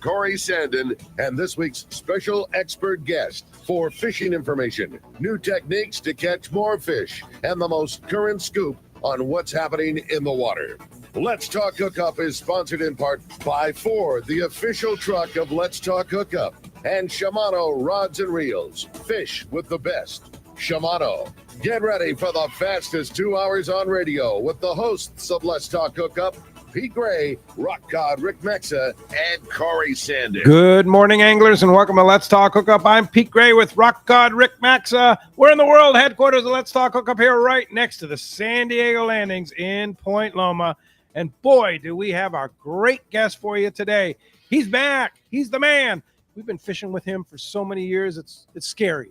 Corey Sandin, and this week's special expert guest for fishing information, new techniques to catch more fish, and the most current scoop on what's happening in the water. Let's Talk Hookup is sponsored in part by Ford, the official truck of Let's Talk Hookup, and Shimano Rods and Reels. Fish with the best. Shimano. Get ready for the fastest 2 hours on radio with the hosts of Let's Talk Hookup, Pete Gray, Rock God Rick Maxa, and Corey Sandin. Good morning, anglers, and welcome to Let's Talk Hookup. I'm Pete Gray with Rock God Rick Maxa. We're in the world headquarters of Let's Talk Hookup here right next to the San Diego landings in Point Loma. And boy, do we have a great guest for you today. He's back. He's the man. We've been fishing with him for so many years. It's scary.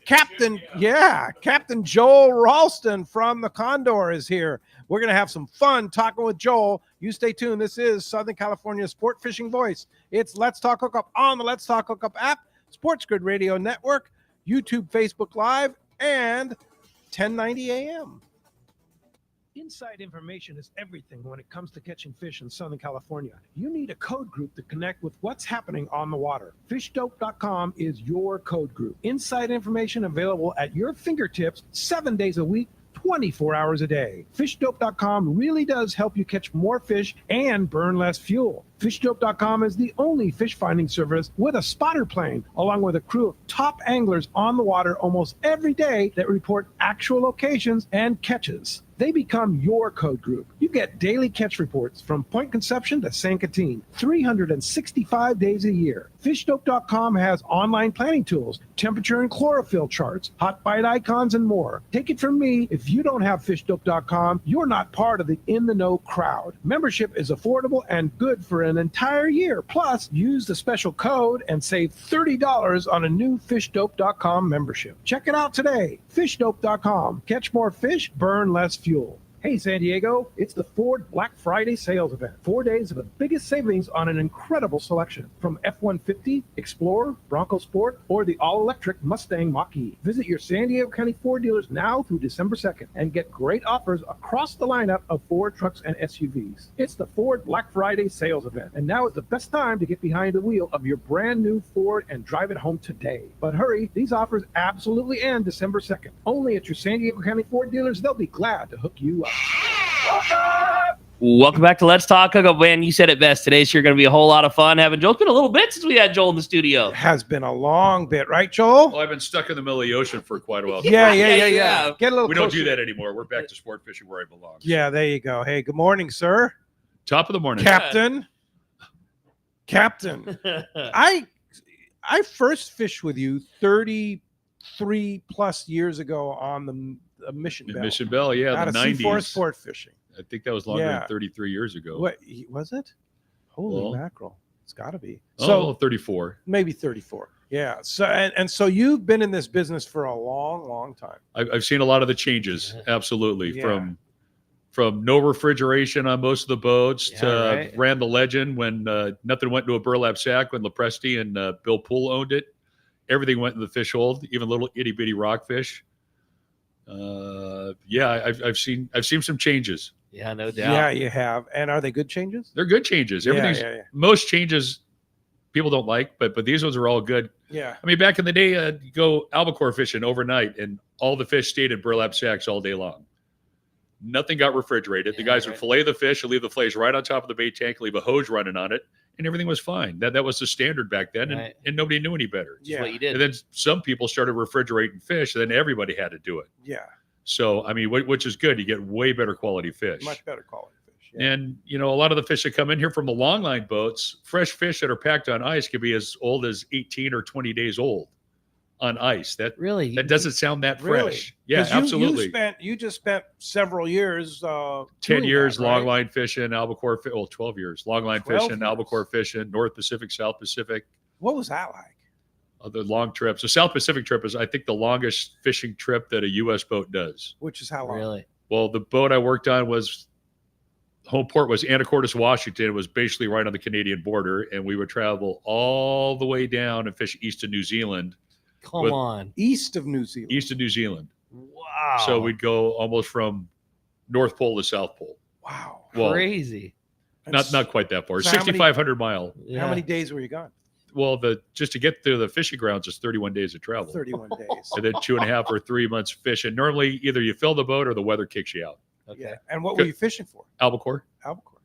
Captain Joel Ralston from the Condor is here. We're going to have some fun talking with Joel. You stay tuned. This is Southern California's sport fishing voice. It's Let's Talk Hookup on the Let's Talk Hookup app, Sports Grid Radio Network, YouTube, Facebook Live, and 1090 AM. Inside information is everything when it comes to catching fish in Southern California. You need a code group to connect with what's happening on the water. FishDope.com is your code group. Inside information available at your fingertips 7 days a week, 24 hours a day. FishDope.com really does help you catch more fish and burn less fuel. FishDope.com is the only fish finding service with a spotter plane, along with a crew of top anglers on the water almost every day that report actual locations and catches. They become your code group. You get daily catch reports from Point Conception to San Quintin, 365 days a year. FishDope.com has online planning tools, temperature and chlorophyll charts, hot bite icons, and more. Take it from me, if you don't have FishDope.com, you're not part of the in-the-know crowd. Membership is affordable and good for an entire year. Plus, use the special code and save $30 on a new FishDope.com membership. Check it out today. FishDope.com. Catch more fish, burn less fuel. Hey, San Diego, it's the Ford Black Friday sales event. 4 days of the biggest savings on an incredible selection. From F-150, Explorer, Bronco Sport, or the all-electric Mustang Mach-E. Visit your San Diego County Ford dealers now through December 2nd and get great offers across the lineup of Ford trucks and SUVs. It's the Ford Black Friday sales event, and now is the best time to get behind the wheel of your brand new Ford and drive it home today. But hurry, these offers absolutely end December 2nd. Only at your San Diego County Ford dealers. They'll be glad to hook you up. Welcome back to Let's Talk Hookup. Man, you said it best. Today's sure going to be a whole lot of fun having Joel. It's been a little bit since we had Joel in the studio. It has been a long bit, right, Joel? Well, I've been stuck in the middle of the ocean for quite a while. Yeah. Get a little We closer. don't do that anymore. We're back to sport fishing where I belong. Yeah, there you go. Hey, good morning, sir. Top of the morning. Captain. I first fished with you 33 plus years ago on the Mission Bell. Mission Bell, yeah, Out the of 90s. C4 sport fishing. I think that was longer Yeah. than 33 years ago. What was it? Holy Well, mackerel. It's got to be. So 34. Maybe 34. Yeah. So and so you've been in this business for a long time. I've seen a lot of the changes, absolutely. Yeah. From no refrigeration on most of the boats to right. ran the legend when nothing went into a burlap sack when Lepresti and Bill Poole owned it. Everything went in the fish hold, even little itty bitty rockfish. I've seen some changes. Yeah, no doubt. Yeah, you have. And are they good changes? They're good changes. Everything's most changes people don't like, but these ones are all good. Yeah. I mean, back in the day, you go albacore fishing overnight, and all the fish stayed in burlap sacks all day long. Nothing got refrigerated. The guys would fillet the fish and leave the fillets right on top of the bait tank, leave a hose running on it, and everything was fine. That was the standard back then, and nobody knew any better. That's what you did. And then some people started refrigerating fish, and then everybody had to do it. Yeah. So, I mean, which is good. You get way better quality fish. Much better quality fish. Yeah. And, a lot of the fish that come in here from the longline boats, fresh fish that are packed on ice can be as old as 18 or 20 days old on ice. That doesn't sound that fresh. Yeah, absolutely. You just spent seseveral years 10 years that, right? longline fishing, albacore 12 years. Longline fishing, albacore fishing, North Pacific, South Pacific. What was that like? The long trips. The South Pacific trip is, I think, the longest fishing trip that a U.S. boat does. Which is how long? Really? Well, the boat I worked on home port was Anacortes, Washington. It was basically right on the Canadian border, and we would travel all the way down and fish east of New Zealand. Come on. East of New Zealand. East of New Zealand. Wow. So we'd go almost from North Pole to South Pole. Wow. Well, crazy. Not quite that far. So how many- 6,500 mile. Yeah. How many days were you gone? Well, just to get to the fishing grounds is 31 days of travel. 31 days. And then 2.5 or 3 months fishing. Normally, either you fill the boat or the weather kicks you out. Okay. Yeah. And what were you fishing for? Albacore. Albacore.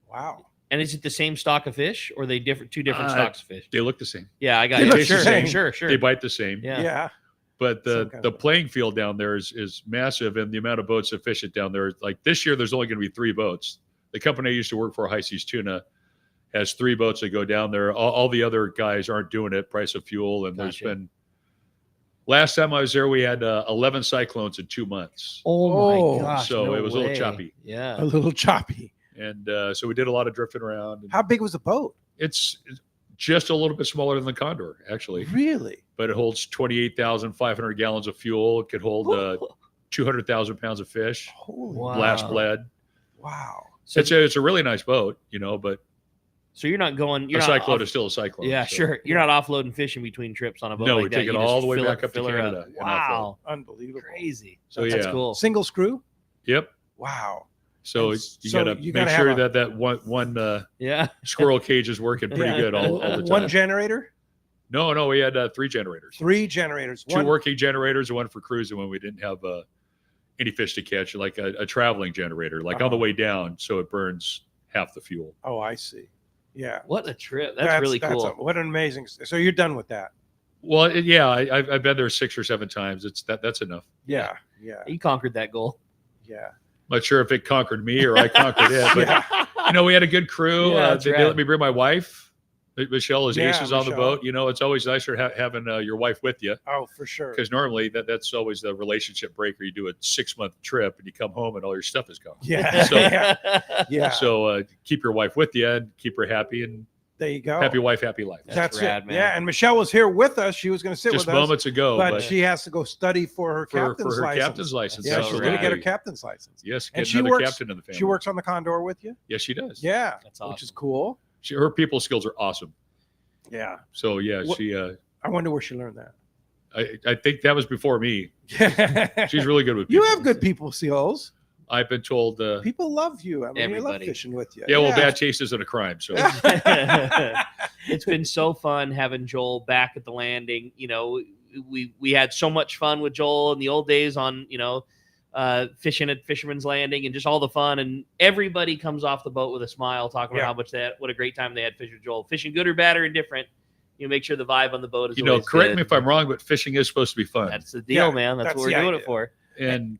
Wow. And is it the same stock of fish, or are they two different stocks of fish? They look the same. Yeah, I got They you. look the Sure, same. sure. They bite the same. Yeah. Yeah. But Some kind the of- playing field down there is massive, and the amount of boats that fish it down there. Like this year, there's only going to be 3 boats. The company I used to work for, High Seas Tuna, has 3 boats that go down there. All the other guys aren't doing it. Price of fuel, and there's Gotcha. been. Last time I was there, we had 11 cyclones in 2 months, Oh, my gosh. so no it was a little way. choppy. Yeah. A little choppy. and so we did a lot of drifting around. And How big was the boat? it's just a little bit smaller than the Condor, actually, Really? but it holds 28,500 gallons of fuel. It could hold 200,000 pounds of fish, Holy Wow. blast bled. wow. So, It's a really nice boat, but so you're not going. You're a not cyclone off- is still a cyclone. Yeah, so. sure. You're not offloading fishing between trips on a boat No, like we that. take it You all just the way fill back up to fill her Canada up. and Wow, Unbelievable. crazy. So That's yeah. cool. Single screw? Yep. Wow. So And you so got to you make gotta sure have that one Yeah. squirrel cage is working pretty Yeah. good all the time. One generator? No, we had 3 generators. 3 generators. 2 One, working generators and one for cruising when we didn't have any fish to catch, like a traveling generator, like on the Uh-huh. way down, so it burns half the fuel. Oh, I see. Yeah. What a trip. That's really cool. What an amazing. So you're done with that? Well, I've been there 6 or 7 times. That's enough. Yeah. Yeah. You conquered that goal. Yeah. Not sure if it conquered me or I conquered it, but we had a good crew. Yeah, that's they rad. let me bring my wife. Michelle is Yeah, aces on the Michelle. boat. It's always nicer having your wife with you, Oh, for sure. because normally that's always the relationship breaker. You do a 6-month trip and you come home and all your stuff is gone. Yeah. So- yeah. Yeah. So keep your wife with you and keep her happy, and There you go. happy wife, happy life. That's rad, it. man. Yeah. And Michelle was here with us. She was going to sit Just with us, moments ago, but but she has to go study for her for captain's her license. captain's license. Yeah, So she's going to get her absolutely. captain's license. Yes, And get she another works- captain in the family. She works on the Condor with you. Yes, she does. Yeah, That's awesome. which is cool. Her people skills are awesome. Yeah. So yeah, What- she. I wonder where she learned that. I think that was before me. Yeah. She's really good with You people. have good people skills. I've been told. People love you. I mean, they love Everybody. fishing with you. Yeah, well, bad taste isn't a crime. So It's been so fun having Joel back at the landing. We had so much fun with Joel in the old days on fishing at Fisherman's Landing and just all the fun. And everybody comes off the boat with a smile, talking Yeah. about how much what a great time they had fishing with Joel. Fishing good or bad or indifferent, make sure the vibe on the boat is. always correct good. me if I'm wrong, but fishing is supposed to be fun. That's the deal, Yeah, man. That's that's what we're the doing idea. it for. And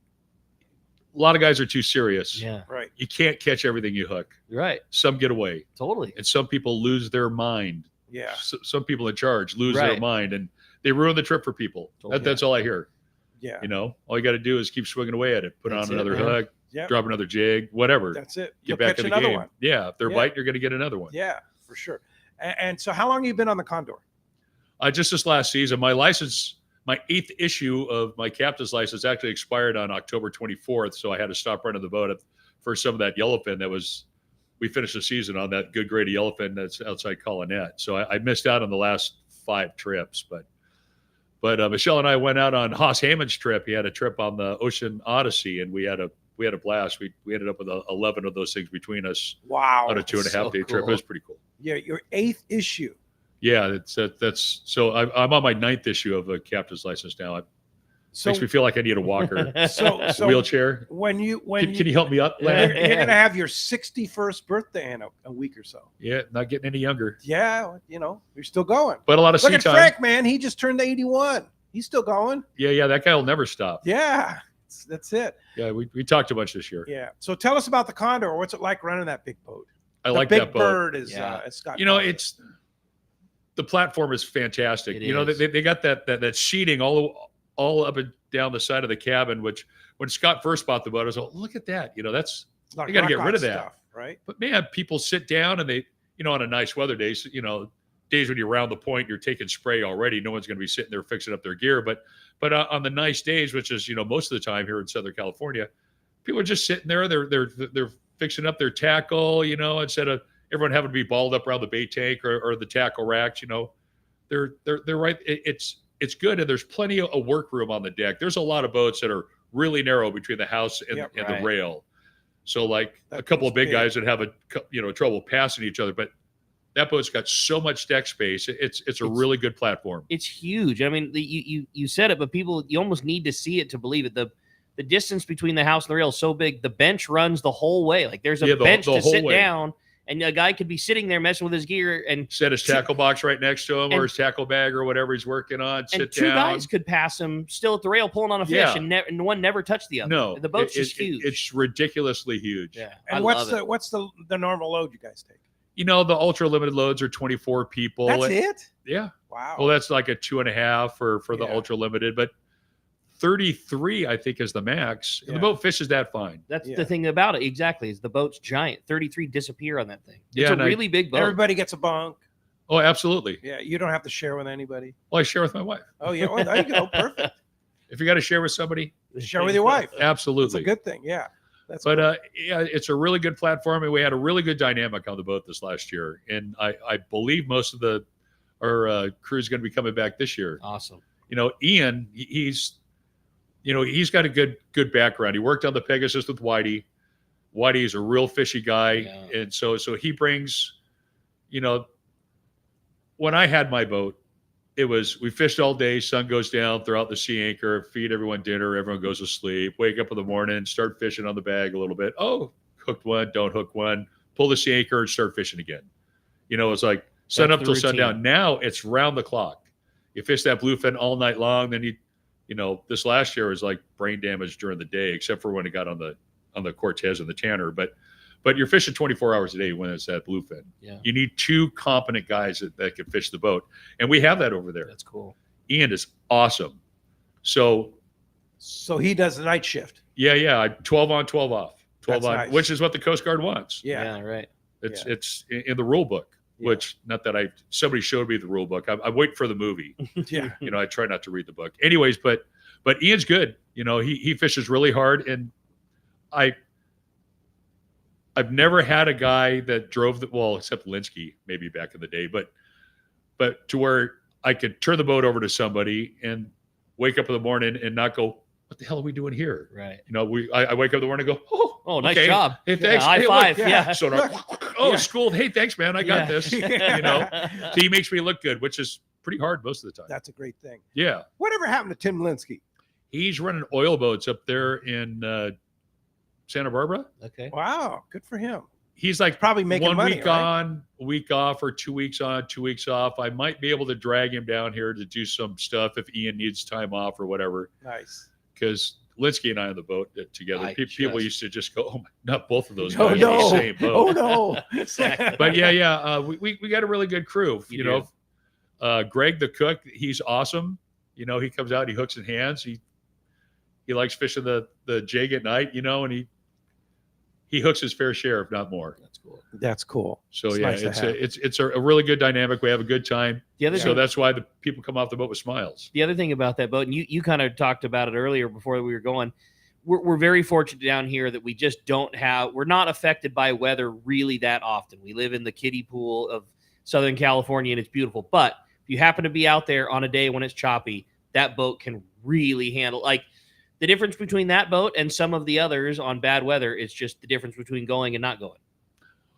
a lot of guys are too serious. Yeah, Right. You can't catch everything you hook. you're right. Some get away, Totally. and some people lose their mind. Yeah. Some people in charge lose their Right. mind, and they ruin the trip for people. Totally. That's all I hear. Yeah. All you got to do is keep swinging away at it. Put That's on it, another man. hook, Yeah. drop another jig, whatever. That's it. Get You'll back catch in the another game. one. Yeah, if they're Yeah. biting, you're going to get another one. Yeah, for sure. And so, how long have you been on the Condor? Just this last season, my 8th issue of my captain's license actually expired on October 24th, so I had to stop running the boat for some of that yellowfin we finished the season on that good grade of yellowfin that's outside Collinette. So I missed out on the last 5 trips, but Michelle and I went out on Haas Heyman's trip. He had a trip on the Ocean Odyssey, and we had a blast. We ended up with 11 of those things between us Wow. on a 2.5 day trip. It cool. was pretty cool. Yeah, your 8th issue. Yeah, that's so. I'm on my 9th issue of a captain's license now. It So, makes me feel like I need a walker, so wheelchair. when you Can you help me up, you're, Larry? you're gonna have your 61st birthday in a week or so. Yeah, not getting any younger, Yeah, you're still going. but a lot of Look sea at time. Frank, man. He just turned 81. He's still going. Yeah, that guy will never stop. Yeah, that's it. Yeah, we talked a bunch this year. Yeah. So tell us about the Condor. What's it like running that big boat? I The like big that boat. bird is Yeah. it's got. It's the platform is fantastic. It is. They got that sheeting all up and down the side of the cabin. Which when Scott first bought the boat, I was like, look at that. That's. It's not you gotta get rock rid of on that. stuff, right? But man, people sit down and they, on a nice weather day, days when you're around the point, you're taking spray already. No one's going to be sitting there fixing up their gear. But on the nice days, which is most of the time here in Southern California, people are just sitting there. They're fixing up their tackle. Instead of everyone having to be balled up around the bait tank or the tackle racks. They're right. It's good, and there's plenty of work room on the deck. There's a lot of boats that are really narrow between the house and, Yep, and right. the rail. So like That a couple of thing's big guys would have trouble passing each other, but that boat's got so much deck space. It's a really good platform. It's huge. I mean, you said it, but you almost need to see it to believe it. The distance between the house and the rail is so big. The bench runs the whole way. Like there's a bench to sit down, and a guy could be sitting there messing with his gear and set his tackle box right next to him, or his tackle bag, or whatever he's working on. And two guys could pass him still at the rail pulling on a fish, and one never touched the other. No, the boat's just huge. It's ridiculously huge. Yeah. And what's the normal load you guys take? The ultra limited loads are 24 people. That's it? Yeah. Wow. Well, that's like a 2.5 for the ultra limited, but 33 I think is the max. And the boat fishes that fine. That's the thing about it. Exactly, is the boat's giant. 33 disappear on that thing. It's a really big boat. Everybody gets a bunk. Oh, absolutely. Yeah, you don't have to share with anybody. Well, I share with my wife. Oh yeah, well, there you go. Perfect. If you got to share with somebody, share with your wife. Absolutely. It's a good thing. Yeah. But it's a really good platform, and we had a really good dynamic on the boat this last year. And I believe most of our crew is going to be coming back this year. Awesome. Ian, he's got a good background. He worked on the Pegasus with Whitey. Whitey's a real fishy guy, and so he brings, when I had my boat, we fished all day, sun goes down, throw out the sea anchor, feed everyone dinner, everyone goes to sleep, wake up in the morning, start fishing on the bag a little bit. Oh, hooked one, don't hook one, pull the sea anchor and start fishing again. It's like sun up till sundown. Now it's round the clock. You fish that bluefin all night long, then this last year was like brain damage during the day, except for when it got on the Cortez and the Tanner. But you're fishing 24 hours a day when it's that bluefin. Yeah. You need two competent guys that can fish the boat. And we have that over there. That's cool. Ian is awesome. So he does the night shift. Yeah. 12 on, 12 off. 12 That's on, nice. Which is what the Coast Guard wants. Yeah, right. It's in the rule book, which not that somebody showed me the rule book. I wait for the movie. Yeah. I try not to read the book. Anyways, but Ian's good. He fishes really hard, and I've never had a guy that drove except Linsky maybe back in the day, but to where I could turn the boat over to somebody and wake up in the morning and not go, what the hell are we doing here? Right. I wake up in the morning and go, oh, nice job. Hey, thanks. High five. Yeah. So school. Hey, thanks, man. I got this. So he makes me look good, which is pretty hard most of the time. That's a great thing. Yeah. Whatever happened to Tim Linsky? He's running oil boats up there in Santa Barbara. Okay. Wow. Good for him. He's like probably making one money, week right? on, week off, or 2 weeks on, 2 weeks off. I might be able to drag him down here to do some stuff if Ian needs time off or whatever. Nice. Because Linsky and I on the boat together, people used to just go, "Oh my!" Not both of those guys Oh no! in the same boat. Oh no! But yeah. We got a really good crew. Greg the cook, he's awesome. He comes out, he hooks and hands. He likes fishing the jig at night. And he hooks his fair share, if not more. That's cool. So it's a really good dynamic. We have a good time. So that's why the people come off the boat with smiles. The other thing about that boat, and you kind of talked about it earlier before we were going, we're very fortunate down here that we just we're not affected by weather really that often. We live in the kiddie pool of Southern California, and it's beautiful. But if you happen to be out there on a day when it's choppy, that boat can really handle, like, the difference between that boat and some of the others on bad weather is just the difference between going and not going.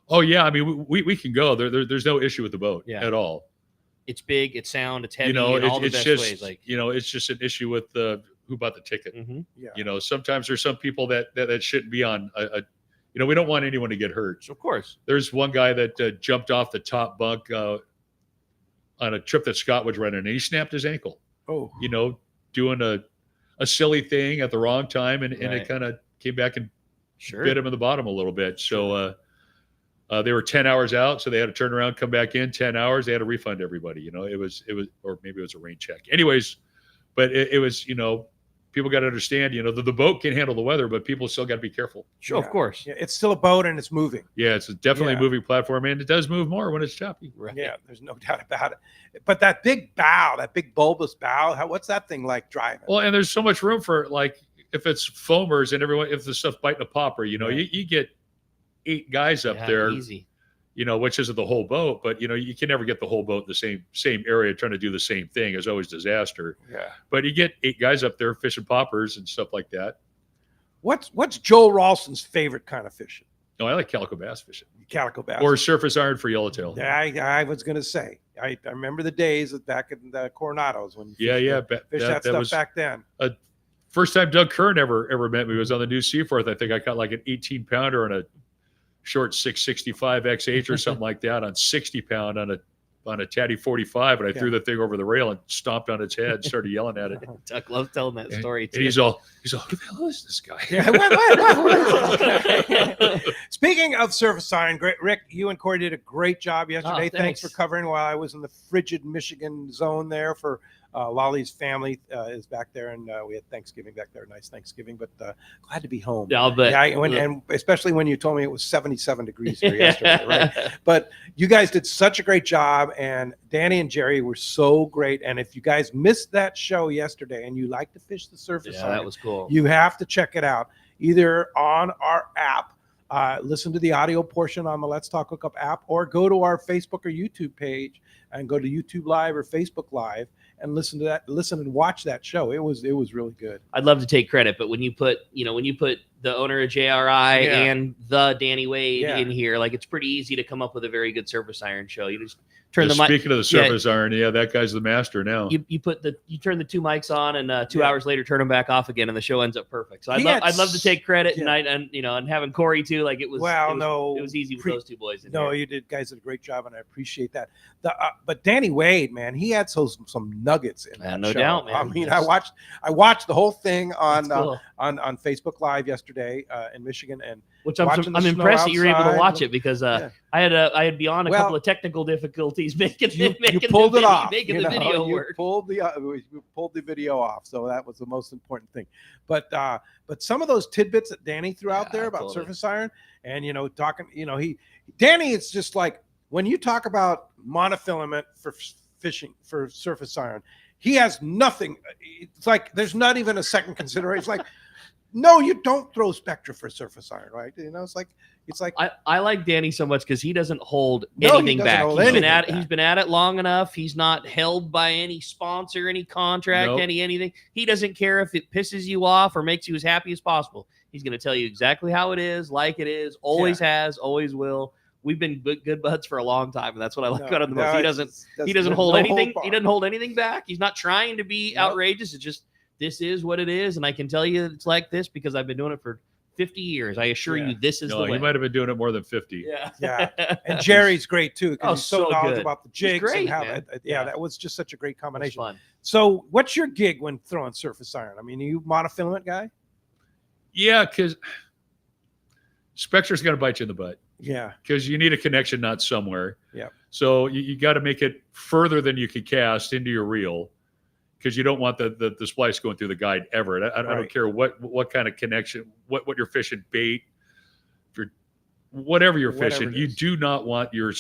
Oh yeah, I mean we can go. There's no issue with the boat at all. It's big, it's sound, it's heavy, in all the best ways. Like it's just an issue with who bought the ticket. Mm-hmm. Yeah. Sometimes there's some people that shouldn't be on we don't want anyone to get hurt. Of course. There's one guy that jumped off the top bunk on a trip that Scott was running, and he snapped his ankle. Oh. Doing a silly thing at the wrong time, and it kind of came back and bit him in the bottom a little bit. So they were 10 hours out, so they had to turn around, come back in 10 hours. They had to refund everybody. It was, or maybe it was a rain check. Anyways, but it was, people got to understand, the boat can handle the weather, but people still got to be careful. Sure, of course. Yeah, it's still a boat and it's moving. Yeah, it's definitely a moving platform, and it does move more when it's choppy. Right. Yeah, there's no doubt about it. But that big bow, that big bulbous bow, what's that thing like driving? Well, and there's so much room for, like, if it's foamers and everyone, if the stuff biting a popper, you get 8 guys up there, easy. Which isn't the whole boat, but you can never get the whole boat in the same area trying to do the same thing. It's always disaster. Yeah. But you get 8 guys up there fishing poppers and stuff like that. What's Joel Ralston's favorite kind of fishing? No, I like calico bass fishing Calico bass or surface iron for yellowtail. Yeah, I was gonna say. I remember the days back in the Coronados when you fished that stuff was back then. First time Doug Kern ever met me was on the New Seaforth. I think I caught like an 18 pounder on a short 665 XH or something like that on 60 pound on a Tatty 45, and I threw the thing over the rail and stomped on its head, started yelling at it. Doug loves telling that story too. And he's all, who the hell is this guy? Yeah, what? Speaking of surface iron, Rick, you and Corey did a great job yesterday. Thanks for covering while I was in the frigid Michigan zone there for Lolly's family is back there, and we had Thanksgiving back there. Nice Thanksgiving, but glad to be home. Yeah, I'll bet. And especially when you told me it was 77 degrees here yesterday, right? But you guys did such a great job, and Danny and Jerry were so great. And if you guys missed that show yesterday and you like to fish the surface iron, that was cool. You have to check it out either on our app. Listen to the audio portion on the Let's Talk Hookup app, or go to our Facebook or YouTube page and go to YouTube Live or Facebook Live and listen and watch that show. It was really good. I'd love to take credit, but when you put the owner of JRI and the Danny Wade in here, like, it's pretty easy to come up with a very good surface iron show. You just turn the mic. Speaking of the surface iron, that guy's the master now. You turn the two mics on, and 2 hours later turn them back off again, and the show ends up perfect. So I'd love to take credit, and having Corey too. Like, it was easy with those two boys. You guys did a great job, and I appreciate that. But Danny Wade, man, he had some nuggets in that no show. doubt, man. I mean, I watched the whole thing on Facebook Live yesterday in Michigan, and which I'm impressed that you were able to watch it, because I had beyond a couple of technical difficulties making you pulled it off. Making the video work. You pulled the video off, so that was the most important thing. But some of those tidbits that Danny threw out there about surface iron, and Danny, it's just like when you talk about monofilament for fishing for surface iron, he has nothing. It's like there's not even a second consideration. It's like, no, you don't throw Spectra for surface iron, right? It's like I like Danny so much because he doesn't hold anything back. He's been at it long enough. He's not held by any sponsor, any contract, anything. He doesn't care if it pisses you off or makes you as happy as possible. He's going to tell you exactly how it is, like it is, always has, always will. We've been good buds for a long time, and that's what I like about him the most. He doesn't hold anything. He doesn't hold anything back. He's not trying to be outrageous. It's just, this is what it is, and I can tell you it's like this because I've been doing it for 50 years. I assure you, this is the way. You might have been doing it more than 50. Yeah. And Jerry's great too, because he's so knowledgeable about the jigs great, and how. That was just such a great combination. Fun. So, what's your gig when throwing surface iron? I mean, are you monofilament guy? Yeah, because Spectra's going to bite you in the butt. Yeah, because you need a connection knot somewhere. Yeah. So you got to make it further than you can cast into your reel, because you don't want the splice going through the guide ever. I don't care what kind of connection, what you're fishing, bait, whatever you're fishing, you do not want your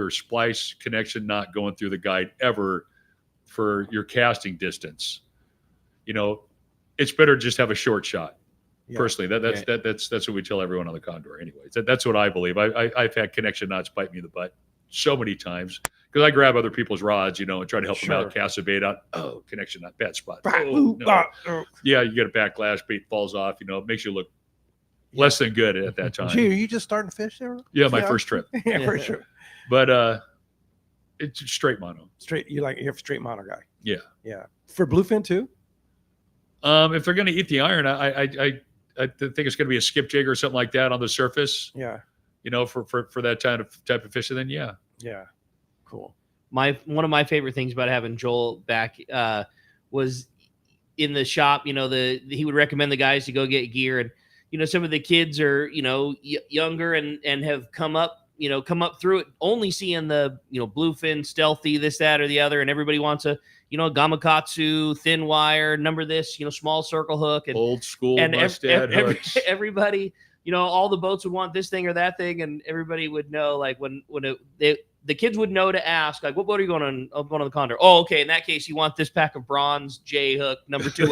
splice connection knot going through the guide ever for your casting distance. It's better to just have a short shot. Yeah. Personally, that's what we tell everyone on the Condor. Anyway, that's what I believe. I've had connection knots bite me in the butt so many times because I grab other people's rods, and try to help them out, cast a bait out. Oh, connection knot, bad spot. Oh, no. Yeah, you get a backlash, bait falls off. It makes you look less than good at that time. Gee, are you just starting to fish there? Yeah, my first trip. Yeah, for sure. But it's straight mono. You're a straight mono guy. Yeah. For bluefin too. If they're going to eat the iron, I think it's going to be a skip jig or something like that on the surface. Yeah. For that type of fishing, then yeah. Cool. One of my favorite things about having Joel back was in the shop. He would recommend the guys to go get gear, and some of the kids are younger and have come up through it only seeing the bluefin, stealthy, this, that, or the other, and everybody wants a gamakatsu, thin wire, number this, small circle hook, and old school and hooks. Everybody, all the boats would want this thing or that thing, and everybody would know, like when the kids would know to ask, like, what boat are you going on? I'm going on the Condor. Oh, okay. In that case, you want this pack of bronze J hook number 2.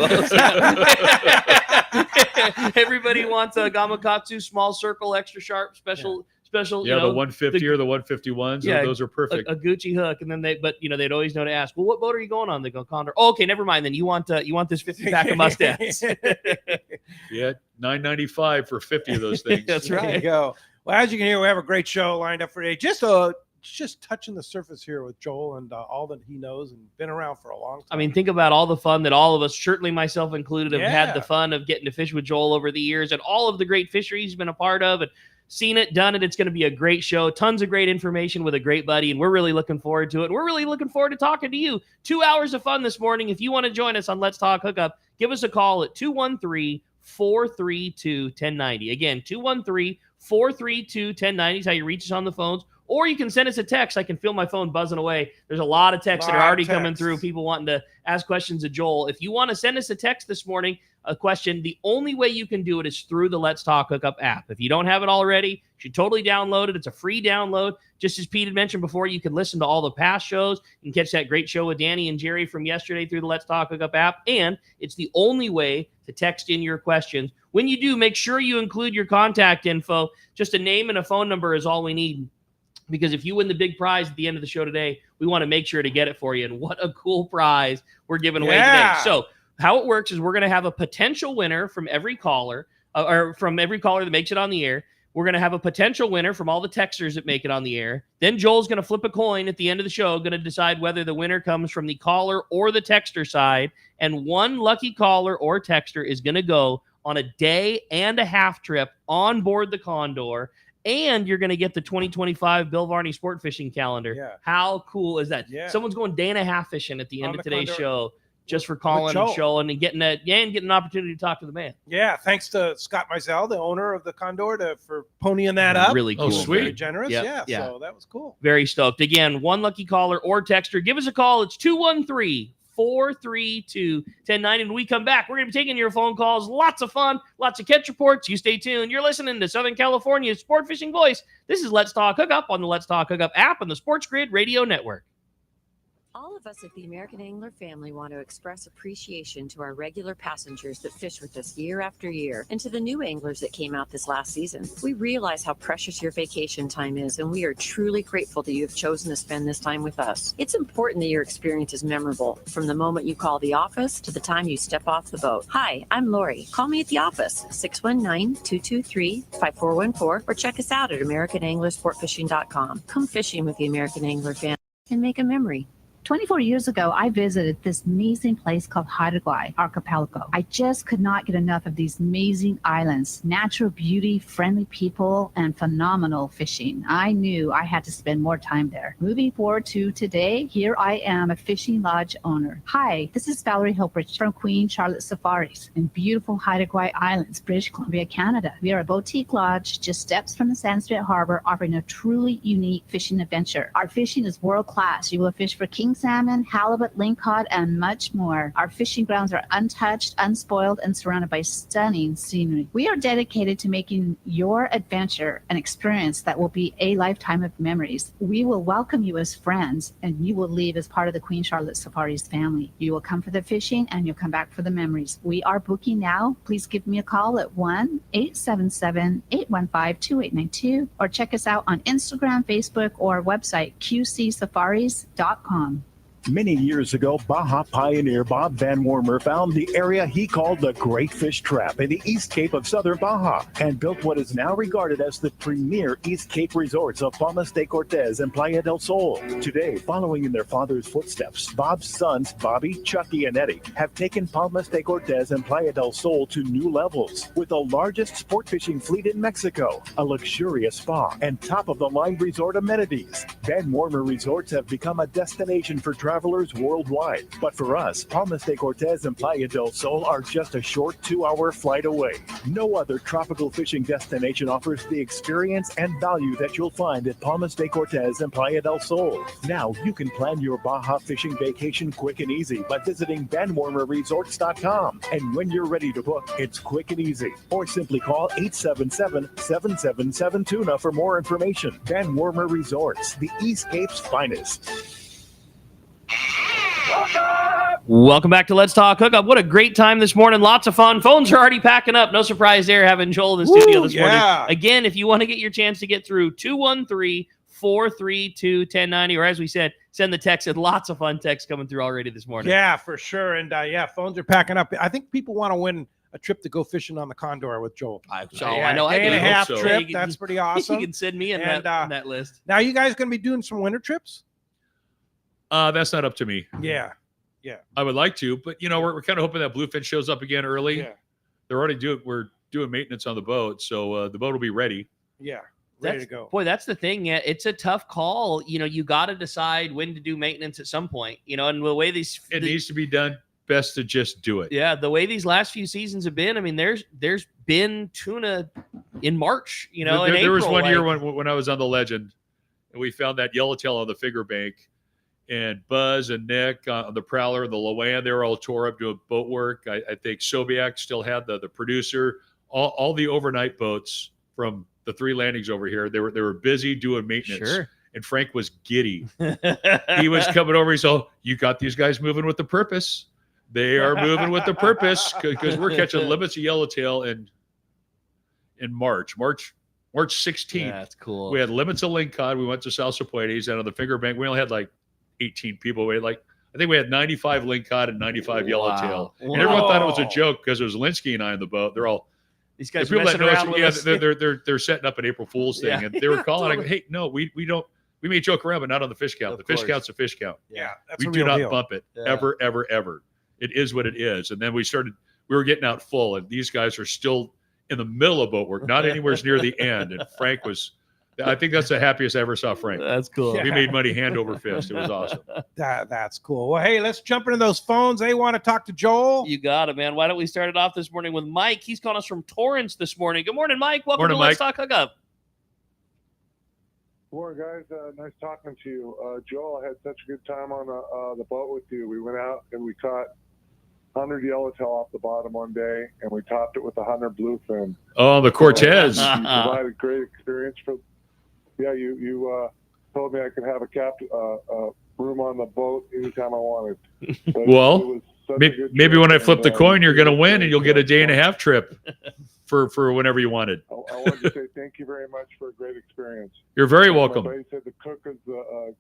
Everybody wants a gamakatsu, small circle, extra sharp, special. Yeah, the 150 or the 151s. Yeah, those are perfect. A Gucci hook, and then they'd always know to ask, well, what boat are you going on? They go Condor. Oh, okay, never mind. Then you want this 50 pack of mustaches. Yeah, $9.95 for 50 of those things. That's There you right. go. Well, as you can hear, we have a great show lined up for today. Just touching the surface here with Joel and all that he knows and been around for a long time. I mean, think about all the fun that all of us, certainly myself included, have had Yeah. the fun of getting to fish with Joel over the years and all of the great fisheries he's been a part of and seen it, done it. It's going to be a great show. Tons of great information with a great buddy, and we're really looking forward to it. We're really looking forward to talking to you. 2 hours of fun this morning. If you want to join us on Let's Talk Hookup, give us a call at 213-432-1090. Again, 213-432-1090 is how you reach us on the phones. Or you can send us a text. I can feel my phone buzzing away. There's a lot of texts that are already coming through, people wanting to ask questions of Joel. If you want to send us a text this morning, a question, the only way you can do it is through the Let's Talk Hookup app. If you don't have it already, you should totally download it. It's a free download. Just as Pete had mentioned before, you can listen to all the past shows. You can catch that great show with Danny and Jerry from yesterday through the Let's Talk Hookup app. And it's the only way to text in your questions. When you do, make sure you include your contact info. Just a name and a phone number is all we need. Because if you win the big prize at the end of the show today, we want to make sure to get it for you. And what a cool prize we're giving away today. So how it works is we're going to have a potential winner from every caller, or from every caller that makes it on the air. We're going to have a potential winner from all the texters that make it on the air. Then Joel's going to flip a coin at the end of the show, going to decide whether the winner comes from the caller or the texter side. And one lucky caller or texter is going to go on a day and a half trip on board the Condor. And you're going to get the 2025 Bill Varney Sport Fishing Calendar. Yeah. How cool is that? Yeah. Someone's going day and a half fishing at the end On of the today's Condor show just for calling and showing and getting an opportunity to talk to the man. Yeah, thanks to Scott Mizell, the owner of the Condor, for ponying that up. Really cool. Oh, sweet. Very generous. Yep. Yeah, so that was cool. Very stoked. Again, one lucky caller or texter. Give us a call. It's 213-432-1090. And when we come back, we're going to be taking your phone calls. Lots of fun, lots of catch reports. You stay tuned. You're listening to Southern California's sport fishing voice. This is Let's Talk Hookup on the Let's Talk Hookup app and the Sports Grid Radio Network. All of us at the American Angler family want to express appreciation to our regular passengers that fish with us year after year, and to the new anglers that came out this last season. We realize how precious your vacation time is, and we are truly grateful that you have chosen to spend this time with us. It's important that your experience is memorable, from the moment you call the office to the time you step off the boat. Hi, I'm Lori. Call me at the office, 619-223-5414, or check us out at AmericanAnglerSportFishing.com. Come fishing with the American Angler family and make a memory. 24 years ago, I visited this amazing place called Halibut Archipelago. I just could not get enough of these amazing islands, natural beauty, friendly people, and phenomenal fishing. I knew I had to spend more time there. Moving forward to today, here I am, a fishing lodge owner. Hi, this is Valerie Hilbridge from Queen Charlotte Safaris in beautiful Haida Islands, British Columbia, Canada. We are a boutique lodge just steps from the Sand Street Harbor, offering a truly unique fishing adventure. Our fishing is world class. You will fish for king salmon, halibut, lingcod, and much more. Our fishing grounds are untouched, unspoiled, and surrounded by stunning scenery. We are dedicated to making your adventure an experience that will be a lifetime of memories. We will welcome you as friends, and you will leave as part of the Queen Charlotte Safaris family. You will come for the fishing, and you'll come back for the memories. We are booking now. Please give me a call at 1-877-815-2892, or check us out on Instagram, Facebook, or website qcsafaris.com. Many years ago, Baja pioneer Bob Van Wormer found the area he called the Great Fish Trap in the East Cape of southern Baja and built what is now regarded as the premier East Cape resorts of Palmas de Cortez and Playa del Sol. Today, following in their father's footsteps, Bob's sons, Bobby, Chucky, and Eddie, have taken Palmas de Cortez and Playa del Sol to new levels with the largest sport fishing fleet in Mexico, a luxurious spa, and top-of-the-line resort amenities. Van Wormer Resorts have become a destination for travelers worldwide. But for us, Palmas de Cortez and Playa del Sol are just a short 2-hour flight away. No other tropical fishing destination offers the experience and value that you'll find at Palmas de Cortez and Playa del Sol. Now you can plan your Baja fishing vacation quick and easy by visiting VanWormerResorts.com. And when you're ready to book, it's quick and easy. Or simply call 877-777-TUNA for more information. Van Wormer Resorts, the East Cape's finest. Welcome back to Let's Talk Hookup. What a great time this morning. Lots of fun. Phones are already packing up. No surprise there having Joel in the studio this morning. Again, if you want to get your chance to get through, 213-432-1090, or as we said, send the text. And lots of fun texts coming through already this morning. Yeah, for sure. And phones are packing up. I think people want to win a trip to go fishing on the Condor with Joel. I know. Day and a half so. trip. Yeah, That's pretty awesome. You can send me in And, on that list. Now, you guys going to be doing some winter trips? That's not up to me. Yeah. I would like to, but we're kind of hoping that bluefin shows up again early. Yeah. We're doing maintenance on the boat, so the boat will be ready. Yeah. Ready to go. Boy, that's the thing. Yeah, it's a tough call. You got to decide when to do maintenance at some point. And the way It needs to be done. Best to just do it. Yeah, the way these last few seasons have been. I mean, there's been tuna in March. In There was April, one year when I was on the Legend, and we found that yellowtail on the figure bank, and Buzz and Nick on the Prowler and the Loan, they were all tore up doing boat work. I think Sobiak still had the producer. All the overnight boats from the 3 landings over here, they were busy doing maintenance. Sure. And Frank was giddy. He was coming over. He said, "You got these guys moving with the purpose. They are moving with the purpose because we're catching limits of yellowtail in March 16th. Yeah, that's cool. We had limits of lingcod. We went to South Sepuedes, and on the finger bank, we only had like 18 people. I think we had 95 lingcod and 95 yellowtail. Wow. And everyone thought it was a joke because it was Linsky and I on the boat. They're all These guys the people that messing know around us, with us. they're setting up an April Fool's thing, Yeah. and they were Yeah, calling. totally. Like, hey, no, we don't. We may joke around, but not on the fish count. Of The fish course. count's a fish count. Yeah. That's We a do real not deal. bump it Yeah. ever, ever, ever. It is what it is. And then we were getting out full, and these guys are still in the middle of boat work, not anywhere near the end. And Frank I think that's the happiest I ever saw Frank. That's cool. Yeah. We made money hand over fist. It was awesome. That's cool. Well, hey, let's jump into those phones. They want to talk to Joel. You got it, man. Why don't we start it off this morning with Mike? He's calling us from Torrance this morning. Good morning, Mike. Welcome Morning, to Let's Mike. Talk Hookup. Morning, guys. Nice talking to you. Joel, I had such a good time on the boat with you. We went out and we caught 100 yellowtail off the bottom one day, and we topped it with 100 bluefin. Oh, the Cortez. You provided great experience for. Yeah, you told me I could have a room on the boat anytime I wanted. But Well, it was such a good Maybe trip, when I flip and, the coin, you're going to great win, and you'll get a day and a experience. half trip for whenever you wanted. I wanted to say thank you very much for a great experience. You're very My welcome. buddy said the cook is a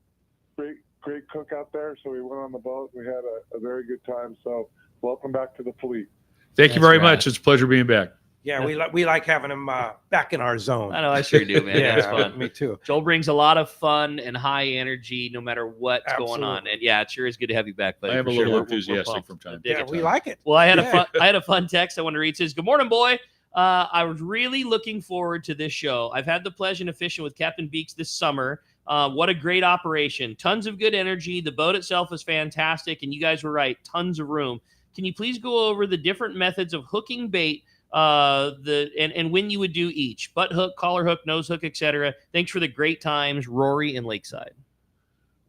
great cook out there, so we went on the boat. We had a very good time. So welcome back to the fleet. Thank you That's very right. much. It's a pleasure being back. Yeah, we like having him back in our zone. I know, I sure do, man. Yeah, It's fun. me too. Joel brings a lot of fun and high energy no matter what's going on. Absolutely. And yeah, it sure is good to have you back, buddy. I am for a sure. little We're enthusiastic pumped. from time to Dig Yeah, it. we like it. Well, I had Yeah. a fun text I want to read. It says, "Good morning, boy. I was really looking forward to this show. I've had the pleasure of fishing with Captain Beeks this summer. What a great operation. Tons of good energy. The boat itself is fantastic, and you guys were right. Tons of room. Can you please go over the different methods of hooking bait, and when you would do each? Butt hook, collar hook, nose hook, etc. Thanks for the great times, Rory in Lakeside."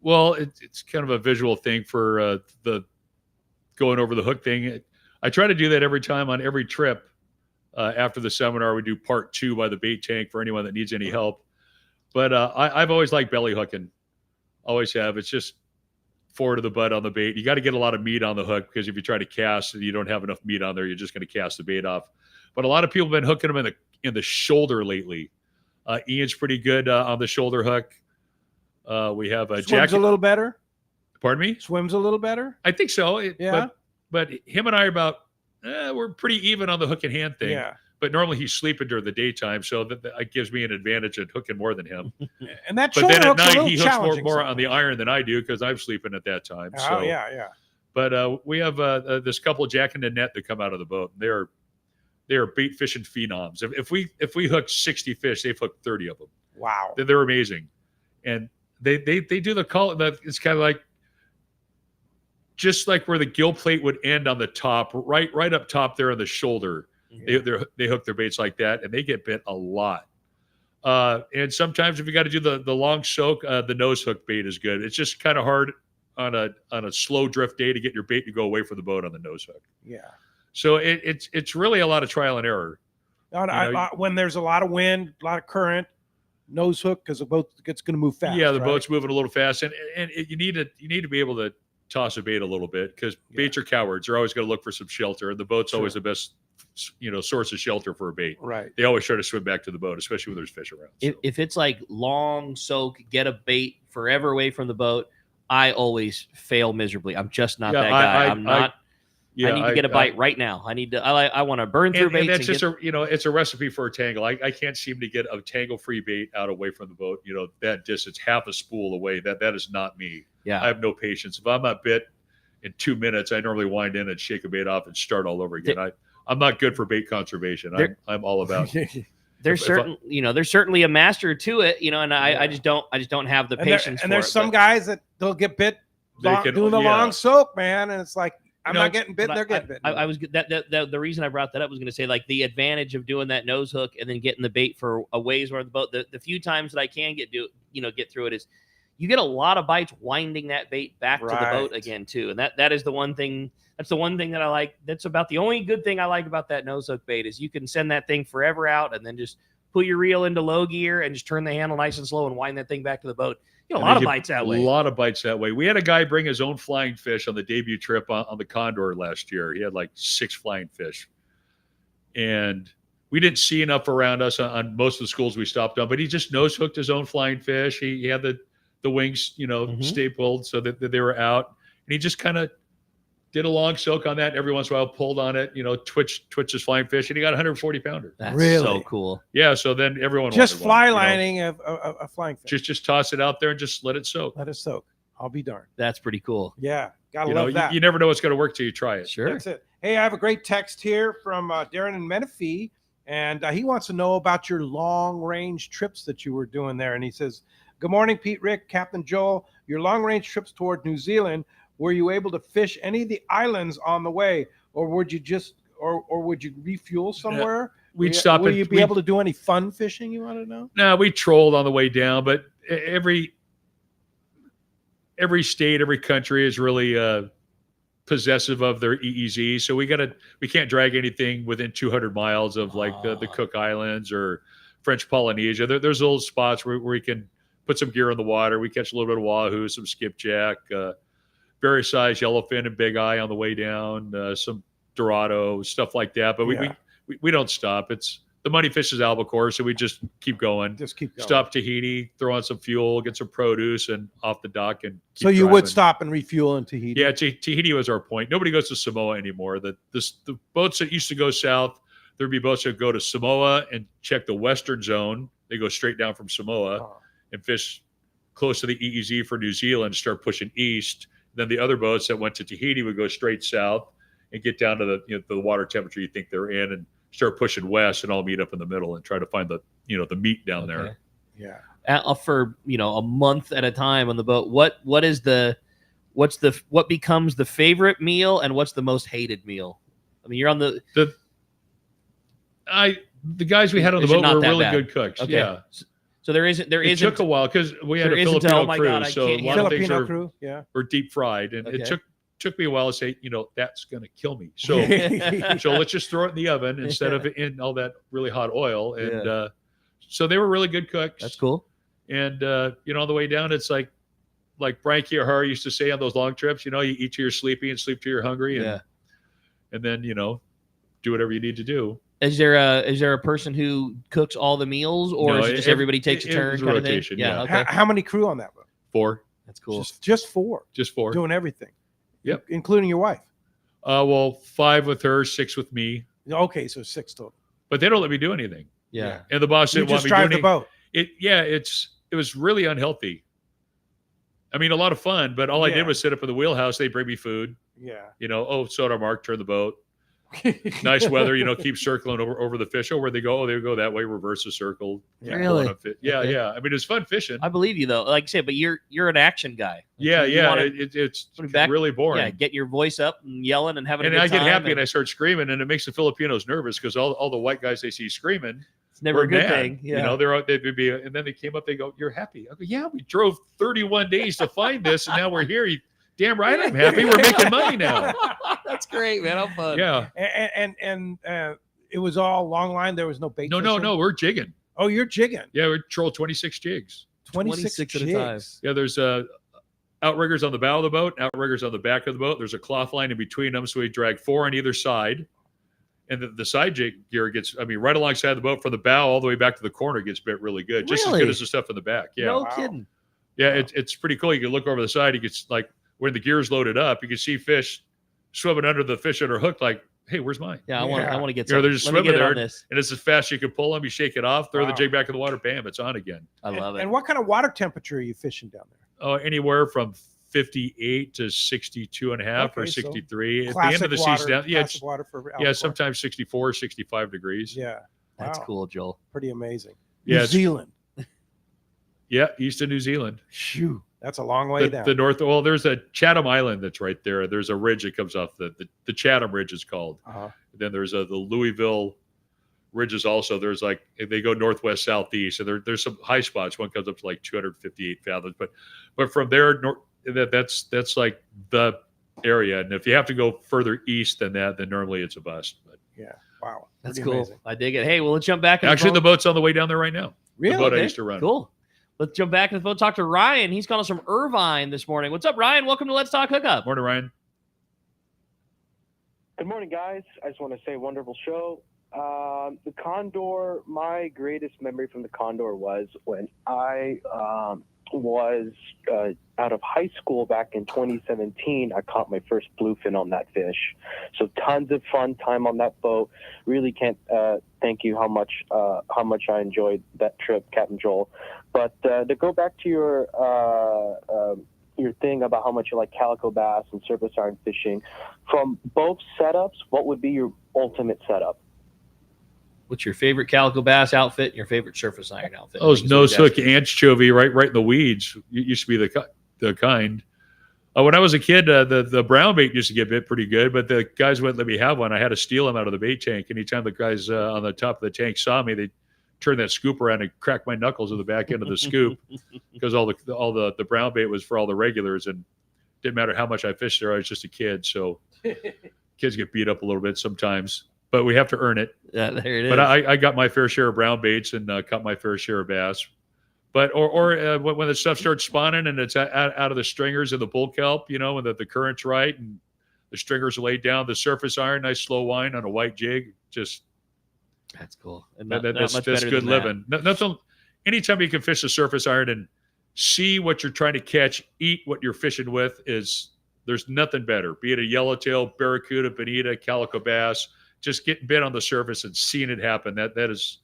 Well, it's kind of a visual thing for the going over the hook thing. I try to do that every time on every trip. After the seminar, we do part 2 by the bait tank for anyone that needs any help. But I've always liked belly hooking. Always have. It's just forward of the butt on the bait. You got to get a lot of meat on the hook, because if you try to cast and you don't have enough meat on there, you're just going to cast the bait off. But a lot of people have been hooking them in the shoulder lately. Ian's pretty good on the shoulder hook. We have a Swims a little better. Pardon me? Swims a little better. I think so. Yeah. But him and I are about we're pretty even on the hook and hand thing. Yeah. But normally he's sleeping during the daytime, so that gives me an advantage at hooking more than him. And that But shoulder then at hook's a night little he hooks challenging more on the sometimes. iron than I do, because I'm sleeping at that time. Oh, So yeah. But we have this couple of jack in the net that come out of the boat. They are bait fishing phenoms. If we hook 60 fish, they've hooked 30 of them. Wow. They're amazing, and they do the call. It's kind of like just like where the gill plate would end on the top, right up top there on the shoulder. They hook their baits like that, and they get bit a lot. And sometimes if you got to do the long soak, the nose hook bait is good. It's just kind of hard on a slow drift day to get your bait to go away from the boat on the nose hook. Yeah. So it's really a lot of trial and error. When there's a lot of wind, a lot of current, nose hook, because the boat gets going to move fast. Yeah, the right? boat's moving a little fast, and you need to be able to toss a bait a little bit, because baits are cowards. They're always going to look for some shelter, and the boat's always the best source of shelter for a bait. Right. They always try to swim back to the boat, especially when there's fish around. So. If it's like long soak, get a bait forever away from the boat, I always fail miserably. I'm just not that guy. I'm not. I need to get a bite right now. I need to. I want to burn through baits. And that's just it's a recipe for a tangle. I can't seem to get a tangle-free bait out away from the boat. That distance, half a spool away. That is not me. Yeah. I have no patience. If I'm not bit in 2 minutes, I normally wind in and shake a bait off and start all over again. I'm not good for bait conservation. I'm all about. There's certainly a master to it, and I just don't have the patience. And there's some guys that they'll get bit doing the long soak, man, and it's like I'm not getting bit, they're getting bit. I was the reason I brought that up was going to say, like, the advantage of doing that nose hook and then getting the bait for a ways where the boat. The few times that I can get through it is you get a lot of bites winding that bait back to the boat again too, and that is the one thing. That's the one thing that I like. That's about the only good thing I like about that nose hook bait is you can send that thing forever out and then just put your reel into low gear and just turn the handle nice and slow and wind that thing back to the boat. You get a lot of bites that way. A lot of bites that way. We had a guy bring his own flying fish on the debut trip on the Condor last year. He had like 6 flying fish. And we didn't see enough around us on most of the schools we stopped on, but he just nose hooked his own flying fish. He had the wings, stapled so that they were out. And he just kind of did a long soak on that. Every once in a while, pulled on it, twitched his flying fish, and he got 140 pounder. That's really so cool. Yeah. So then everyone just fly lining a flying fish. Just toss it out there and just let it soak. Let it soak. I'll be darned. That's pretty cool. Yeah. Gotta love that. You never know what's going to work till you try it. Sure. That's it. Hey, I have a great text here from Darren in Menifee, and he wants to know about your long range trips that you were doing there. And he says, "Good morning, Pete, Rick, Captain Joel. Your long range trips toward New Zealand. Were you able to fish any of the islands on the way, or would you would you refuel somewhere? We'd stop. Will you be able to do any fun fishing? You want to know? No, we trolled on the way down, but every state, every country is really possessive of their EEZ. So we can't drag anything within 200 miles of the Cook Islands or French Polynesia. There's little spots where we can put some gear in the water. We catch a little bit of wahoo, some skipjack, various size yellowfin and big eye on the way down, some dorado, stuff like that. But we don't stop. It's the money fishes albacore, so we just keep going. Just keep going. Stop Tahiti, throw on some fuel, get some produce, and off the dock. And so you would stop and refuel in Tahiti? Yeah, Tahiti was our point. Nobody goes to Samoa anymore. The boats that used to go south, there'd be boats that go to Samoa and check the western zone. They go straight down from Samoa and fish close to the EEZ for New Zealand, start pushing east. Then the other boats that went to Tahiti would go straight south and get down to the water temperature you think they're in and start pushing west, and all meet up in the middle and try to find the meat down there. Yeah. For a month at a time on the boat. What becomes the favorite meal and what's the most hated meal? I mean, you're on the guys we had on the boat were really good cooks. Okay. Yeah. So it took a while because we had a Filipino crew, so a lot of things were deep fried, and it took me a while to say, that's going to kill me. So so let's just throw it in the oven instead of in all that really hot oil. And so they were really good cooks. That's cool. And on the way down, it's like Brian Kiyahara used to say on those long trips, you eat till you're sleepy and sleep till you're hungry, and then do whatever you need to do. Is there a person who cooks all the meals, or is it just everybody takes a turn? It was a rotation. Yeah. Okay. How many crew on that boat? 4. That's cool. Just 4. Just 4. Doing everything. Yep. Including your wife. 5 with her, 6 with me. Okay, so 6 total. But they don't let me do anything. Yeah. And the boss didn't want me drive the boat. It was really unhealthy. I mean, a lot of fun, but all I did was sit up in the wheelhouse. They bring me food. Yeah. Soda mark, turn the boat. Nice weather, keep circling over the fish. Where they go, they go that way, reverse the circle. Really? Yeah, Okay. yeah. I mean, it's fun fishing. I believe you though. Like I said, but you're an action guy. It's really boring. Yeah, getting your voice up and yelling and having a good time. And I get happy and I start screaming, and it makes the Filipinos nervous because all the white guys they see screaming. It's never a good mad. thing. Yeah. They'd be, and then they came up. They go, "You're happy?" I go, "Yeah, we drove 31 days to find this, and now we're here." Damn right, I'm happy. We're making money now. That's great, man. How fun. Yeah. And it was all long line. There was no bait. No. We're jigging. Oh, you're jigging. Yeah, we troll 26 jigs. 26 at a time. Yeah, there's outriggers on the bow of the boat, outriggers on the back of the boat. There's a cloth line in between them, so we drag 4 on either side. And the side jig gear gets, right alongside the boat from the bow all the way back to the corner gets bit really good. Just as good as the stuff in the back. Yeah. No kidding. Yeah, it's pretty cool. You can look over the side. You get when the gear's loaded up, you can see fish swimming under the fish that are hooked, like, hey, where's mine? Yeah, I want to get You know, some. they're just Let me swimming get in there, on this. and it's as fast as you can pull them. You shake it off, throw the Wow. jig back in the water, bam, it's on again. I love it. And what kind of water temperature are you fishing down there? Oh, anywhere from 58 to 62 and a half or Okay, so 63. At the Classic end of the water, season, yeah, classic water for yeah, albacore. sometimes 64, 65 degrees. Yeah, That's wow. cool, Joel. Pretty amazing. Yeah, New it's- Zealand. Yeah, east of New Zealand. Shoo, that's a long way down. The north. Well, there's a Chatham Island that's right there. There's a ridge that comes off the Chatham Ridge is called. Uh-huh. Then there's the Louisville ridges also. There's like they go northwest southeast, and there's some high spots. One comes up to like 258 fathoms, but from there that's like the area. And if you have to go further east than that, then normally it's a bust. But Yeah, wow, That's pretty cool. amazing. I dig it. Hey, well, let's jump back. in actually, the phone. boat's on the way down there right now. Really? The boat I Okay, used to run. Cool. Let's jump back in the phone. Talk to Ryan. He's calling us from Irvine this morning. What's up, Ryan? Welcome to Let's Talk Hookup. Morning, Ryan. Good morning, guys. I just want to say wonderful show. The Condor, my greatest memory from the Condor was when I was out of high school back in 2017. I caught my first bluefin on that fish. So tons of fun time on that boat. Really can't thank you how much I enjoyed that trip, Captain Joel. But to go back to your thing about how much you like calico bass and surface iron fishing, from both setups, what would be your ultimate setup? What's your favorite calico bass outfit and your favorite surface iron outfit? Oh, nose hook anchovy right in the weeds. It used to be the kind. When I was a kid, the brown bait used to get bit pretty good, but the guys wouldn't let me have one. I had to steal them out of the bait tank. Anytime the guys on the top of the tank saw me, they'd turn that scoop around and crack my knuckles at the back end of the scoop because all the brown bait was for all the regulars, and didn't matter how much I fished there. I was just a kid, so kids get beat up a little bit sometimes. But we have to earn it. Yeah, there it is. But I got my fair share of brown baits and caught my fair share of bass. But when the stuff starts spawning and it's out of the stringers and the bull kelp, you know, when the current's right and the stringers are laid down, the surface iron, nice slow wind on a white jig, just that's cool. And that's good living. Nothing. Anytime you can fish the surface iron and see what you're trying to catch, eat what you're fishing with, there's nothing better. Be it a yellowtail, barracuda, bonita, calico bass. Just getting bit on the surface and seeing it happen. That's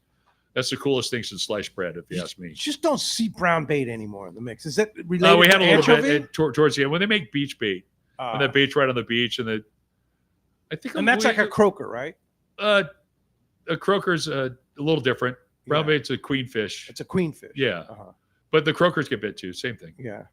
the coolest thing since sliced bread, if you ask me. You just don't see brown bait anymore in the mix. Is that related We had to a little anchovy? bit towards the end when they make beach bait. When that bait's right on the beach, and that's like a croaker, right? A croaker's a little different. Brown Yeah. bait's a queenfish. It's a queenfish. Yeah, Uh-huh. but the croakers get bit too. Same thing. Yeah.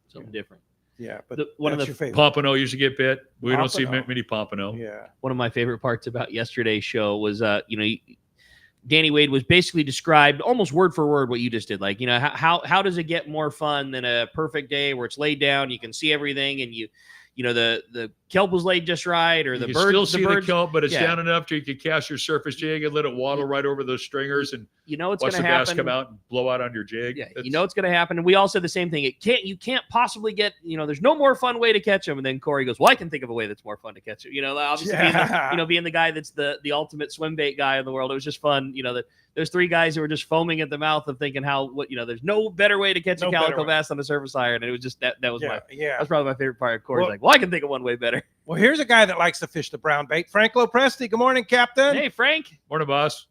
something different. Yeah, but One of that's the your favorite. Pompano usually get bit. We don't see Pompano. many pompano. Yeah. One of my favorite parts about yesterday's show was, Danny Wade was basically described almost word for word what you just did. Like, how does it get more fun than a perfect day where it's laid down, you can see everything, and the kelp was laid just right, or You the can birds. still see the birds, kelp, but it's yeah. down enough to you can cast your surface jig and let it waddle right over those stringers and You know what's watch going the to bass happen. come out and blow out on your jig. Yeah, That's- you know it's going to happen. And we all said the same thing. You can't possibly get, there's no more fun way to catch them. And then Corey goes, well, I can think of a way that's more fun to catch it. Obviously being the guy that's the ultimate swim bait guy in the world. It was just fun. There's three guys who were just foaming at the mouth of thinking there's no better way to catch No a better calico way. bass on a surface iron. And it was just that was Yeah. that's probably my favorite part. Corey's Well- like, well, I can think of one way better. Well, here's a guy that likes to fish the brown bait. Frank Lopresti. Good morning, Captain. Hey, Frank. Morning, boss.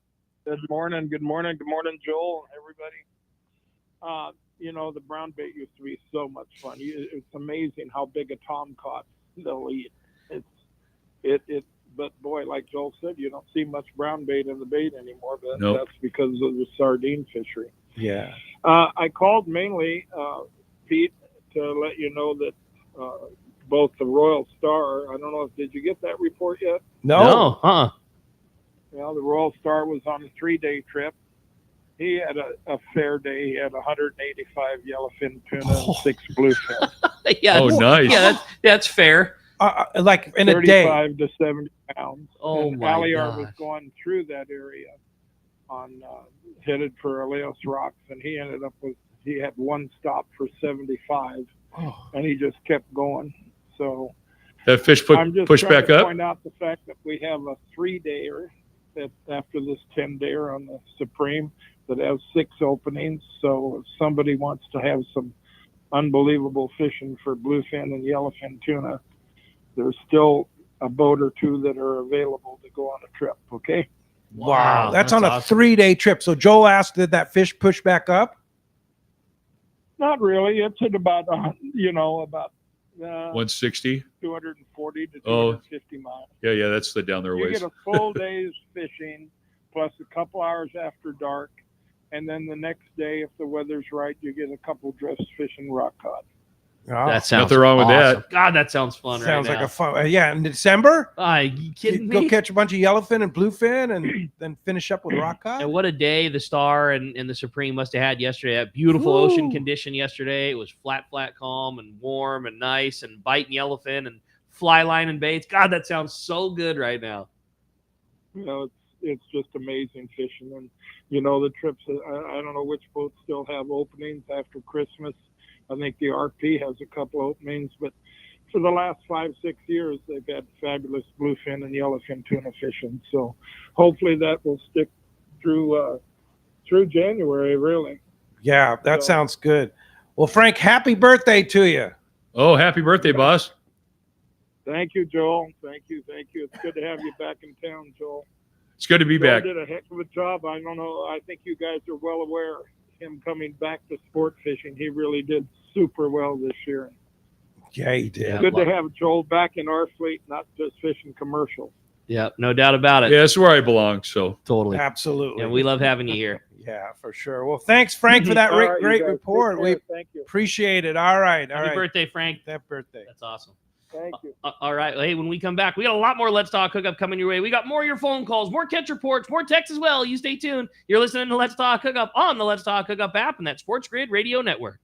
Good morning, Joel, everybody. The brown bait used to be so much fun. It's amazing how big a tomcod they'll eat. But boy, like Joel said, you don't see much brown bait in the bait anymore. But Nope. that's because of the sardine fishery. Yeah. I called mainly, Pete, to let you know that both the Royal Star. I don't know did you get that report yet? No. Well, the Royal Star was on a 3-day trip. He had a fair day. He had 185 yellowfin tuna and 6 bluefin. Yeah. Oh, nice. Yeah, that's fair. Like in a day. 35 to 70 pounds. Oh, and my Aliar was gosh. going through that area headed for Aleos Rocks, and he had one stop for 75, and he just kept going. So That fish I'm just push trying back to up. point out the fact that we have a 3-dayer that after this 10-dayer on the Supreme that has 6 openings. So if somebody wants to have some unbelievable fishing for bluefin and yellowfin tuna, there's still a boat or two that are available to go on a trip. Okay. Wow. That's on a awesome. 3-day trip. So Joel asked, did that fish push back up? Not really. It's at about, about 160. 240 to Oh. 250 miles. Yeah, that's the down there You ways. get a full day's fishing plus a couple hours after dark. And then the next day, if the weather's right, you get a couple drifts fishing rock cod. Oh, That sounds Nothing wrong with awesome. that. God, that sounds fun. sounds right like now. a fun. Yeah, in December, You kidding go me? catch a bunch of yellowfin and bluefin, and then finish up with rock cod. And what a day the Star and the Supreme must have had yesterday. That beautiful ocean condition yesterday. It was flat, calm, and warm and nice, and biting yellowfin and fly line and baits. God, that sounds so good right now. It's just amazing fishing. And, the trips, I don't know which boats still have openings after Christmas. I think the RP has a couple openings, but for the last 5-6 years, they've had fabulous bluefin and yellowfin tuna fishing. So hopefully that will stick through January, really. Yeah, that sounds good. Well, Frank, happy birthday to you. Oh, happy birthday, boss. Thank you, Joel. Thank you. It's good to have you back in town, Joel. It's good to be Joel back. did a heck of a job. I don't know. I think you guys are well aware of him coming back to sport fishing. He really did super well this year. Yeah, he did. Yeah. Good to have Joel back in our fleet, not just fishing commercial. Yeah, no doubt about it. Yeah, that's where I belong. So Totally. Absolutely. Yeah, we love having you here. Yeah, for sure. Well, thanks, Frank, for that All right, you great guys, report. take We care. Thank you. appreciate it. All right. Happy birthday, Frank. That birthday. That's awesome. Thank you. All right. Hey, when we come back, we got a lot more Let's Talk Hookup coming your way. We got more of your phone calls, more catch reports, more texts as well. You stay tuned. You're listening to Let's Talk Hookup on the Let's Talk Hookup app and that Sports Grid Radio Network.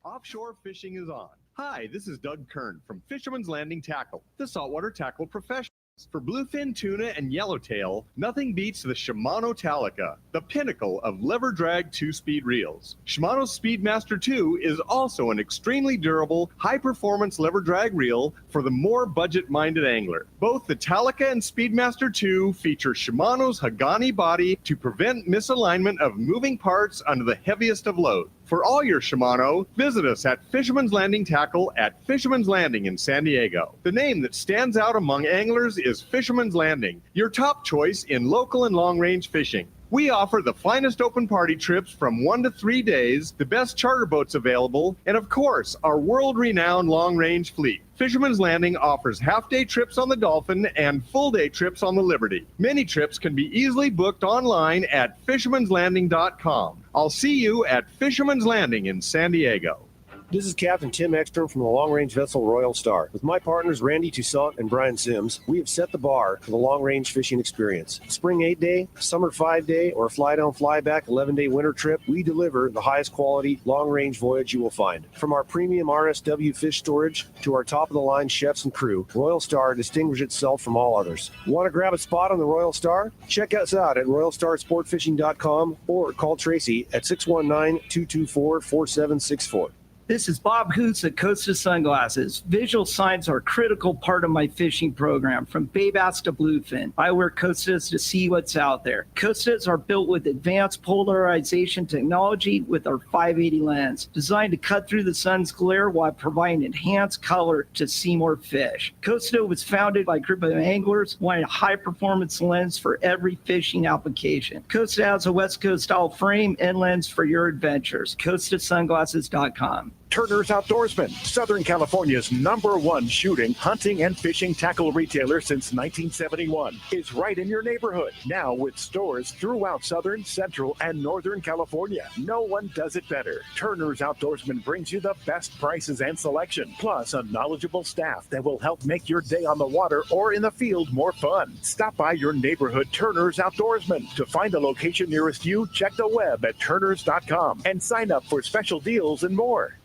Offshore fishing is on. Hi, this is Doug Kern from Fisherman's Landing Tackle, the saltwater tackle professionals. For bluefin tuna and yellowtail, nothing beats the Shimano Talica, the pinnacle of lever drag 2-speed reels. Shimano's Speedmaster 2 is also an extremely durable, high-performance lever drag reel for the more budget-minded angler. Both the Talica and Speedmaster 2 feature Shimano's Hagani body to prevent misalignment of moving parts under the heaviest of load. For all your Shimano, visit us at Fisherman's Landing Tackle at Fisherman's Landing in San Diego. The name that stands out among anglers is Fisherman's Landing, your top choice in local and long-range fishing. We offer the finest open party trips from 1 to 3 days, the best charter boats available, and of course, our world-renowned long-range fleet. Fisherman's Landing offers half-day trips on the Dolphin and full-day trips on the Liberty. Many trips can be easily booked online at fishermanslanding.com. I'll see you at Fisherman's Landing in San Diego. This is Captain Tim Ekstrom from the long-range vessel Royal Star. With my partners Randy Toussaint and Brian Sims, we have set the bar for the long-range fishing experience. Spring 8-day, summer 5-day, or fly-down, fly-back 11-day winter trip, we deliver the highest quality long-range voyage you will find. From our premium RSW fish storage to our top-of-the-line chefs and crew, Royal Star distinguishes itself from all others. Want to grab a spot on the Royal Star? Check us out at RoyalStarSportFishing.com or call Tracy at 619-224-4764. This is Bob Hoots at Costa Sunglasses. Visual signs are a critical part of my fishing program, from bay bass to bluefin. I wear Costas to see what's out there. Costas are built with advanced polarization technology with our 580 lens, designed to cut through the sun's glare while providing enhanced color to see more fish. Costa was founded by a group of anglers wanting a high-performance lens for every fishing application. Costa has a West Coast style frame and lens for your adventures. CostaSunglasses.com. Turner's Outdoorsman, Southern California's #1 shooting, hunting, and fishing tackle retailer since 1971, is right in your neighborhood. Now with stores throughout Southern, Central, and Northern California. No one does it better. Turner's Outdoorsman brings you the best prices and selection, plus a knowledgeable staff that will help make your day on the water or in the field more fun. Stop by your neighborhood Turner's Outdoorsman. To find a location nearest you, check the web at turners.com and sign up for special deals and more.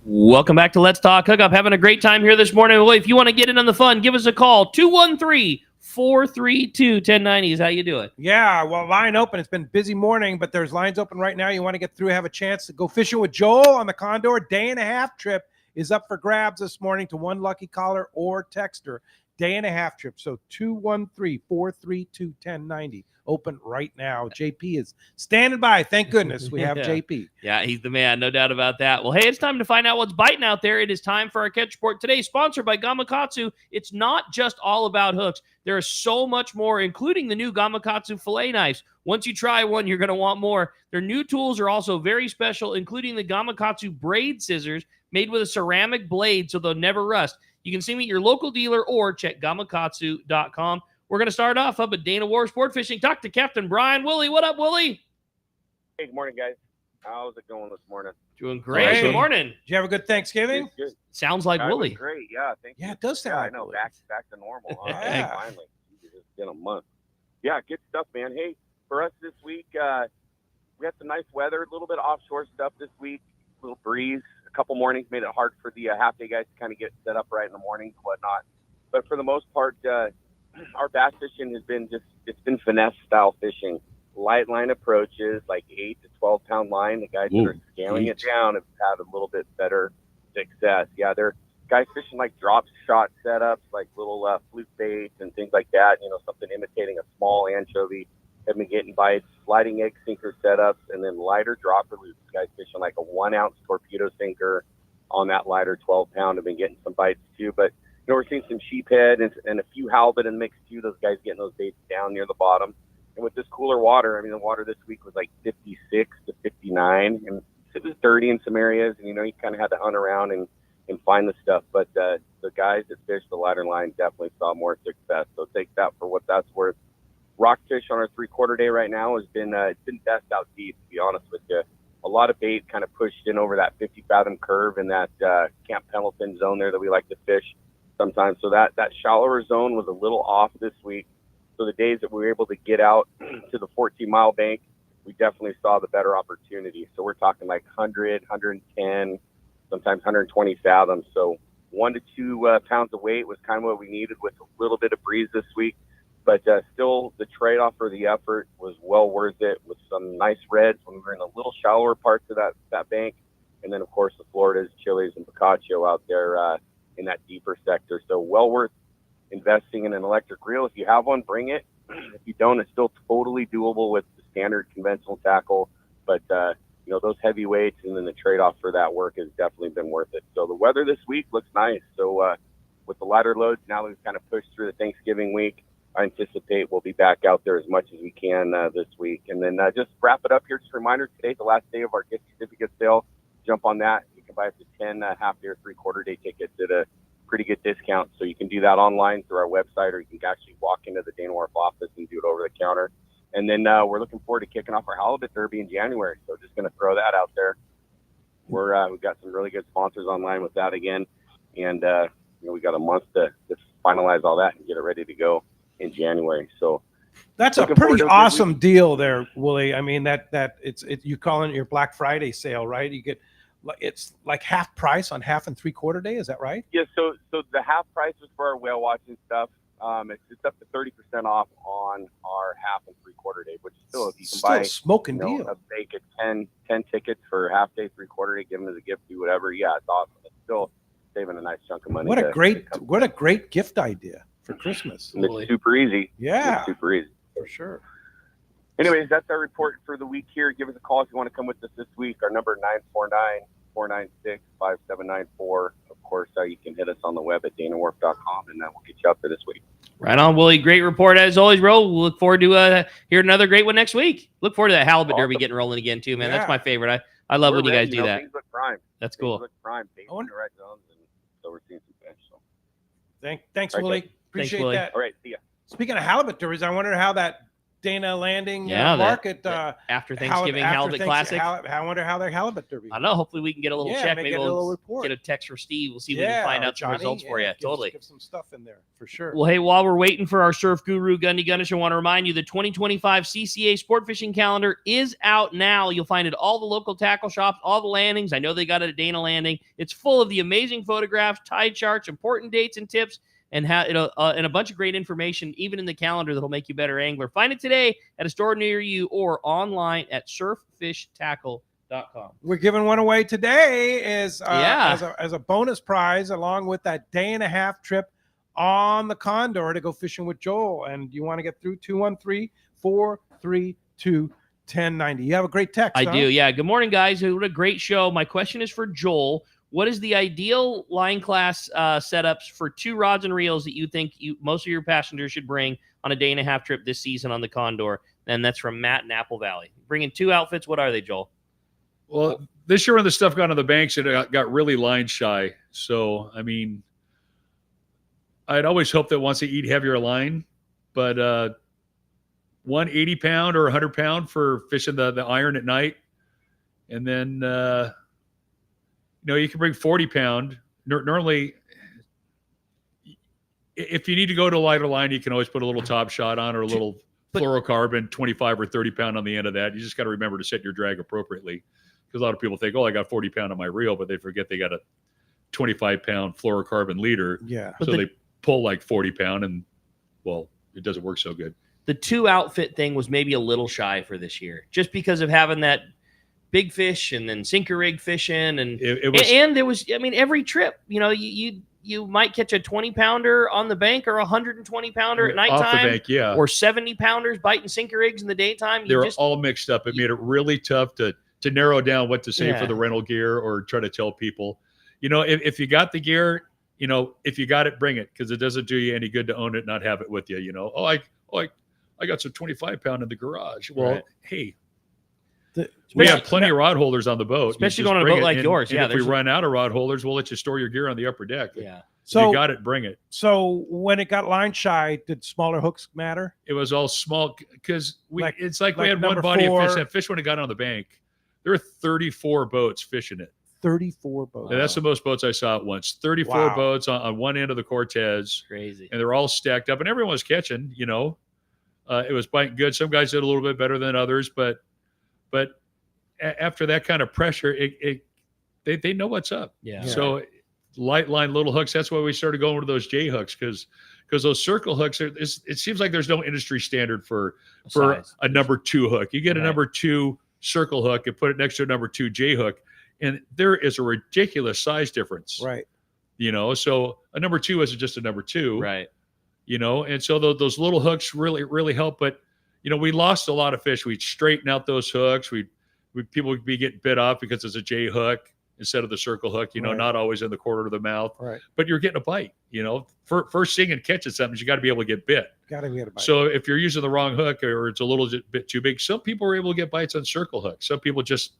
Welcome back to Let's Talk Hookup. Having a great time here this morning. Well, if you want to get in on the fun, give us a call. 213-432-1090 is how you do it. Yeah, well, line open. It's been a busy morning, but there's lines open right now. You want to get through, have a chance to go fishing with Joel on the Condor. Day-and-a-half trip is up for grabs this morning to one lucky caller or texter. day-and-a-half trip. So 213-432-1090. Open right now. JP is standing by. Thank goodness we have Yeah. JP. Yeah, he's the man. No doubt about that. Well, hey, it's time to find out what's biting out there. It is time for our catch report today, sponsored by Gamakatsu. It's not just all about hooks. There is so much more, including the new Gamakatsu fillet knives. Once you try one, you're going to want more. Their new tools are also very special, including the Gamakatsu braid scissors made with a ceramic blade so they'll never rust. You can see them at your local dealer or check gamakatsu.com. We're going to start off up at Dana War Sport Fishing. Talk to Captain Brian Woolley. What up, Woolley? Hey, good morning, guys. How's it going this morning? Doing great. Hey. Good morning. Did you have a good Thanksgiving? Good. Sounds like It was Woolley. great. Yeah, thank you. Yeah, it does sound Yeah, like I know. Woolley. Back to normal. Yeah. Finally. It's been a month. Yeah, good stuff, man. Hey, for us this week, we had some nice weather, a little bit of offshore stuff this week, a little breeze. A couple mornings made it hard for the half-day guys to kind of get set up right in the morning and whatnot. But for the most part, our bass fishing has been it's been finesse-style fishing. Light line approaches, like 8 to 12-pound line. The guys that are scaling it down have had a little bit better success. Yeah, they're guys fishing like drop shot setups, like little fluke baits and things like that, something imitating a small anchovy. Have been getting bites, sliding egg sinker setups, and then lighter dropper loops. Guys fishing like a 1-ounce torpedo sinker on that lighter 12-pound have been getting some bites too. But we're seeing some sheephead and a few halibut in the mix too. Those guys getting those baits down near the bottom. And with this cooler water, I mean, the water this week was like 56 to 59, and it was dirty in some areas. And you kind of had to hunt around and find the stuff. But the guys that fished the lighter line definitely saw more success. So take that for what that's worth. Rockfish on our 3/4 day right now has been it's been best out deep, to be honest with you. A lot of bait kind of pushed in over that 50-fathom curve in that Camp Pendleton zone there that we like to fish sometimes. So that shallower zone was a little off this week. So the days that we were able to get out to the 14-mile bank, we definitely saw the better opportunity. So we're talking like 100, 110, sometimes 120 fathoms. So 1 to 2 pounds of weight was kind of what we needed with a little bit of breeze this week. But still, the trade-off for the effort was well worth it with some nice reds when we were in the little shallower parts of that bank. And then, of course, the Floridas, Chiles, and Picacho out there in that deeper sector. So well worth investing in an electric reel. If you have one, bring it. If you don't, it's still totally doable with the standard conventional tackle. But, those heavy weights and then the trade-off for that work has definitely been worth it. So the weather this week looks nice. So with the lighter loads, now that we've kind of pushed through the Thanksgiving week, I anticipate we'll be back out there as much as we can this week. And then just wrap it up here. Just a reminder, today's the last day of our gift certificate sale. Jump on that. You can buy up to 10 half-day or 3/4 day tickets at a pretty good discount. So you can do that online through our website, or you can actually walk into the Dana Wharf office and do it over the counter. And then we're looking forward to kicking off our Halibut Derby in January. So just going to throw that out there. We've got some really good sponsors online with that again. And, we got a month to finalize all that and get it ready to go in January. So that's a pretty awesome deal there, Woolley. I mean, you call it your Black Friday sale, right? You get, it's like half price on half and 3/4 day. Is that right? Yeah. So the half price was for our whale watching stuff. It's up to 30% off on our half and 3/4 day, which is still, if you can buy a smoking deal. A bake of 10 tickets for half day, 3/4 day, give them as a gift, do whatever. Yeah, it's awesome. It's still saving a nice chunk of money. What a great gift idea for Christmas. It's super easy. Yeah. It's super easy. For sure. Anyways, that's our report for the week here. Give us a call if you want to come with us this week. Our number 949-496-5794. Of course, you can hit us on the web at danawharf.com, and we'll get you out there this week. Right on, Woolley. Great report as always, bro. We'll look forward to hearing another great one next week. Look forward to that Halibut Derby getting rolling again too, man. Yeah. That's my favorite. I love when you guys do that. Things look prime. That's cool. Things look prime. Things in the right zones, and so we're seeing some fish. So. Thanks, Right, Woolley. guys. Appreciate Woolley. that. All right, see ya. Speaking of halibut derbies, I wonder how that Dana Landing market after Thanksgiving Halibut Classic. I wonder how their halibut derby. I don't know. Hopefully we can get a little check. Maybe get a we'll little report. get a text for Steve. We'll see if we can find out some results for you. Totally. Give some stuff in there for sure. Well, hey, while we're waiting for our surf guru, Gundy Gundish, I want to remind you the 2025 CCA Sport Fishing Calendar is out now. You'll find it at all the local tackle shops, all the landings. I know they got it at Dana Landing. It's full of the amazing photographs, tide charts, important dates and tips, and and a bunch of great information, even in the calendar, that'll make you a better angler. Find it today at a store near you or online at surffishtackle.com. We're giving one away today as a bonus prize, along with that day-and-a-half trip on the Condor to go fishing with Joel. And you want to get through 213-432-1090. You have a great text. I huh? do. Yeah. Good morning, guys. What a great show. My question is for Joel. What is the ideal line class setups for 2 rods and reels that you think most of your passengers should bring on a day-and-a-half trip this season on the Condor? And that's from Matt in Apple Valley. Bringing 2 outfits. What are they, Joel? Well, this year when the stuff got on the banks, it got really line shy. So, I mean, I'd always hope that once they eat heavier line, but one 80-pound or 100-pound for fishing the iron at night. And then, you can bring 40-pound. Normally, if you need to go to a lighter line, you can always put a little top shot on or a little fluorocarbon, 25 or 30-pound on the end of that. You just got to remember to set your drag appropriately, because a lot of people think, I got 40-pound on my reel, but they forget they got a 25-pound fluorocarbon leader. Yeah. So they pull like 40-pound, and, well, it doesn't work so good. The 2 outfit thing was maybe a little shy for this year, just because of having that big fish and then sinker rig fishing. And there was, every trip, you might catch a 20-pounder on the bank or a 120-pounder at nighttime. Off the bank, yeah. Or 70-pounders biting sinker rigs in the daytime. They were all mixed up. It made it really tough to narrow down what to say for the rental gear or try to tell people. If you got the gear, if you got it, bring it, because it doesn't do you any good to own it and not have it with you. I got some 25-pound in the garage. Well, hey, we have plenty of rod holders on the boat, especially going on a boat like yours. And if we run out of rod holders, we'll let you store your gear on the upper deck. Yeah. So you got it, bring it. So when it got line shy, did smaller hooks matter? It was all small, because we had number one body 4. of fish. That fish, when it got on the bank, there were 34 boats fishing it. 34 boats. Yeah, that's the most boats I saw at once. 34 Wow. boats on one end of the Cortez. Crazy. And they're all stacked up, and everyone was catching. It was biting good. Some guys did a little bit better than others, but after that kind of pressure, they know what's up. Yeah. So light line little hooks. That's why we started going to those J hooks, because those circle hooks it seems like there's no industry standard for a number 2 hook. You get a number 2 circle hook and put it next to a number 2 J hook, and there is a ridiculous size difference. Right. So a number 2 isn't just a number 2. Right. And so those little hooks really, really help. But, we lost a lot of fish. We'd straighten out those hooks. People would be getting bit off because it's a J hook instead of the circle hook, Right. not always in the corner of the mouth. Right. But you're getting a bite, First thing and catching something, you got to be able to get bit. Got to get a bite. So if you're using the wrong hook or it's a little bit too big, some people are able to get bites on circle hooks. Some people just,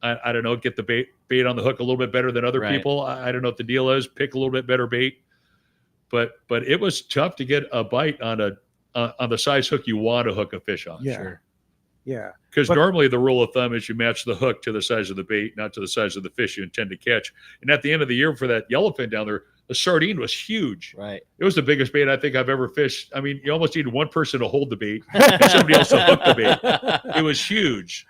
I don't know, get the bait on the hook a little bit better than other people. I don't know what the deal is. Pick a little bit better bait. But it was tough to get a bite on the size hook you want to hook a fish on. Yeah. Sure. Yeah. Because normally the rule of thumb is you match the hook to the size of the bait, not to the size of the fish you intend to catch. And at the end of the year for that yellowfin down there, the sardine was huge. Right. It was the biggest bait I think I've ever fished. I mean, you almost needed one person to hold the bait and somebody else to hook the bait. It was huge.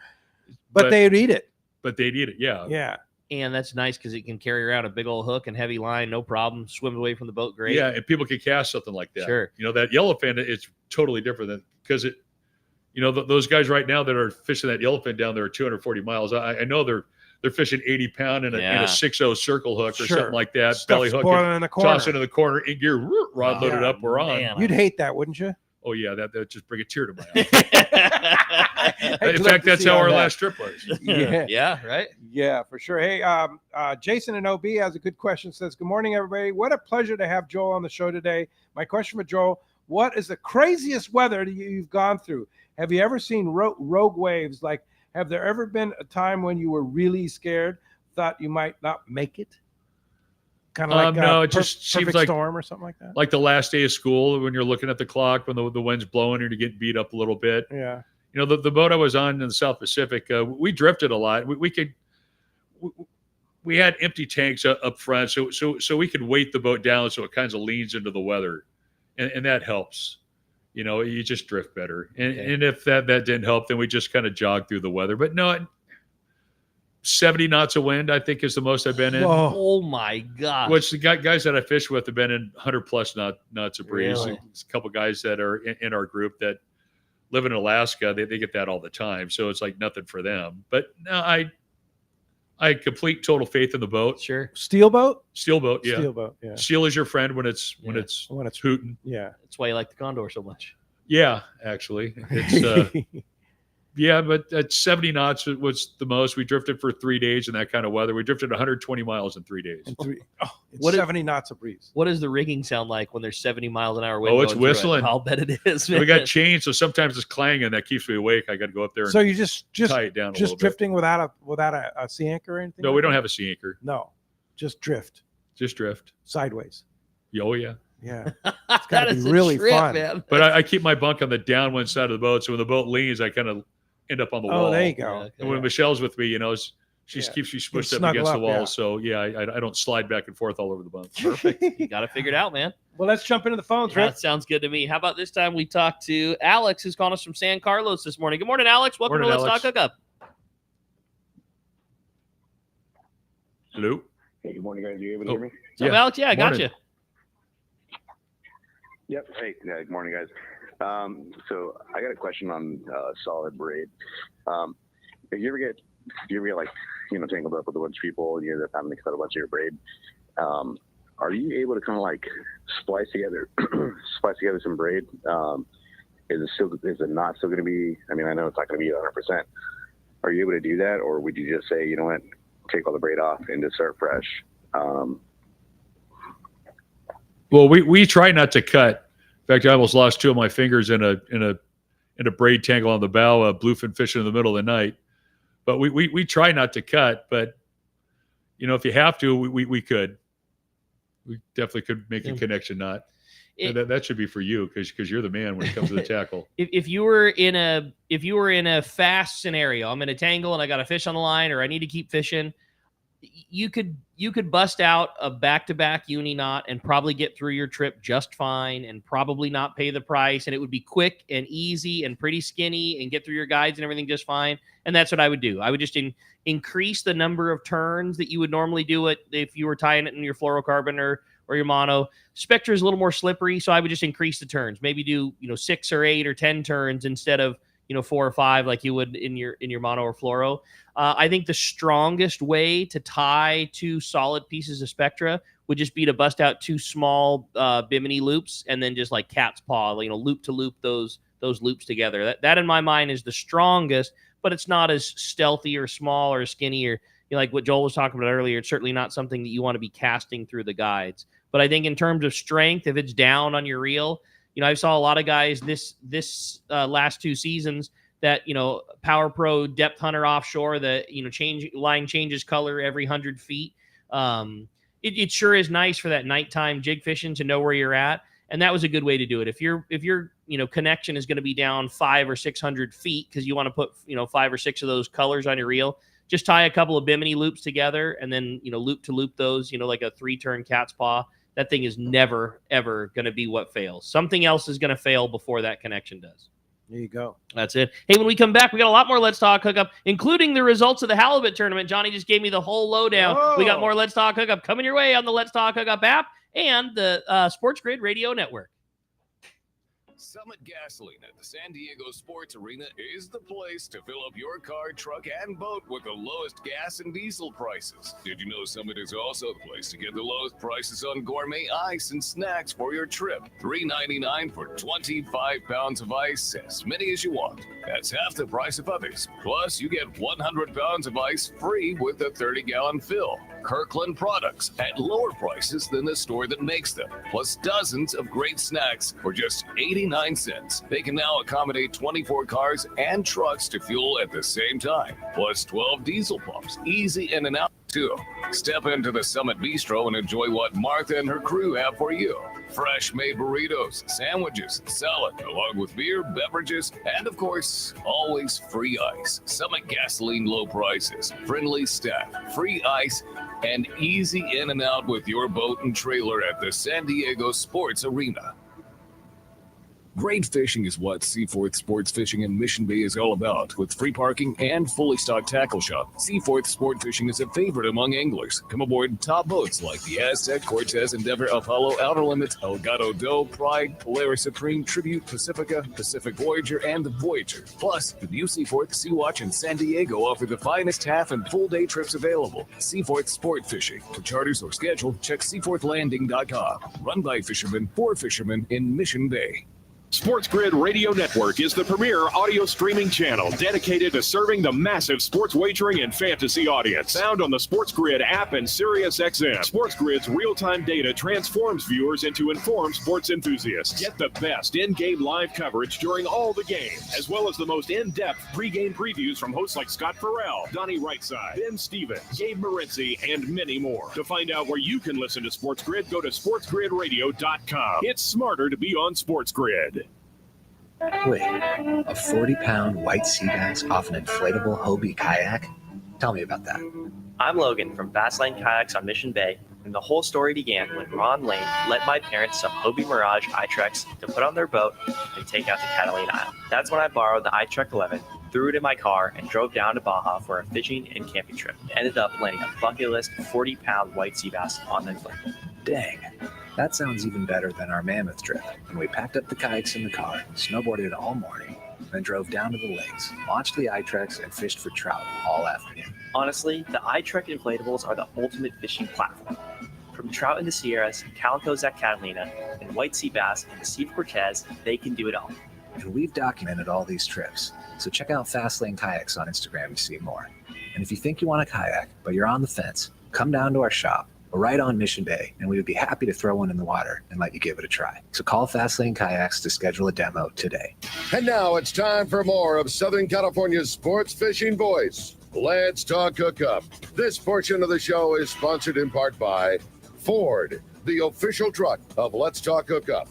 But they'd eat it. But they'd eat it, yeah. Yeah. And that's nice because it can carry around a big old hook and heavy line, no problem. Swim away from the boat, great. Yeah, and people can cast something like that. Sure. That yellowfin, it's totally different than, because it, those guys right now that are fishing that yellowfin down there 240 miles, I know they're fishing 80-pound in a 6-0 circle hook or something like that. Stuff's belly hook, boiling in the corner. toss into the corner, in gear, rod loaded up, we're on. You'd hate that, wouldn't you? Oh yeah, that just bring a tear to my eye. In fact, that's how our last trip was. Yeah, right. Yeah, for sure. Hey, Jason in OB has a good question. Says, "Good morning, everybody. What a pleasure to have Joel on the show today. My question for Joel: what is the craziest weather that you've gone through? Have you ever seen rogue waves? Like, have there ever been a time when you were really scared, thought you might not make it? Kind of like no, it just seems like storm or something like that. Like the last day of school when you're looking at the clock, when the wind's blowing and you're getting beat up a little bit. Yeah. The boat I was on in the South Pacific, we drifted a lot. We had empty tanks up front, so we could weight the boat down so it kind of leans into the weather, and that helps. You just drift better. And if that didn't help, then we just kind of jogged through the weather. But no, 70 knots of wind, I think, is the most I've been in. Whoa. Oh my God. Which the guys that I fish with have been in 100+ knots of breeze. Really? There's a couple guys that are in our group that live in Alaska. They get that all the time. So it's like nothing for them. But no, I had complete total faith in the boat. Sure. Steel boat? Steel boat, yeah. Steel boat, yeah. Steel is your friend when it's hooting. Yeah. That's why you like the Condor so much. Yeah, actually. It's yeah, but at 70 knots was the most. We drifted for 3 days in that kind of weather. We drifted 120 miles in 3 days. It's 70 knots of breeze. What does the rigging sound like when there's 70 miles an hour wind? Oh, it's going through whistling. I'll bet it is. We got chains, so sometimes it's clanging. That keeps me awake. I got to go up there and So you just tie it down a little bit. drifting without a sea anchor or anything? No, we don't have a sea anchor. No, just drift. Just drift. Sideways. Oh, yeah. Yeah. It's got to be really fun. Man. But I keep my bunk on the downwind side of the boat, so when the boat leans, I kind of end up on the wall. Oh, there you go. Yeah, And when Michelle's with me, she Yeah. keeps me smushed up snuggle against the up, wall. yeah. So, yeah, I don't slide back and forth all over the bunk. Perfect. You got it figured out, man. Well, let's jump into the phones, Rick. That sounds good to me. How about this time we talk to Alex, who's calling us from San Carlos this morning. Good morning, Alex. Welcome Morning, to Let's Alex. Talk Hookup. Hello? Hey, good morning, guys. Are you able to hear me? So, Alex, yeah, I got you. Yep. Hey, good morning, guys. So I got a question on solid braid. If you ever get like, tangled up with a bunch of people and you end up having to cut a bunch of your braid, are you able to kind of like splice together some braid? Is it not still going to be? I mean, I know it's not going to be 100%. Are you able to do that, or would you just say, you know what, take all the braid off and just start fresh? Well, we try not to cut. In fact, I almost lost 2 of my fingers in a braid tangle on the bow of bluefin fishing in the middle of the night. But we try not to cut. But if you have to, we could. We definitely could make a connection knot. And that should be for you because you're the man when it comes to the tackle. If you were in a fast scenario, I'm in a tangle and I got a fish on the line, or I need to keep fishing, you could bust out a back-to-back uni knot and probably get through your trip just fine and probably not pay the price, and it would be quick and easy and pretty skinny and get through your guides and everything just fine. And that's what I would do. I would just increase the number of turns that you would normally do it if you were tying it in your fluorocarbon or your mono. Spectra is a little more slippery, so I would just increase the turns. Maybe do 6 or 8 or 10 turns instead of 4 or 5 like you would in your mono or fluoro. I think the strongest way to tie 2 solid pieces of Spectra would just be to bust out 2 small bimini loops and then just like cat's paw, loop to loop those loops together. That in my mind is the strongest, but it's not as stealthy or small or skinny or like what Joel was talking about earlier. It's certainly not something that you want to be casting through the guides. But I think in terms of strength, if it's down on your reel, I saw a lot of guys this last 2 seasons that, Power Pro Depth Hunter offshore, that, line changes color every 100 feet. It sure is nice for that nighttime jig fishing to know where you're at. And that was a good way to do it. If your connection is going to be down 500 or 600 feet because you want to put, 5 or 6 of those colors on your reel, just tie a couple of bimini loops together and then, loop to loop those, like a 3-turn cat's paw. That thing is never, ever going to be what fails. Something else is going to fail before that connection does. There you go. That's it. Hey, when we come back, we got a lot more Let's Talk Hookup, including the results of the Halibut tournament. Johnny just gave me the whole lowdown. Oh. We got more Let's Talk Hookup coming your way on the Let's Talk Hookup app and the Sports Grid Radio Network. Summit Gasoline at the San Diego Sports Arena is the place to fill up your car, truck, and boat with the lowest gas and diesel prices. Did you know Summit is also the place to get the lowest prices on gourmet ice and snacks for your trip? $3.99 for 25 pounds of ice, as many as you want. That's half the price of others. Plus, you get 100 pounds of ice free with a 30-gallon fill. Kirkland products at lower prices than the store that makes them. Plus dozens of great snacks for just 89 cents. They can now accommodate 24 cars and trucks to fuel at the same time. Plus 12 diesel pumps. Easy in and out too. Step into the Summit Bistro and enjoy what Martha and her crew have for you. Fresh made burritos, sandwiches, salad, along with beer, beverages, and of course, always free ice. Summit Gasoline low prices, friendly staff, free ice, and easy in and out with your boat and trailer at the San Diego Sports Arena. Great fishing is what Seaforth Sports Fishing in Mission Bay is all about. With free parking and fully stocked tackle shop, Seaforth Sport Fishing is a favorite among anglers. Come aboard top boats like the Aztec, Cortez, Endeavor, Apollo, Outer Limits, Elgato Doe, Pride, Polaris Supreme, Tribute, Pacifica, Pacific Voyager, and the Voyager. Plus, the new Seaforth, Sea-Watch, and San Diego offer the finest half and full day trips available. Seaforth Sport Fishing. For charters or schedule, check seaforthlanding.com. Run by fishermen for fishermen in Mission Bay. Sports Grid Radio Network is the premier audio streaming channel dedicated to serving the massive sports wagering and fantasy audience. Found on the Sports Grid app and SiriusXM. Sports Grid's real-time data transforms viewers into informed sports enthusiasts. Get the best in-game live coverage during all the games, as well as the most in-depth pre-game previews from hosts like Scott Farrell, Donnie Rightside, Ben Stevens, Gabe Morency, and many more. To find out where you can listen to Sports Grid, go to sportsgridradio.com. It's smarter to be on Sports Grid. Wait, a 40-pound white sea bass off an inflatable Hobie kayak? Tell me about that. I'm Logan from Fastlane Kayaks on Mission Bay, and the whole story began when Ron Lane lent my parents some Hobie Mirage iTrex to put on their boat and take out to Catalina Island. That's when I borrowed the iTrek 11, threw it in my car, and drove down to Baja for a fishing and camping trip. Ended up landing a bucket list 40-pound white sea bass on the inflatable. Dang, that sounds even better than our Mammoth trip, when we packed up the kayaks in the car, snowboarded all morning, then drove down to the lakes, launched the iTrex, and fished for trout all afternoon. Honestly, the iTrek inflatables are the ultimate fishing platform. From trout in the Sierras, calicos at Catalina, and white sea bass in the Sea of Cortez, they can do it all. And we've documented all these trips, so check out Fastlane Kayaks on Instagram to see more. And if you think you want a kayak, but you're on the fence, come down to our shop. We're right on Mission Bay, and we would be happy to throw one in the water and let you give it a try. So call Fastlane Kayaks to schedule a demo today. And now it's time for more of Southern California's sports fishing voice. Let's talk hookup. This portion of the show is sponsored in part by Ford, the official truck of Let's Talk Hookup.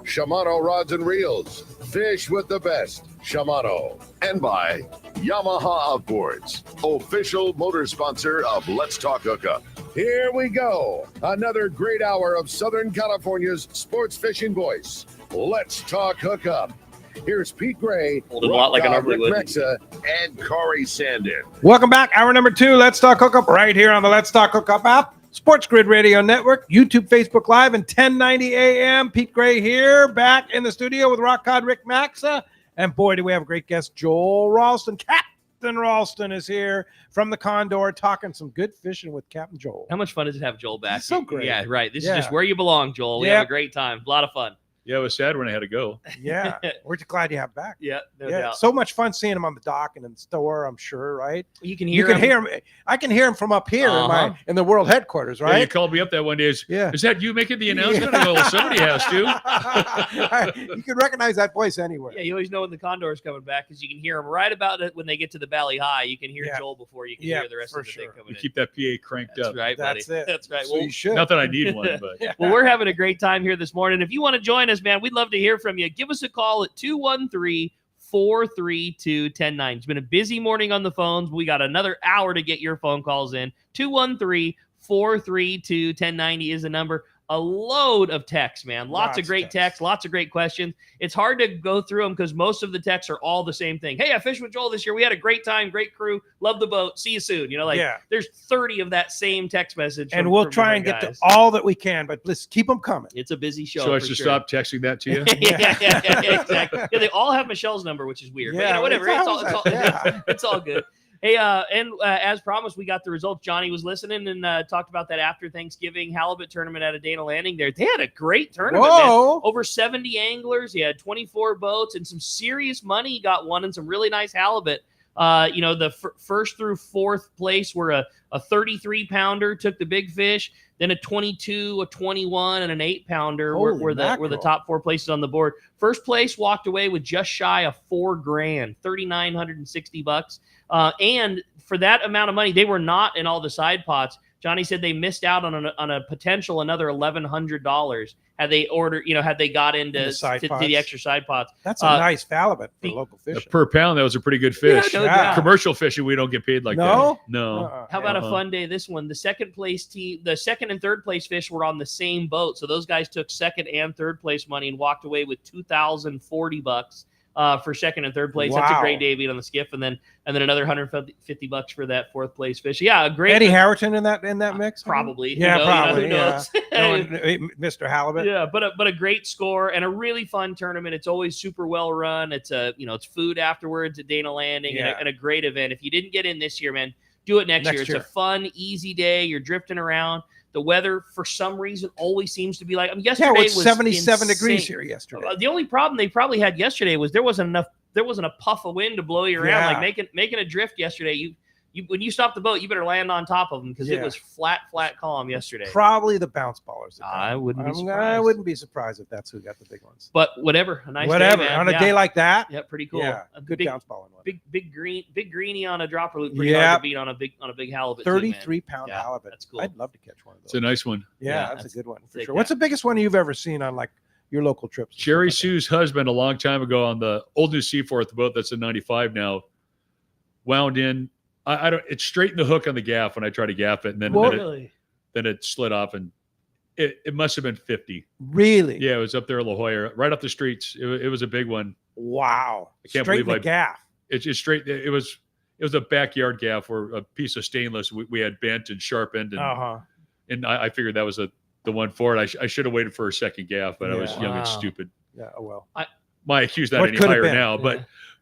Shimano Rods and Reels. Fish with the best. Shimano. And by Yamaha Outboards, official motor sponsor of Let's Talk Hookup. Here we go. Another great hour of Southern California's sports fishing voice. Let's Talk Hookup. Here's Pete Gray, Holding a lot like I normally would. Maxa, and Corey Sandin. Welcome back. Hour number 2. Let's Talk Hookup right here on the Let's Talk Hookup app. Sports Grid Radio Network, YouTube, Facebook Live, and 1090 AM. Pete Gray here, back in the studio with Rock God Rick Maxa. And boy, do we have a great guest, Joel Ralston. Captain Ralston is here from the Condor, talking some good fishing with Captain Joel. How much fun is it to have Joel back? It's so great. Yeah, right. This is just where you belong, Joel. We have a great time. A lot of fun. Yeah, it was sad when I had to go. Yeah, we're glad you have him back. Yeah, no doubt. So much fun seeing him on the dock and in the store, I'm sure, right? You can hear him. I can hear him from up here in the world headquarters, right? Yeah, you called me up that one day. Is that you making the announcement? I go, well, somebody has to. You can recognize that voice anywhere. Yeah, you always know when the Condor is coming back because you can hear him right about it when they get to the Valley High. You can hear Joel before you can hear the rest of the thing coming in. Keep that PA cranked up. That's right, buddy. That's it. That's right. So you should. Not that I need one, but. Well, we're having a great time here this morning. If you want to join us, man, we'd love to hear from you. Give us a call at 213-432-1090. It's been a busy morning on the phones. We got another hour to get your phone calls in. 213-432-1090 is the number. A load of texts, man. Lots of great texts, lots of great questions. It's hard to go through them because most of the texts are all the same thing. Hey, I fished with Joel this year. We had a great time, great crew. Love the boat. See you soon. You know, there's 30 of that same text message. And we'll try and get to all that we can, but let's keep them coming. It's a busy show. So I should stop texting that to you? yeah, exactly. Yeah, they all have Michelle's number, which is weird. Yeah, but whatever. It's all good. Hey, as promised, we got the results. Johnny was listening and talked about that after Thanksgiving halibut tournament at a Dana Landing there. They had a great tournament, man. Over 70 anglers. He had 24 boats and some serious money. He got one and some really nice halibut. The first through fourth place were a 33-pounder took the big fish, then a 22, a 21, and an 8-pounder were the top 4 places on the board. First place walked away with just shy of $4,000, $3,960. And for that amount of money, they were not in all the side pots. Johnny said they missed out on a potential another $1,100 had they ordered, had they got into the extra side pots. That's a nice halibut for local fishing. Per pound, that was a pretty good fish. Yeah, no doubt. Commercial fishing, we don't get paid like that. No. How about a fun day? This one, the second and third place fish were on the same boat, so those guys took second and third place money and walked away with $2,040 for second and third place. That's a great day being on the skiff, and then another $150 for that fourth place fish. Yeah, a great Eddie Harrington in that mix. Probably. Yeah, probably. Who knows? Mr. Halibut. Yeah, but a great score and a really fun tournament. It's always super well run. It's it's food afterwards at Dana Landing and a great event. If you didn't get in this year, man, do it next year. It's a fun, easy day. You're drifting around. The weather, for some reason, always seems to be like yesterday was 77 insane. degrees here yesterday. The only problem they probably had yesterday was there wasn't a puff of wind to blow you around. Like making a drift yesterday. You when you stop the boat, you better land on top of them because it was flat calm yesterday. Probably the bounce ballers. I wouldn't be surprised. I wouldn't be surprised if that's who got the big ones. But whatever, a nice day, man. On a day like that. Yeah, pretty cool. Yeah, a good bounce ball. Big greenie on a dropper loop. Pretty hard to beat on a big halibut. 33-pound halibut. That's cool. I'd love to catch one of those. It's a nice one. Yeah, that's a good one for sure. What's the biggest one you've ever seen on like your local trips? Jerry Sue's husband a long time ago on the old New Seaforth boat that's a 95 now wound in. I don't. It straightened the hook on the gaff when I tried to gaff it, and then it slid off, and it must have been 50. Really? Yeah, it was up there in La Jolla, right up the streets. It was a big one. Wow! I can't believe the gaff. It's just straight. It was a backyard gaff where a piece of stainless we had bent and sharpened, and I figured that was the one for it. I should have waited for a second gaff, but I was young and stupid. Yeah. Oh well. My IQ's not any higher now,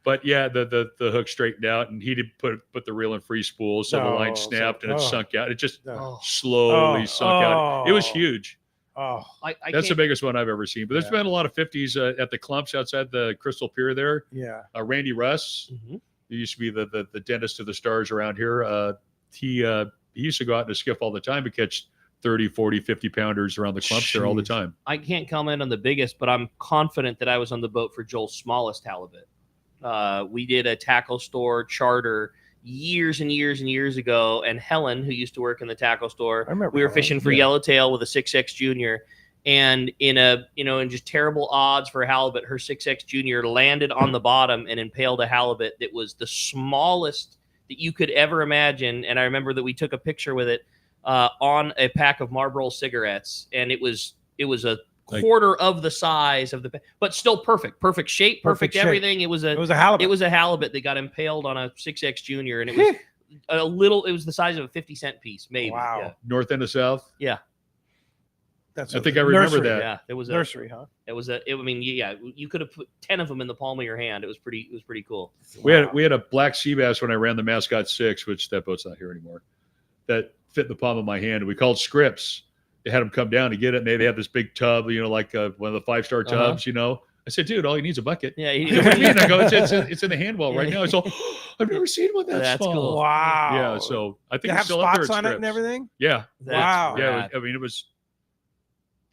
But yeah, the hook straightened out, and he did put the reel in free spool, so the line snapped and it sunk out. It just slowly sunk out. It was huge. That's the biggest one I've ever seen. But there's been a lot of 50s at the clumps outside the Crystal Pier there. Yeah. Randy Russ, he used to be the dentist of the stars around here. He used to go out in a skiff all the time to catch 30, 40, 50 pounders around the clumps there all the time. I can't comment on the biggest, but I'm confident that I was on the boat for Joel's smallest halibut. We did a tackle store charter years and years and years ago, and Helen, who used to work in the tackle store, we were fishing for yellowtail with a 6X junior, and in just terrible odds for a halibut, her 6X junior landed on the bottom and impaled a halibut that was the smallest that you could ever imagine. And I remember that we took a picture with it on a pack of Marlboro cigarettes, and it was a quarter of the size of but still perfect shape, perfect everything. It was a halibut. It was a halibut that got impaled on a 6X junior, and it was it was the size of a 50-cent piece, maybe. Wow. Yeah. North end of South. Yeah. I think I remember that. Yeah, it was nursery, huh? It was you could have put 10 of them in the palm of your hand. It was pretty cool. We had a black sea bass when I ran the Mascot 6, which that boat's not here anymore, that fit in the palm of my hand. We called Scripps. They had them come down to get it, and they had this big tub, like one of the 5-star tubs, I said, dude, all he needs is a bucket. Yeah. What do you mean? I go, it's in the handwall right now. It's all, I've never seen one that's small. Cool. Wow. Yeah, so I think you it's have still up there spots at on it Scripps. and everything? Yeah. Wow. Yeah, it was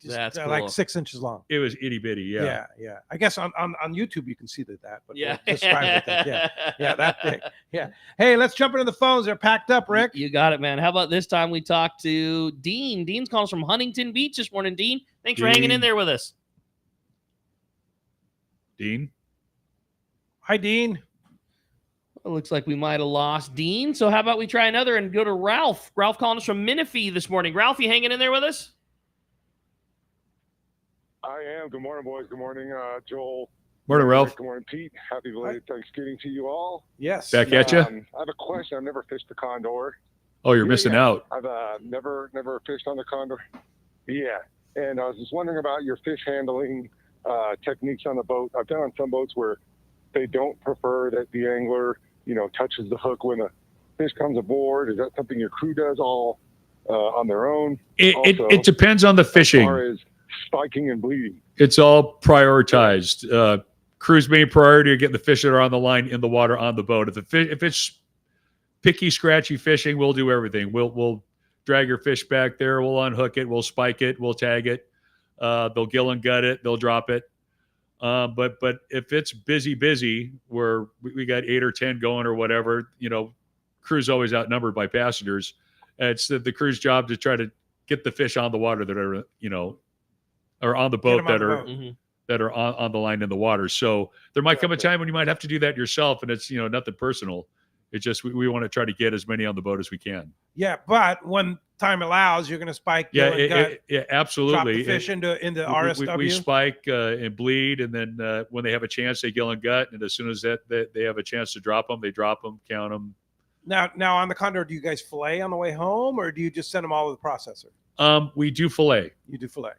just, cool. like 6 inches long. It was itty bitty. Yeah. Yeah. I guess on YouTube you can see that, but yeah, we'll describe it. Yeah, that big. Yeah. Hey, let's jump into the phones. They're packed up, Rick. You got it, man. How about this time we talk to Dean? Dean's calling us from Huntington Beach this morning. Dean, thanks for hanging in there with us. Dean. Hi, Dean. It looks like we might have lost Dean. So how about we try another and go to Ralph? Ralph calling us from Menifee this morning. Ralph, you hanging in there with us? I am. Good morning, boys. Good morning, Joel. Morning, Ralph. Good morning, Pete. Happy belated Thanksgiving to you all. Yes. Back at you. I have a question. I've never fished the Condor. Oh, you're missing out. I've never fished on the Condor. Yeah. And I was just wondering about your fish handling techniques on the boat. I've done on some boats where they don't prefer that the angler, touches the hook when the fish comes aboard. Is that something your crew does all on their own? It depends on the fishing. As far as spiking and bleeding. It's all prioritized. Crew's main priority are getting the fish that are on the line in the water on the boat. If it's picky, scratchy fishing, we'll do everything. We'll drag your fish back there. We'll unhook it. We'll spike it. We'll tag it. They'll gill and gut it. They'll drop it. But if it's busy, where we got 8 or 10 going or whatever, crew's always outnumbered by passengers. It's the crew's job to try to get the fish on the water that are, or on the boat that are that are on the line in the water. So there might come a time when you might have to do that yourself, and it's nothing personal. It's just we want to try to get as many on the boat as we can. Yeah, but when time allows, you're going to spike. Yeah, absolutely. Drop the fish into RSW. We spike and bleed, and then when they have a chance, they gill and gut. And as soon as they have a chance to drop them, they drop them, count them. Now on the Condor, do you guys fillet on the way home, or do you just send them all to the processor? We do fillet. You do fillet.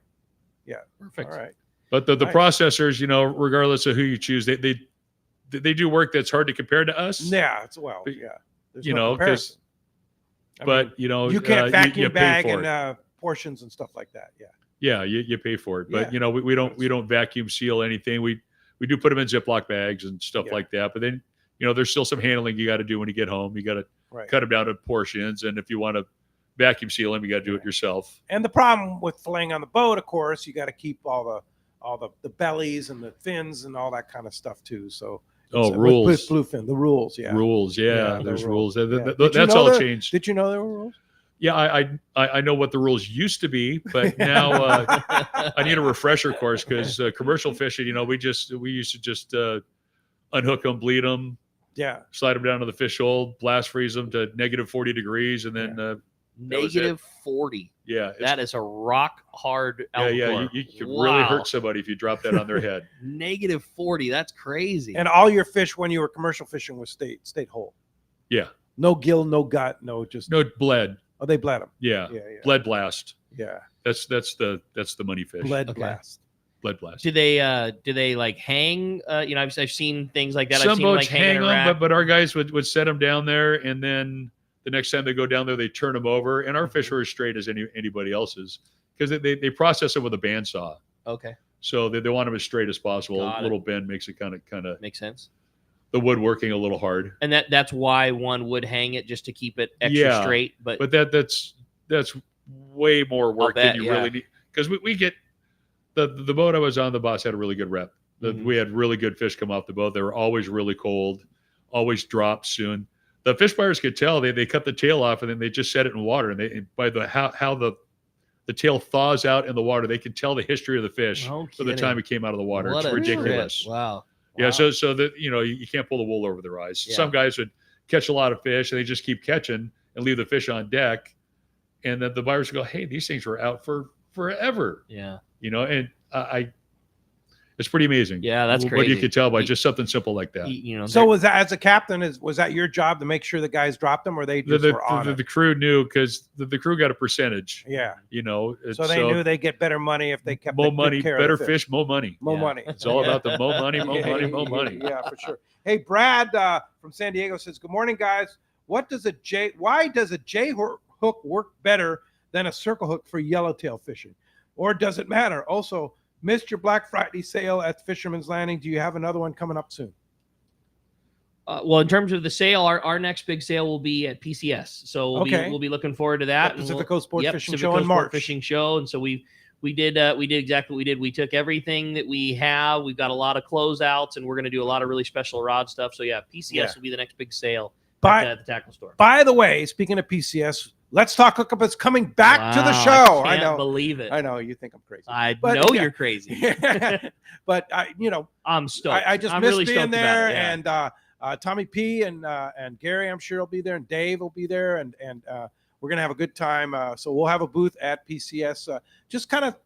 Yeah, perfect. All right. But the Nice. processors, regardless of who you choose, they do work that's hard to compare to us. Yeah, There's no because, comparison. You can't vacuum bag and portions and stuff like that. Yeah. Yeah, you pay for it, but we don't vacuum seal anything. We do put them in Ziploc bags and stuff like that. But then there's still some handling you got to do when you get home. You got to cut them down to portions, and if you want to vacuum seal them, you got to do it yourself. And the problem with filleting on the boat, of course, you got to keep all the bellies and the fins and all that kind of stuff too. So. Rules. With bluefin, the rules, Rules, there's rules. Yeah. That's all changed. Did you know there were rules? Yeah, I know what the rules used to be, but now I need a refresher course because commercial fishing, we used to just unhook them, bleed them, slide them down to the fish hole, blast freeze them to negative 40 degrees, and then negative 40. Yeah, that is a rock hard albacore. You could really hurt somebody if you drop that on their head. Negative 40. That's crazy. And all your fish when you were commercial fishing was state whole. Yeah. No gill, no gut, no bled. Oh, they bled them. Yeah. Bled blast. Yeah. That's the money fish. Bled blast. Bled blast. Do they like hang? I've seen things like that. Some I've seen boats like hang them, but our guys would set them down there, and then the next time they go down there, they turn them over, and our fish are as straight as anybody else's because they process them with a bandsaw. Okay. So they want them as straight as possible. Got A little bend makes it kind of makes sense. The wood working a little hard, and that's why one would hang it just to keep it extra straight. But that's way more work than you really need because we get the boat I was on. The boss had a really good rep. We had really good fish come off the boat. They were always really cold, always dropped soon. The fish buyers could tell they cut the tail off and then they just set it in water. And by how the tail thaws out in the water, they can tell the history of the fish for the time it came out of the water. It's ridiculous. Wow. Yeah. So that you can't pull the wool over their eyes. Yeah. Some guys would catch a lot of fish and they just keep catching and leave the fish on deck. And then the buyers would go, hey, these things were out for forever. Yeah. And it's pretty amazing. Yeah, that's what crazy. you could tell by just something simple like that. So was that, as a captain, was that your job to make sure the guys dropped them, or they just were on it? The crew knew because the crew got a percentage. Yeah. So they knew they get better money if they kept more money, care better of the fish, more money. More money. It's all about the more money, more money, more money. Yeah, for sure. Hey, Brad from San Diego says, "Good morning, guys. Why does a J hook work better than a circle hook for yellowtail fishing, or does it matter? Also, missed your Black Friday sale at Fisherman's Landing. Do you have another one coming up soon?" Well, in terms of the sale, our next big sale will be at PCS. So we'll be looking forward to that. Pacific Coast Sport Fishing Pacific Show Coast in March. Sport Fishing Show, and so we did exactly what we did. We took everything that we have. We've got a lot of closeouts, and we're going to do a lot of really special rod stuff. So PCS will be the next big sale at the tackle store. By the way, speaking of PCS, Let's Talk Hookup is coming back to the show. I can't believe it. I know you think I'm crazy. I know you're crazy. But I'm stoked. I just I'm missed really being stoked there, about it, and Tommy P and Gary, I'm sure will be there, and Dave will be there, and we're gonna have a good time. So we'll have a booth at PCS, just kind of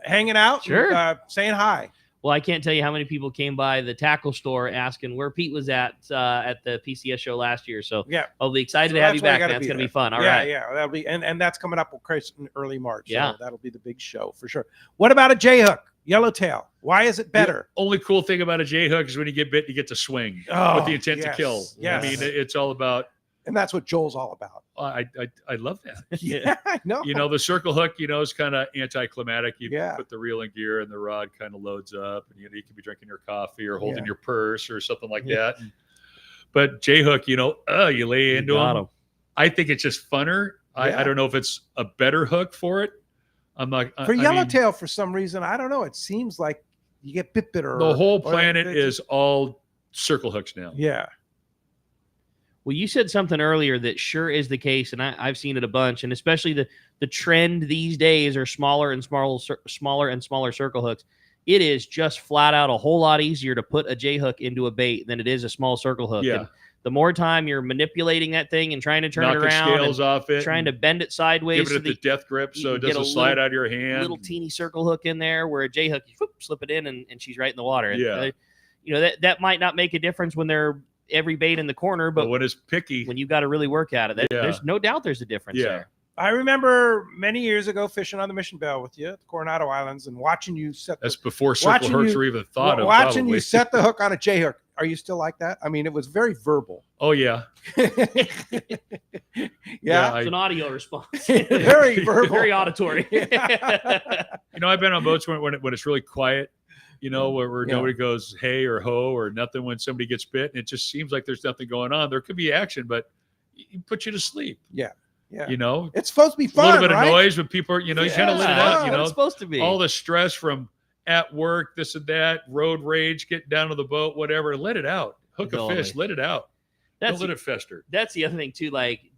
hanging out, and, saying hi. Well, I can't tell you how many people came by the tackle store asking where Pete was at the PCS show last year. So I'll be excited to have you back, man. It's going to be fun. All right. Yeah, that'll be, and that's coming up in early March. Yeah. So that'll be the big show for sure. What about a J hook, yellowtail? Why is it better? The only cool thing about a J hook is when you get bit, you get to swing with the intent to kill. Yes. I mean, it's all about. And that's what Joel's all about. I love that. Yeah, I know. The circle hook, is kind of anticlimactic. You put the reel in gear and the rod kind of loads up, and you can be drinking your coffee or holding your purse or something like that. But J hook, you lay into them. I think it's just funner. I don't know if it's a better hook for it. I'm not for yellowtail for some reason. I don't know. It seems like you get bit. The whole planet is all circle hooks now. Yeah. Well, you said something earlier that sure is the case, and I've seen it a bunch, and especially the trend these days are smaller and smaller circle hooks. It is just flat out a whole lot easier to put a J hook into a bait than it is a small circle hook. Yeah. And the more time you're manipulating that thing and trying to turn it Knocking around, scales off it, trying to bend it sideways, give it the death grip so you it get a doesn't slide out of your hand. Little teeny circle hook in there, where a J hook, you slip it in, and she's right in the water. Yeah. That might not make a difference when they're every bait in the corner, but when it's picky, when you got to really work at it, there's no doubt there's a difference there. I remember many years ago fishing on the Mission Bell with you at the Coronado Islands and watching you set. That's before circle hooks were even thought of. Watching you set the hook on a J hook. Are you still like that? I mean, it was very verbal. Oh yeah. Yeah, it's an audio response. Very verbal, very auditory. I've been on boats when it's really quiet. Where nobody goes hey or ho or nothing when somebody gets bit, and it just seems like there's nothing going on. There could be action, but it puts you to sleep. Yeah. It's supposed to be fun. A little bit right? of noise, but people are, you kind of let it out. It's supposed to be all the stress from at work, this and that, road rage, getting down to the boat, whatever. Let it out. Hook a fish. Let it out. Don't let it fester. That's the other thing too. Like,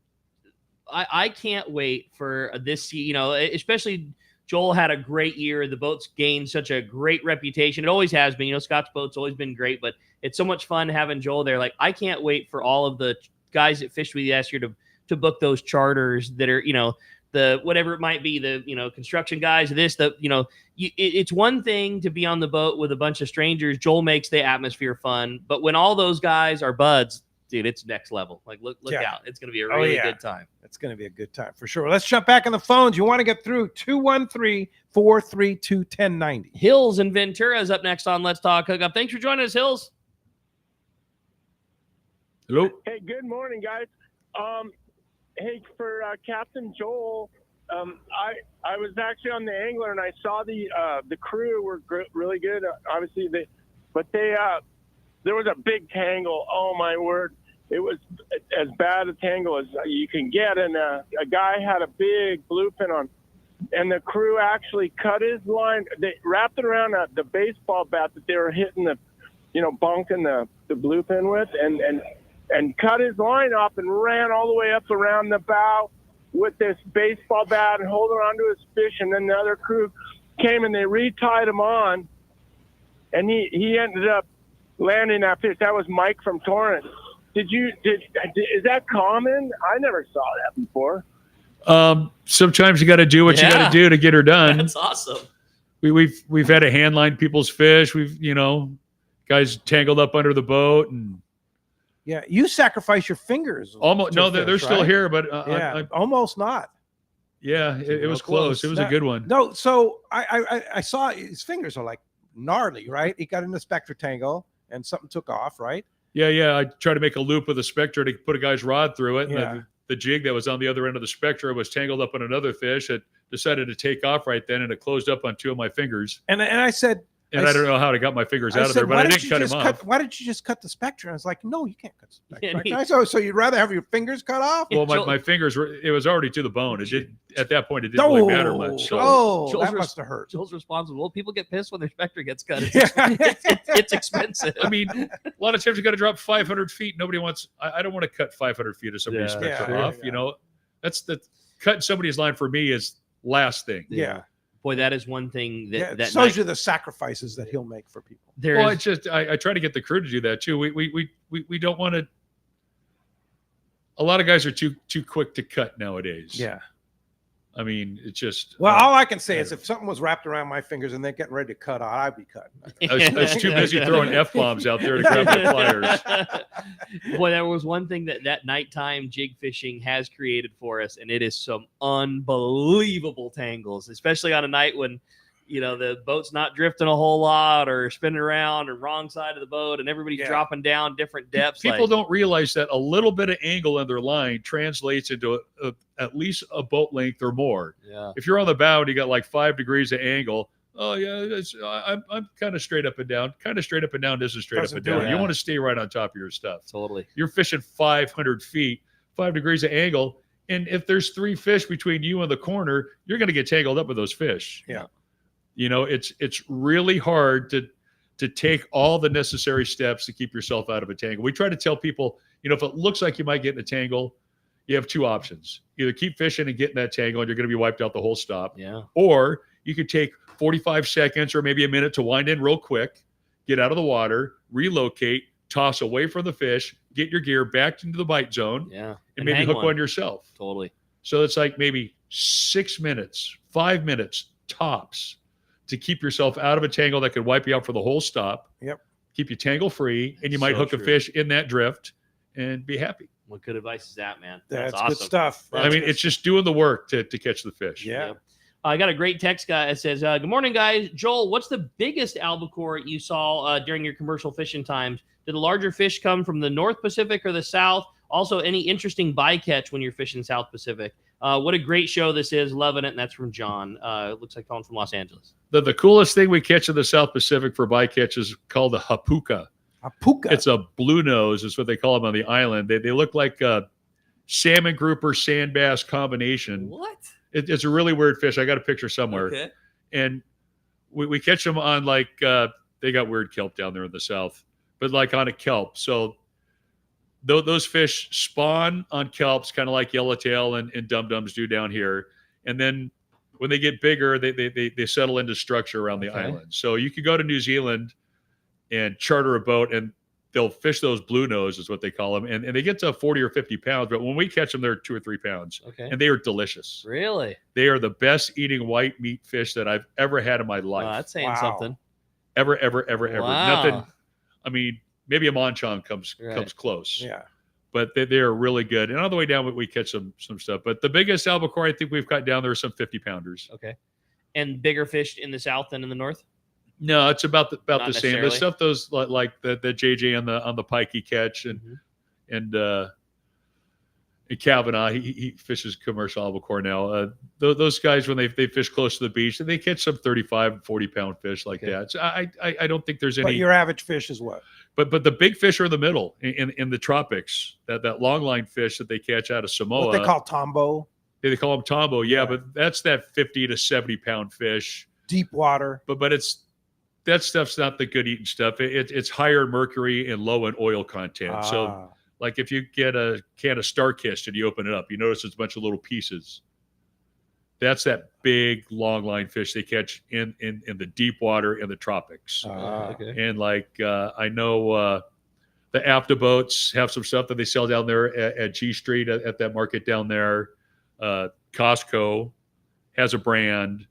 I can't wait for this. Especially. Joel had a great year. The boat's gained such a great reputation. It always has been. Scott's boat's always been great, but it's so much fun having Joel there. Like, I can't wait for all of the guys that fished with you last year to book those charters that are, the whatever it might be, the construction guys, it's one thing to be on the boat with a bunch of strangers. Joel makes the atmosphere fun, but when all those guys are buds, dude, it's next level. Like, look out. It's going to be a really good time. It's going to be a good time for sure. Let's jump back on the phones. You want to get through 213-432-1090. Hills and Ventura is up next on Let's Talk Hookup. Thanks for joining us, Hills. Hello. Hey, good morning, guys. Hey, for Captain Joel, I was actually on the Angler and I saw the crew were really good. Obviously, there was a big tangle. Oh my word! It was as bad a tangle as you can get, and a guy had a big bluefin on, and the crew actually cut his line. They wrapped it around the baseball bat that they were hitting bunking the bluefin with, and cut his line off and ran all the way up around the bow with this baseball bat and holding onto his fish. And then the other crew came and they retied him on, and he ended up landing that fish. That was Mike from Torrance. Is that common? I never saw that before. Sometimes you got to do what you got to do to get her done. That's awesome. We've had to hand line people's fish. We've guys tangled up under the boat, and you sacrifice your fingers. Almost no, they're still here, but almost not. Yeah, it was close. It was a good one. No, so I saw his fingers are like gnarly, right? He got in the Spectra tangle and something took off, right? Yeah. I tried to make a loop with a Spectra to put a guy's rod through it. And the jig that was on the other end of the Spectra was tangled up on another fish. It decided to take off right then, and it closed up on two of my fingers. And I said, I don't know how to got my fingers out of there, but I didn't cut him off. Why did you just cut the Spectra? I was like, no, you can't cut the Spectra. So you'd rather have your fingers cut off? Well, my fingers it was already to the bone. At that point, it didn't really matter much. So. That must have hurt. Joel's responsible. Well, people get pissed when their Spectra gets cut. It's expensive. I mean, a lot of times you got to drop 500 feet. Nobody wants. I don't want to cut 500 feet of somebody's Spectra off. That's cutting somebody's line for me is last thing. Yeah. Boy, that is one thing that shows you the sacrifices that he'll make for people. I try to get the crew to do that too. We don't want to. A lot of guys are too quick to cut nowadays. Yeah. I mean, it's just. Well, all I can say is if something was wrapped around my fingers and they're getting ready to cut, I'd be cutting. I was too busy throwing F-bombs out there to grab the pliers. Boy, there was one thing that nighttime jig fishing has created for us, and it is some unbelievable tangles, especially on a night when the boat's not drifting a whole lot or spinning around or wrong side of the boat and everybody's dropping down different depths. People don't realize that a little bit of angle in their line translates into at least a boat length or more. Yeah. If you're on the bow and you got like 5 degrees of angle, I'm kind of straight up and down. Kind of straight up and down isn't straight up and down. You want to stay right on top of your stuff. Totally. You're fishing 500 feet, 5 degrees of angle. And if there's 3 fish between you and the corner, you're going to get tangled up with those fish. Yeah. It's really hard to take all the necessary steps to keep yourself out of a tangle. We try to tell people if it looks like you might get in a tangle, you have two options. Either keep fishing and get in that tangle and you're going to be wiped out the whole stop. Yeah. Or you could take 45 seconds or maybe a minute to wind in real quick, get out of the water, relocate, toss away from the fish, get your gear back into the bite zone, and maybe hook one yourself. Totally. So it's like maybe 6 minutes, 5 minutes tops to keep yourself out of a tangle that could wipe you out for the whole stop. Yep. Keep you tangle free, and you might hook a fish in that drift and be happy. What good advice is that, man? That's awesome. good stuff. I mean, it's just doing the work to catch the fish. Yeah. I got a great text guy that says, good morning, guys. Joel, what's the biggest albacore you saw during your commercial fishing times? Did the larger fish come from the North Pacific or the South? Also, any interesting bycatch when you're fishing South Pacific? What a great show this is. Loving it. And that's from John. Looks like calling from Los Angeles. The coolest thing we catch in the South Pacific for bycatch is called a hapuka. Hapuka. It's a blue nose is what they call them on the island. They look like a salmon grouper sand bass combination. What? It's a really weird fish. I got a picture somewhere. Okay. And we catch them on like they got weird kelp down there in the South, but like on a kelp. So those fish spawn on kelps, kind of like yellowtail and dum-dums do down here. And then when they get bigger, they settle into structure around the island. So you could go to New Zealand and charter a boat, and they'll fish those blue nose is what they call them. And they get to 40 or 50 pounds, but when we catch them, they're 2 or 3 pounds. Okay. And they are delicious. Really? They are the best eating white meat fish that I've ever had in my life. That's saying something. Ever. Wow. Nothing. I mean, maybe a monchon comes close. Yeah. But they are really good. And on the way down, we catch some stuff. But the biggest albacore I think we've got down there are some 50 pounders. Okay. And bigger fish in the South than in the North? No, it's about the same. The necessarily. stuff those like the JJ on the pike he catch and Kavanaugh he fishes commercial albacore now. Those guys when they fish close to the beach, they catch some 35 and 40 pound fish like that. So I don't think there's any. But your average fish is what? But the big fish are in the middle in the tropics. That long line fish that they catch out of Samoa. What they call tombo. They call them tombo, yeah. But that's that 50 to 70 pound fish. Deep water. But that stuff's not the good eating stuff. It's higher in mercury and low in oil content. So, like if you get a can of Starkist and you open it up, you notice it's a bunch of little pieces. That's that big long line fish they catch in the deep water in the tropics. Okay. And like I know the AFTA boats have some stuff that they sell down there at G Street at that market down there. Costco has a brand.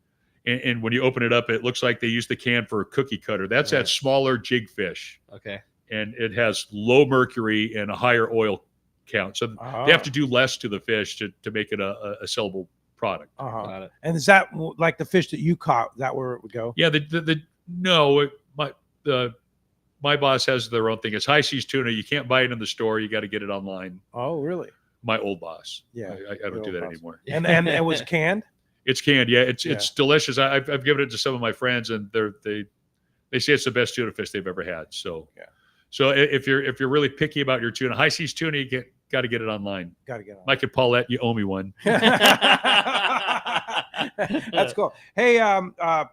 And when you open it up, it looks like they use the can for a cookie cutter. That's that smaller jig fish. Okay. And it has low mercury and a higher oil count. So they have to do less to the fish to make it a sellable product. Got it. And is that like the fish that you caught? Is that where it would go? Yeah. My boss has their own thing. It's high seas tuna. You can't buy it in the store. You got to get it online. Oh, really? My old boss. Yeah. I don't do that anymore. And it was canned? It's canned, yeah. It's delicious. I've given it to some of my friends, and they say it's the best tuna fish they've ever had. So So if you're really picky about your tuna, high seas tuna, you got to get it online. Got to get it. Mike and Paulette, you owe me one. That's cool. Hey,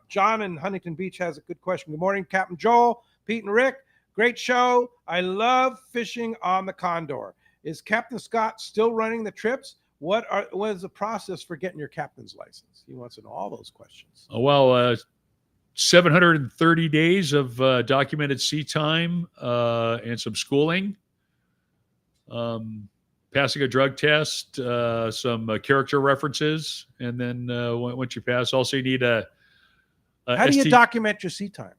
John in Huntington Beach has a good question. Good morning, Captain Joel, Pete, and Rick. Great show. I love fishing on the Condor. Is Captain Scott still running the trips? What is the process for getting your captain's license? He wants to know all those questions. Well, 730 days of documented sea time and some schooling, passing a drug test, some character references, and then once you pass, also you need a how do you document your sea time?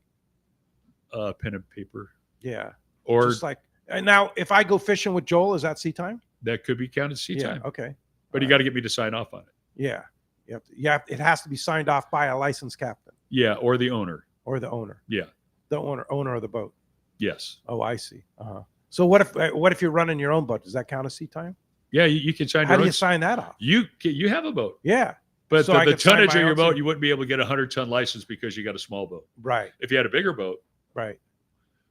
Pen and paper. Yeah. Or just like now, if I go fishing with Joel, is that sea time? That could be counted sea time. Okay. But you got to get me to sign off on it. Yeah. It has to be signed off by a licensed captain. Yeah, or the owner. Or the owner. Yeah. The owner of the boat. Yes. Oh, I see. So what if you're running your own boat? Does that count as sea time? Yeah, you can sign. How do you sign that off? You have a boat. Yeah. But So the I could sign tonnage my of your own boat, sea- you wouldn't be able to get a 100-ton license because you got a small boat. Right. If you had a bigger boat. Right.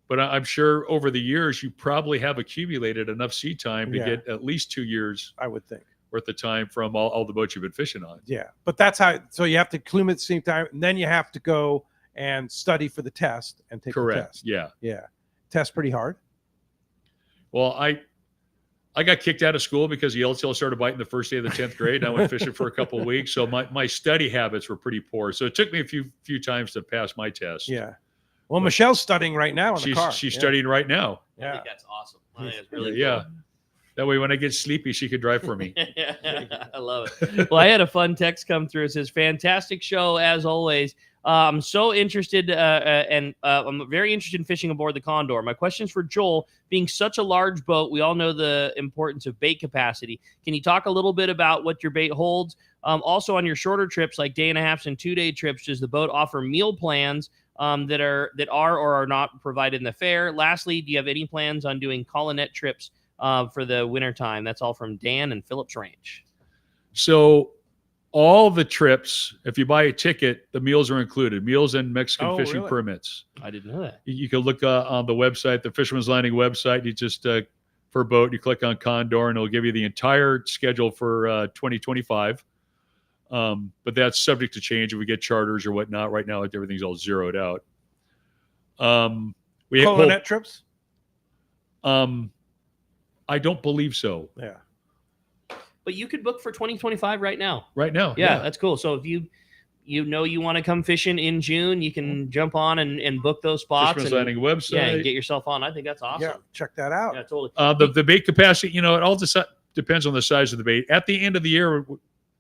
But I'm sure over the years you probably have accumulated enough sea time to Yeah. get at least 2 years. I would think. Worth of time from all the boats you've been fishing on. Yeah, but that's how. So you have to acclimate at the same time, and then you have to go and study for the test and take Correct. the test. Yeah. Yeah. Test pretty hard. Well, I got kicked out of school because yellowtail started biting the first day of the 10th grade. And I went fishing for a couple of weeks. So my study habits were pretty poor. So it took me a few times to pass my test. Yeah. Well, Michelle's studying right now in the car. She's studying right now. I think that's awesome. I think it's really Yeah. That way, when I get sleepy, she could drive for me. I love it. Well, I had a fun text come through. It says, fantastic show as always. I'm so interested and I'm very interested in fishing aboard the Condor. My question's for Joel. Being such a large boat, we all know the importance of bait capacity. Can you talk a little bit about what your bait holds? Also, on your shorter trips, like day and a half and 2 day trips, does the boat offer meal plans that are or are not provided in the fare? Lastly, do you have any plans on doing colonette trips for the wintertime? That's all from Dan and Phillips Ranch. So all the trips, if you buy a ticket, the meals are included. Meals and Mexican fishing really? Permits. I didn't know that. You can look on the website, the Fisherman's Landing website. You just, for boat, you click on Condor, and it'll give you the entire schedule for 2025. But that's subject to change if we get charters or whatnot. Right now, everything's all zeroed out. Colonette trips? I don't believe so. Yeah. But you could book for 2025 right now. Right now. Yeah, that's cool. So if you want to come fishing in June, you can jump on and book those spots. Fisherman's Landing website. Yeah, and get yourself on. I think that's awesome. Yeah, check that out. Yeah, totally. The bait capacity, it all depends on the size of the bait. At the end of the year,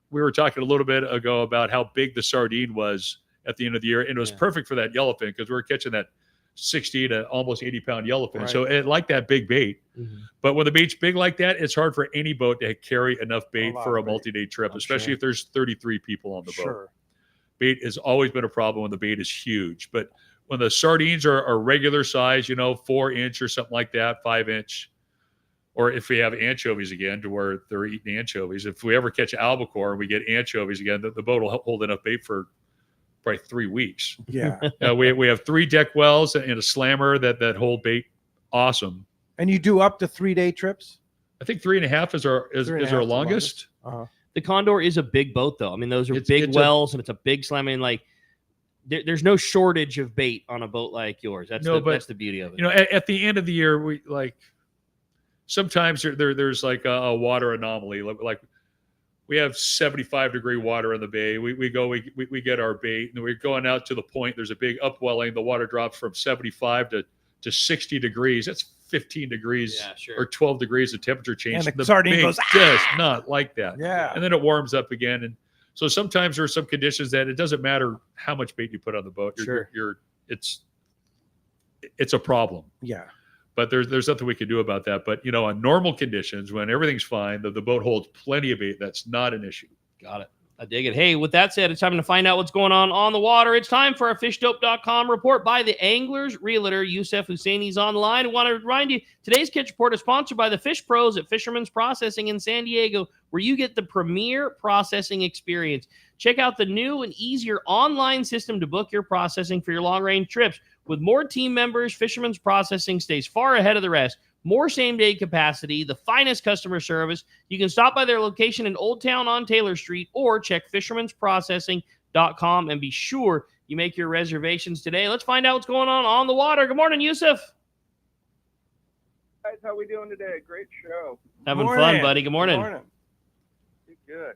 we were talking a little bit ago about how big the sardine was at the end of the year, and it was perfect for that yellowfin because we were catching that 60 to almost 80 pound yellowfin. Right. So it liked that big bait. Mm-hmm. But when the bait's big like that, it's hard for any boat to carry enough bait for a multi-day trip, especially if there's 33 people on the boat. Bait has always been a problem when the bait is huge. But when the sardines are regular size, 4-inch or something like that, 5-inch, or if we have anchovies again to where they're eating anchovies, if we ever catch albacore and we get anchovies again, the boat will hold enough bait for probably 3 weeks. Yeah. We have 3 deck wells and a slammer that hold bait awesome. And you do up to 3-day trips? I think 3.5 is our longest. Uh-huh. The Condor is a big boat, though. I mean, those are big wells, and it's a big slam. I mean, there's no shortage of bait on a boat like yours. That's the beauty of it. At the end of the year, we sometimes there's like a water anomaly. Like we have 75-degree water in the bay. We get our bait, and we're going out to the point. There's a big upwelling. The water drops from 75 to 60 degrees. That's 15 degrees or 12 degrees of temperature change. And the sardine goes, does not like that. Yeah. And then it warms up again. And so sometimes there are some conditions that it doesn't matter how much bait you put on the boat. It's a problem. Yeah. But there's nothing we can do about that. But, on normal conditions, when everything's fine, the boat holds plenty of bait. That's not an issue. Got it. I dig it. Hey, with that said, it's time to find out what's going on the water. It's time for our fishdope.com report by the Anglers Realtor. Yusef Husseini's on the line. I want to remind you, today's Catch Report is sponsored by the Fish Pros at Fisherman's Processing in San Diego, where you get the premier processing experience. Check out the new and easier online system to book your processing for your long-range trips. With more team members, Fisherman's Processing stays far ahead of the rest. More same-day capacity, the finest customer service. You can stop by their location in Old Town on Taylor Street or check fishermansprocessing.com and be sure you make your reservations today. Let's find out what's going on the water. Good morning, Yusef. Guys, how we doing today? Great show. Having fun, buddy. Good morning. Good.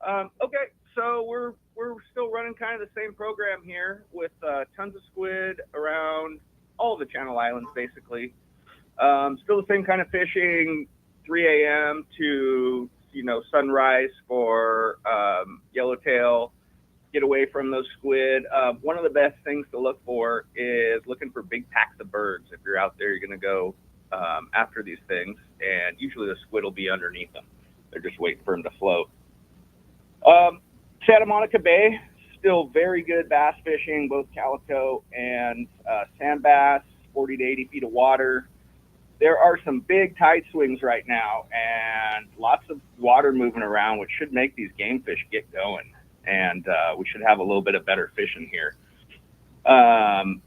Okay, so we're still running kind of the same program here with tons of squid around all the Channel Islands, basically. Still the same kind of fishing, 3 a.m. to, sunrise for yellowtail, get away from those squid. One of the best things to look for is looking for big packs of birds. If you're out there, you're going to go after these things, and usually the squid will be underneath them. They're just waiting for them to float. Santa Monica Bay, still very good bass fishing, both calico and sand bass, 40 to 80 feet of water. There are some big tide swings right now and lots of water moving around, which should make these game fish get going. And we should have a little bit of better fishing here.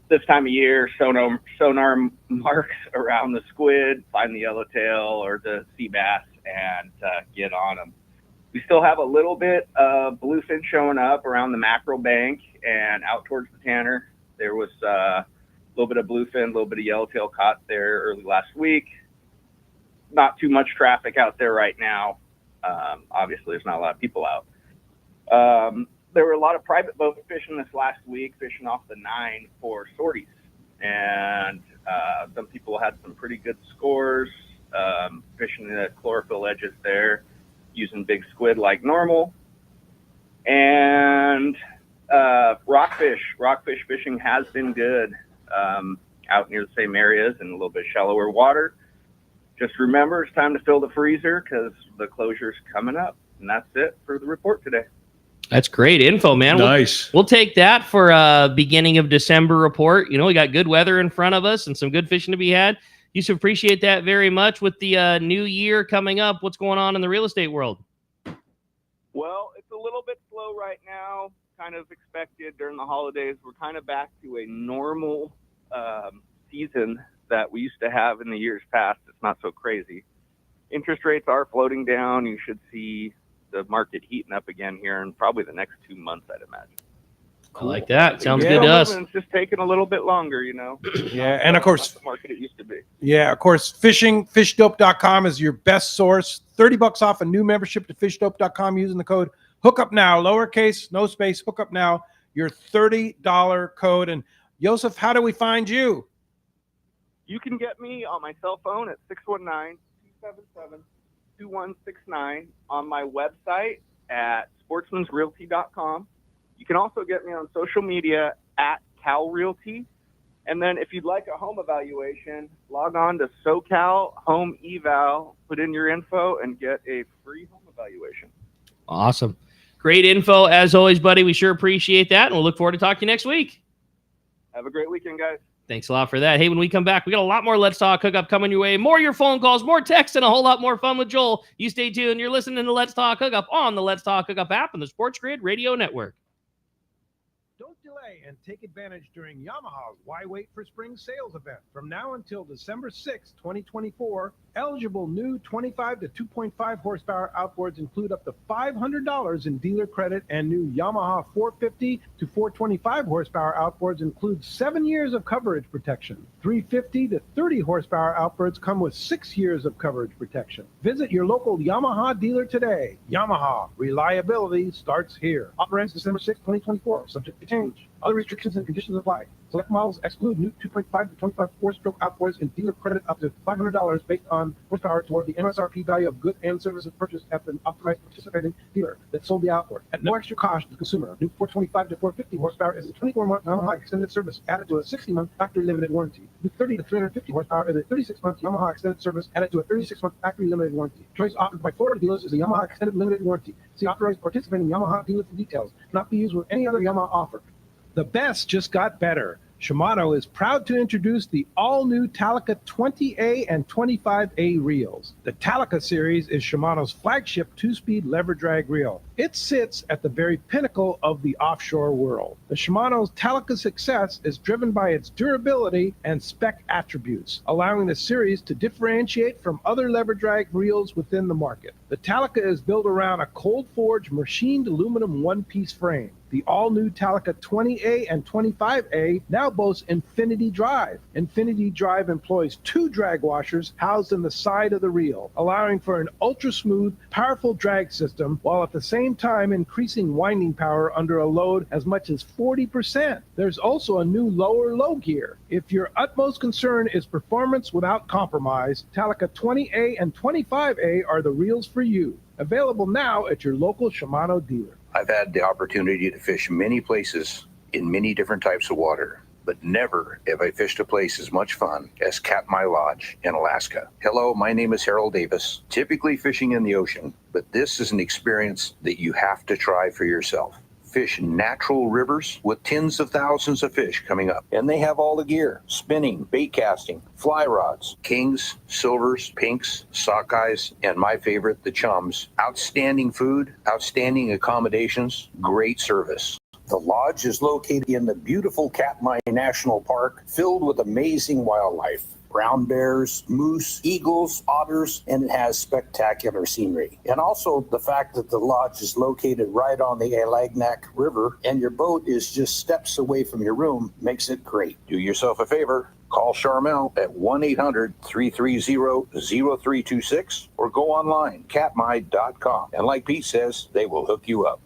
This time of year, sonar marks around the squid, find the yellowtail or the sea bass, and get on them. We still have a little bit of bluefin showing up around the mackerel bank and out towards the Tanner. There was a little bit of bluefin, a little bit of yellowtail caught there early last week. not too much traffic out there right now. Obviously, there's not a lot of people out. There were a lot of private boat fishing this last week, fishing off the 9 for sorties. And some people had some pretty good scores, fishing the chlorophyll edges there, using big squid like normal. And rockfish fishing has been good out near the same areas in a little bit shallower water. Just remember, it's time to fill the freezer because the closure's coming up. And that's it for the report today. That's great info, man. Nice. We'll take that for a beginning of December report. You know, we got good weather in front of us and some good fishing to be had. Yusuf, appreciate that very much. With the new year coming up, what's going on in the real estate world? Well, it's a little bit slow right now, kind of expected during the holidays. We're kind of back to a normal season that we used to have in the years past. It's not so crazy. Interest rates are floating down. You should see the market heating up again here in probably the next 2 months, I'd imagine. I like that. Sounds good to us. It's just taking a little bit longer, you know. Yeah, and of course, not the market it used to be. Yeah, of course, fishdope.com is your best source. $30 off a new membership to fishdope.com using the code Hookup Now, lowercase, no space, Hookup Now, your $30 code. And Yosef, how do we find you? You can get me on my cell phone at 619-277-2169, on my website at sportsmansrealty.com. You can also get me on social media at Cal Realty. And then if you'd like a home evaluation, log on to SoCal Home Eval, put in your info, and get a free home evaluation. Awesome. Great info, as always, buddy. We sure appreciate that, and we'll look forward to talking to you next week. Have a great weekend, guys. Thanks a lot for that. Hey, when we come back, we got a lot more Let's Talk Hookup coming your way. More your phone calls, more texts, and a whole lot more fun with Joel. You stay tuned. You're listening to Let's Talk Hookup on the Let's Talk Hookup app and the Sports Grid Radio Network. Don't delay and take advantage during Yamaha's Why Wait for Spring sales event. From now until December 6, 2024, eligible new 25 to 2.5 horsepower outboards include up to $500 in dealer credit, and new Yamaha 450 to 425 horsepower outboards include 7 years of coverage protection. 350 to 30 horsepower outboards come with 6 years of coverage protection. Visit your local Yamaha dealer today. Yamaha, reliability starts here. Offer ends December 6, 2024, subject to change. Other restrictions and conditions apply. Select models exclude new 2.5 to 25 four-stroke outboards and dealer credit up to $500 based on horsepower toward the MSRP value of goods and services purchased at an authorized participating dealer that sold the outboard. At no extra cost to the consumer, new 425 to 450 horsepower is a 24-month Yamaha extended service added to a 60-month factory limited warranty. New 30 to 350 horsepower is a 36-month Yamaha extended service added to a 36-month factory limited warranty. Choice offered by Florida dealers is a Yamaha extended limited warranty. See authorized participating Yamaha dealer for details. Not be used with any other Yamaha offer. The best just got better. Shimano is proud to introduce the all-new Talica 20A and 25A reels. The Talica series is Shimano's flagship two-speed lever drag reel. It sits at the very pinnacle of the offshore world. The Shimano's Talica success is driven by its durability and spec attributes, allowing the series to differentiate from other lever drag reels within the market. The Talica is built around a cold-forged machined aluminum one-piece frame. The all-new Talica 20A and 25A now boasts Infinity Drive. Infinity Drive employs 2 drag washers housed in the side of the reel, allowing for an ultra-smooth, powerful drag system, while at the same time increasing winding power under a load as much as 40%. There's also a new lower low gear. If your utmost concern is performance without compromise, Talica 20A and 25A are the reels for you. Available now at your local Shimano dealer. I've had the opportunity to fish many places in many different types of water, but never have I fished a place as much fun as Katmai Lodge in Alaska. Hello, my name is Harold Davis, typically fishing in the ocean, but this is an experience that you have to try for yourself. Fish natural rivers with tens of thousands of fish coming up. And they have all the gear: spinning, bait casting, fly rods, kings, silvers, pinks, sockeyes, and my favorite, the chums. Outstanding food, outstanding accommodations, great service. The lodge is located in the beautiful Katmai National Park, filled with amazing wildlife. brown bears, moose, eagles, otters, and it has spectacular scenery. And also the fact that the lodge is located right on the Alagnac River and your boat is just steps away from your room makes it great. Do yourself a favor. Call Charmel at 1-800-330-0326 or go online, catmy.com. And like Pete says, they will hook you up.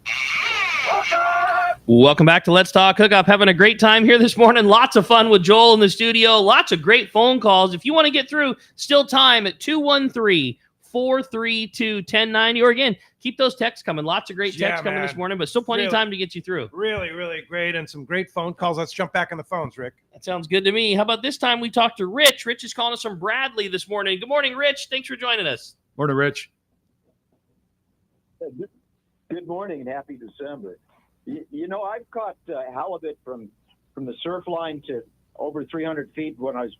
Welcome back to Let's Talk Hookup. Having a great time here this morning. Lots of fun with Joel in the studio. Lots of great phone calls. If you want to get through, still time at 213-432-1090. Or again, keep those texts coming. Lots of great texts coming this morning, but still plenty of time to get you through. Really, really great, and some great phone calls. Let's jump back on the phones, Rick. That sounds good to me. How about this time we talk to Rich? Rich is calling us from Bradley this morning. Good morning, Rich. Thanks for joining us. Morning, Rich. Good morning and happy December. You know, I've caught halibut from the surf line to over 300 feet when I was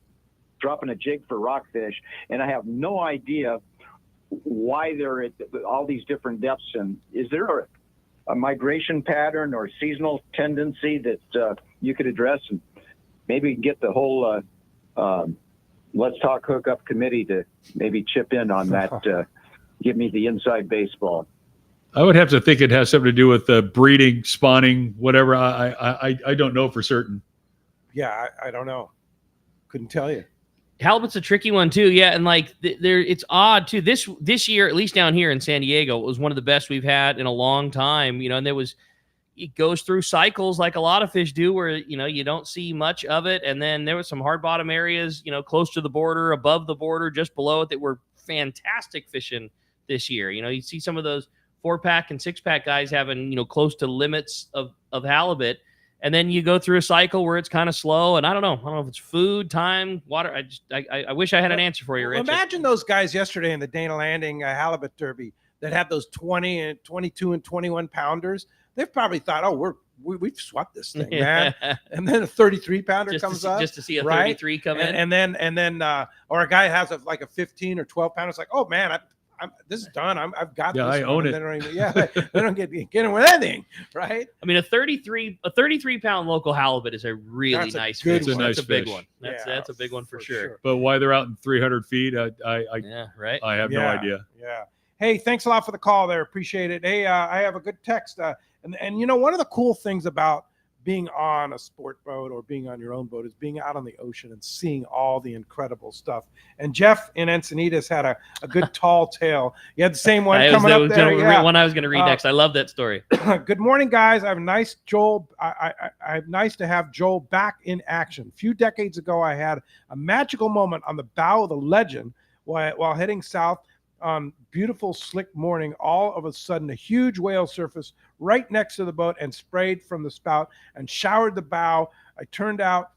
dropping a jig for rockfish, and I have no idea why they're at all these different depths. And is there a migration pattern or seasonal tendency that you could address, and maybe get the whole Let's Talk Hookup committee to maybe chip in on that, give me the inside baseball? I would have to think it has something to do with breeding, spawning, whatever. I don't know for certain. Yeah, I don't know. Couldn't tell you. Halibut's a tricky one too. Yeah, and like it's odd too. This year, at least down here in San Diego, it was one of the best we've had in a long time. You know, and it goes through cycles like a lot of fish do, where you don't see much of it, and then there was some hard bottom areas, close to the border, above the border, just below it, that were fantastic fishing this year. You see some of those 4-pack and 6-pack guys having, close to limits of halibut. And then you go through a cycle where it's kind of slow. And I don't know if it's food, time, water. I wish I had an answer for you, Rich. Imagine those guys yesterday in the Dana Landing halibut derby that had those 20 and 22 and 21 pounders. They've probably thought, oh, we've swept this thing, man. And then a 33 pounder comes up just to see a 33 come in. And then or a guy has a 15 or 12 pounder. It's like, oh man, this is done. I've got this. I own it. They don't get in with anything, right? I mean, a 33 pound local halibut is a really nice fish. It's a nice That's a big fish. one. That's a big one for sure. But why they're out in 300 feet, I have no idea. Yeah. Hey, thanks a lot for the call there. Appreciate it. Hey, I have a good text. And one of the cool things about being on a sport boat or being on your own boat is being out on the ocean and seeing all the incredible stuff. And Jeff in Encinitas had a good tall tale. You had the same one coming up there. One I was going to read next. I love that story. Good morning, guys. I have nice to have Joel back in action. A few decades ago, I had a magical moment on the bow of the Legend while heading south on beautiful slick morning. All of a sudden, a huge whale surfaced right next to the boat and sprayed from the spout and showered the bow. I turned around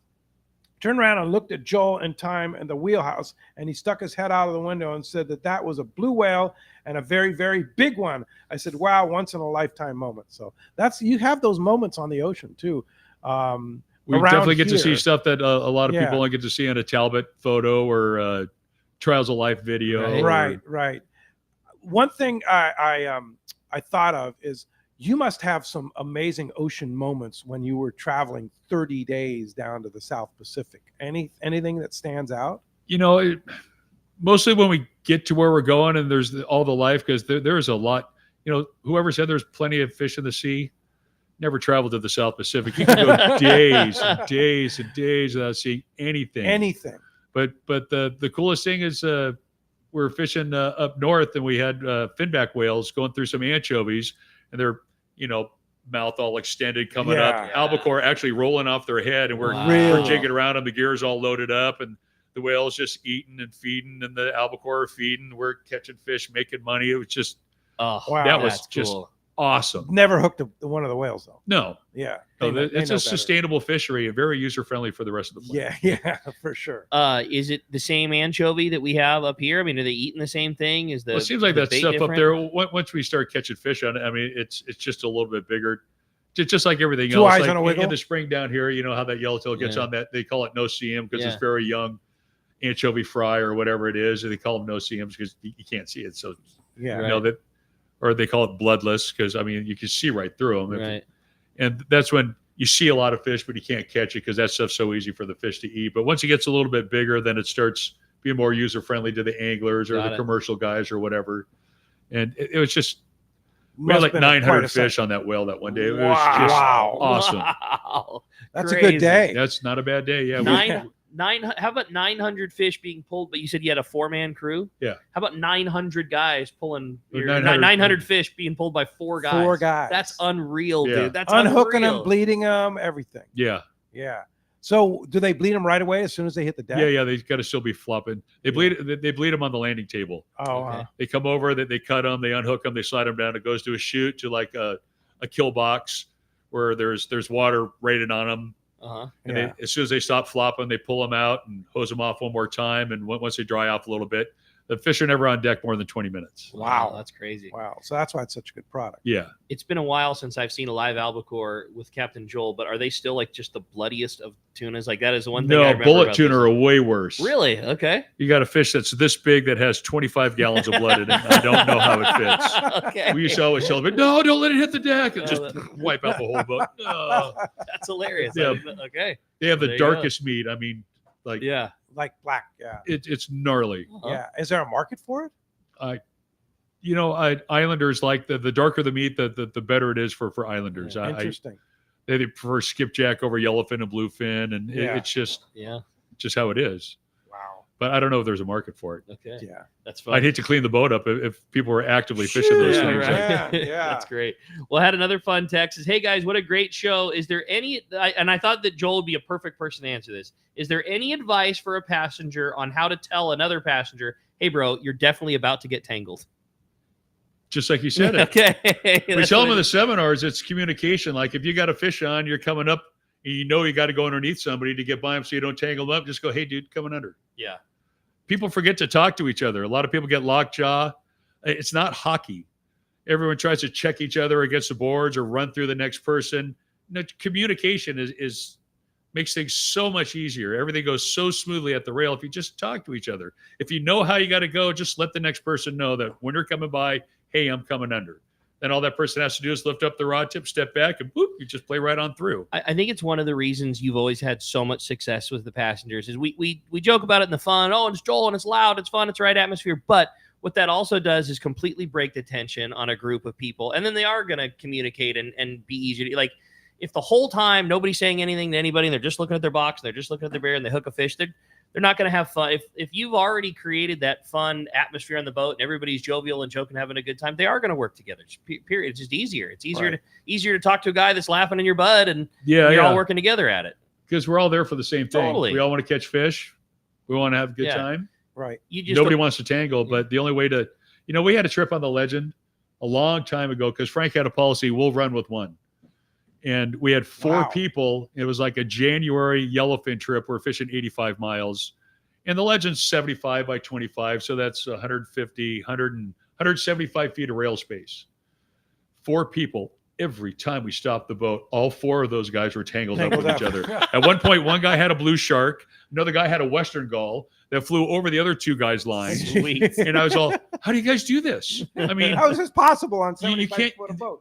and looked at Joel in time in the wheelhouse, and he stuck his head out of the window and said that was a blue whale and a very, very big one. I said, wow, once in a lifetime moment. So you have those moments on the ocean too. We definitely get to see stuff that a lot of people only get to see on a Talbot photo or Trials of Life video. Right. One thing I thought of is you must have some amazing ocean moments when you were traveling 30 days down to the South Pacific. Anything that stands out? Mostly when we get to where we're going and there's all the life, because there's a lot. Whoever said there's plenty of fish in the sea never traveled to the South Pacific. You can go days and days and days without seeing anything. But the coolest thing is we're fishing up north, and we had finback whales going through some anchovies, and they're mouth all extended coming up. Albacore actually rolling off their head, and we're jigging around them. The gear's all loaded up, and the whale's just eating and feeding, and the albacore are feeding. We're catching fish, making money. It was just that was just cool. Awesome. Never hooked one of the whales though. No. Yeah. It's a sustainable fishery and very user friendly for the rest of the planet. Yeah, for sure. Is it the same anchovy that we have up here? I mean, are they eating the same thing? It seems like that stuff up there. Once we start catching fish on it, I mean, it's just a little bit bigger. Just like everything else. Eyes on a wiggle? In the spring down here, how that yellowtail gets on that. They call it no-see-em because it's very young anchovy fry or whatever it is. And they call them no-see-ems because you can't see it. So or they call it bloodless because, I mean, you can see right through them. Right. And that's when you see a lot of fish, but you can't catch it because that stuff's so easy for the fish to eat. But once it gets a little bit bigger, then it starts being more user-friendly to the anglers or the commercial guys or whatever. And it was just, we had like 900 fish on that whale that one day. It was just awesome. Wow. That's a good day. That's not a bad day. Yeah. How about 900 fish being pulled? But you said you had a 4-man crew. Yeah. How about 900 guys pulling 900 900 fish being pulled by 4 guys? 4 guys. That's unreal, Yeah. dude. That's Unhooking unreal. them, bleeding them, everything. Yeah. Yeah. So do they bleed them right away as soon as they hit the deck? Yeah. They got to still be flopping. They bleed them on the landing table. Oh, They come over, they cut them, they unhook them, they slide them down. It goes to a chute to like a kill box where there's water rated on them. And they, as soon as they stop flopping, they pull them out and hose them off one more time. And once they dry off a little bit, the fish are never on deck more than 20 minutes. Wow. That's crazy. Wow. So that's why it's such a good product. Yeah. It's been a while since I've seen a live albacore with Captain Joel, but are they still like just the bloodiest of tunas? Like that is the one thing I No, remember bullet about tuna are way worse. Really? Okay. You got a fish that's this big that has 25 gallons of blood in it. I don't know how it fits. Okay. We used to always tell them, no, don't let it hit the deck. And just wipe out the whole boat. No. That's hilarious. Yeah. Okay. They have There the you go. darkest meat. I mean, like, Yeah. Like black. Yeah. it's gnarly. Yeah. Is there a market for it? Islanders like the darker the meat, the better it is for Islanders. Interesting. They prefer skipjack over yellowfin and bluefin, and it's just how it is. Wow. But I don't know if there's a market for it. Okay. Yeah. That's fun. I'd hate to clean the boat up if people were actively fishing those things. Right. That's great. Well, I had another fun text. Says, hey guys, what a great show. Is there any, and I thought that Joel would be a perfect person to answer this. Is there any advice for a passenger on how to tell another passenger, hey bro, you're definitely about to get tangled? Just like you said it. Okay. We tell them in the seminars, it's communication. Like if you got a fish on, you're coming up, and you know you got to go underneath somebody to get by them so you don't tangle them up. Just go, hey dude, coming under. Yeah. People forget to talk to each other. A lot of people get lockjaw. It's not hockey. Everyone tries to check each other against the boards or run through the next person. No, communication is makes things so much easier. Everything goes so smoothly at the rail if you just talk to each other. If you know how you got to go, just let the next person know that when you're coming by, hey, I'm coming under. Then all that person has to do is lift up the rod tip, step back, and boop, you just play right on through. I think it's one of the reasons you've always had so much success with the passengers is we joke about it in the fun. Oh, it's Joel and it's loud, it's fun, it's the right atmosphere. But what that also does is completely break the tension on a group of people. And then they are going to communicate and be easy to, like, if the whole time nobody's saying anything to anybody and they're just looking at their box and they're just looking at their bear and they hook a fish, they're not going to have fun. If you've already created that fun atmosphere on the boat and everybody's jovial and joking, having a good time, they are going to work together. Period. It's just easier. It's easier to talk to a guy that's laughing in your butt and you're all working together at it. Because we're all there for the same thing. Totally. We all want to catch fish. We want to have a good time. Right. Nobody wants to tangle, but the only way to, we had a trip on the Legend a long time ago because Frank had a policy, we'll run with one. And we had 4 people. It was like a January yellowfin trip. We're fishing 85 miles. And the Legend's 75 by 25. So that's 150, 175 feet of rail space. 4 people. Every time we stopped the boat, all 4 of those guys were tangled up with each other. At one point, one guy had a blue shark. Another guy had a Western gull that flew over the other 2 guys' lines. Sweet. And I was all, how do you guys do this? I mean, how is this possible on you 75 can't, foot of boat?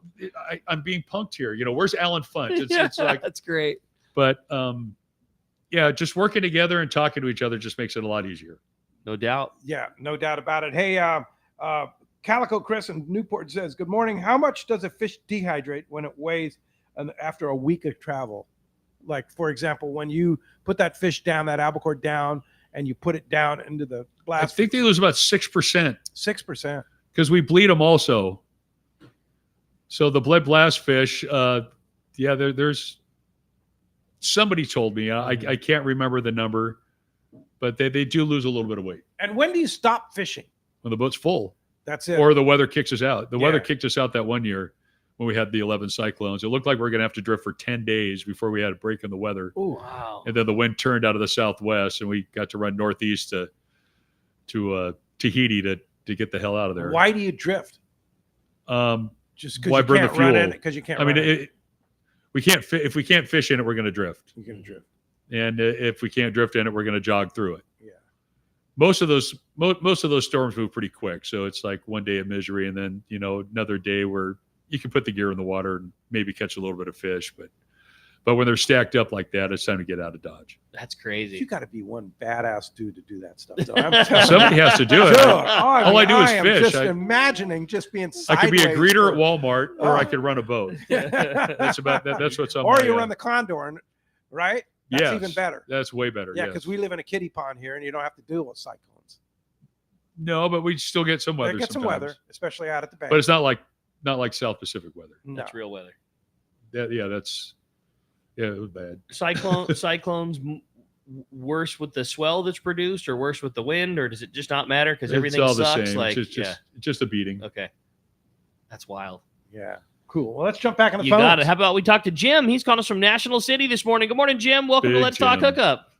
I'm being punked here. Where's Alan Funt? It's like, that's great. But just working together and talking to each other just makes it a lot easier. No doubt. Yeah, no doubt about it. Hey, Calico Chris in Newport says, good morning. How much does a fish dehydrate when it weighs after a week of travel? Like, for example, when you put that fish down, that albacore down, and you put it down into the blast. I think they lose about 6%. 6%. Because we bleed them also. So the bled blast fish, there's somebody told me, I can't remember the number, but they do lose a little bit of weight. And when do you stop fishing? When the boat's full. That's it. Or the weather kicks us out. The weather kicked us out that one year when we had the 11 cyclones. It looked like we were going to have to drift for 10 days before we had a break in the weather. Ooh, wow. And then the wind turned out of the southwest, and we got to run northeast to Tahiti to get the hell out of there. Why do you drift? Just because why you burn can't the fuel? run in it? Because you can't. I mean, run in we can't. If we can't fish in it, we're going to drift. You're going to drift. And if we can't drift in it, we're going to jog through it. Yeah. Most of those storms move pretty quick. So it's like one day of misery, and then another day where you can put the gear in the water and maybe catch a little bit of fish. But But when they're stacked up like that, it's time to get out of Dodge. That's crazy. You got to be one badass dude to do that stuff. Though. I'm telling Somebody you. has to do it. Dude, All I do is am fish. Just imagining just being. I could be a sideways greeter for- at Walmart, or I could run a boat. That's about that. That's what's on. Or my, you run the Condor, right? That's yes, even better. That's way better. Yeah, yes. because we live in a kiddie pond here, and you don't have to deal with cyclones. No, but we still get some weather. Get some sometimes. weather, especially out at the bank. But it's not like South Pacific weather. No. That's real weather. It was bad. Cyclones worse with the swell that's produced, or worse with the wind, or does it just not matter because everything it's all sucks? the same. Like, it's just a beating. Okay, that's wild. Yeah, cool. Well, let's jump back in the You phones. got it. How about we talk to Jim? He's calling us from National City this morning. Good morning, Jim. Welcome to Big Let's Talk Jim. Hookup.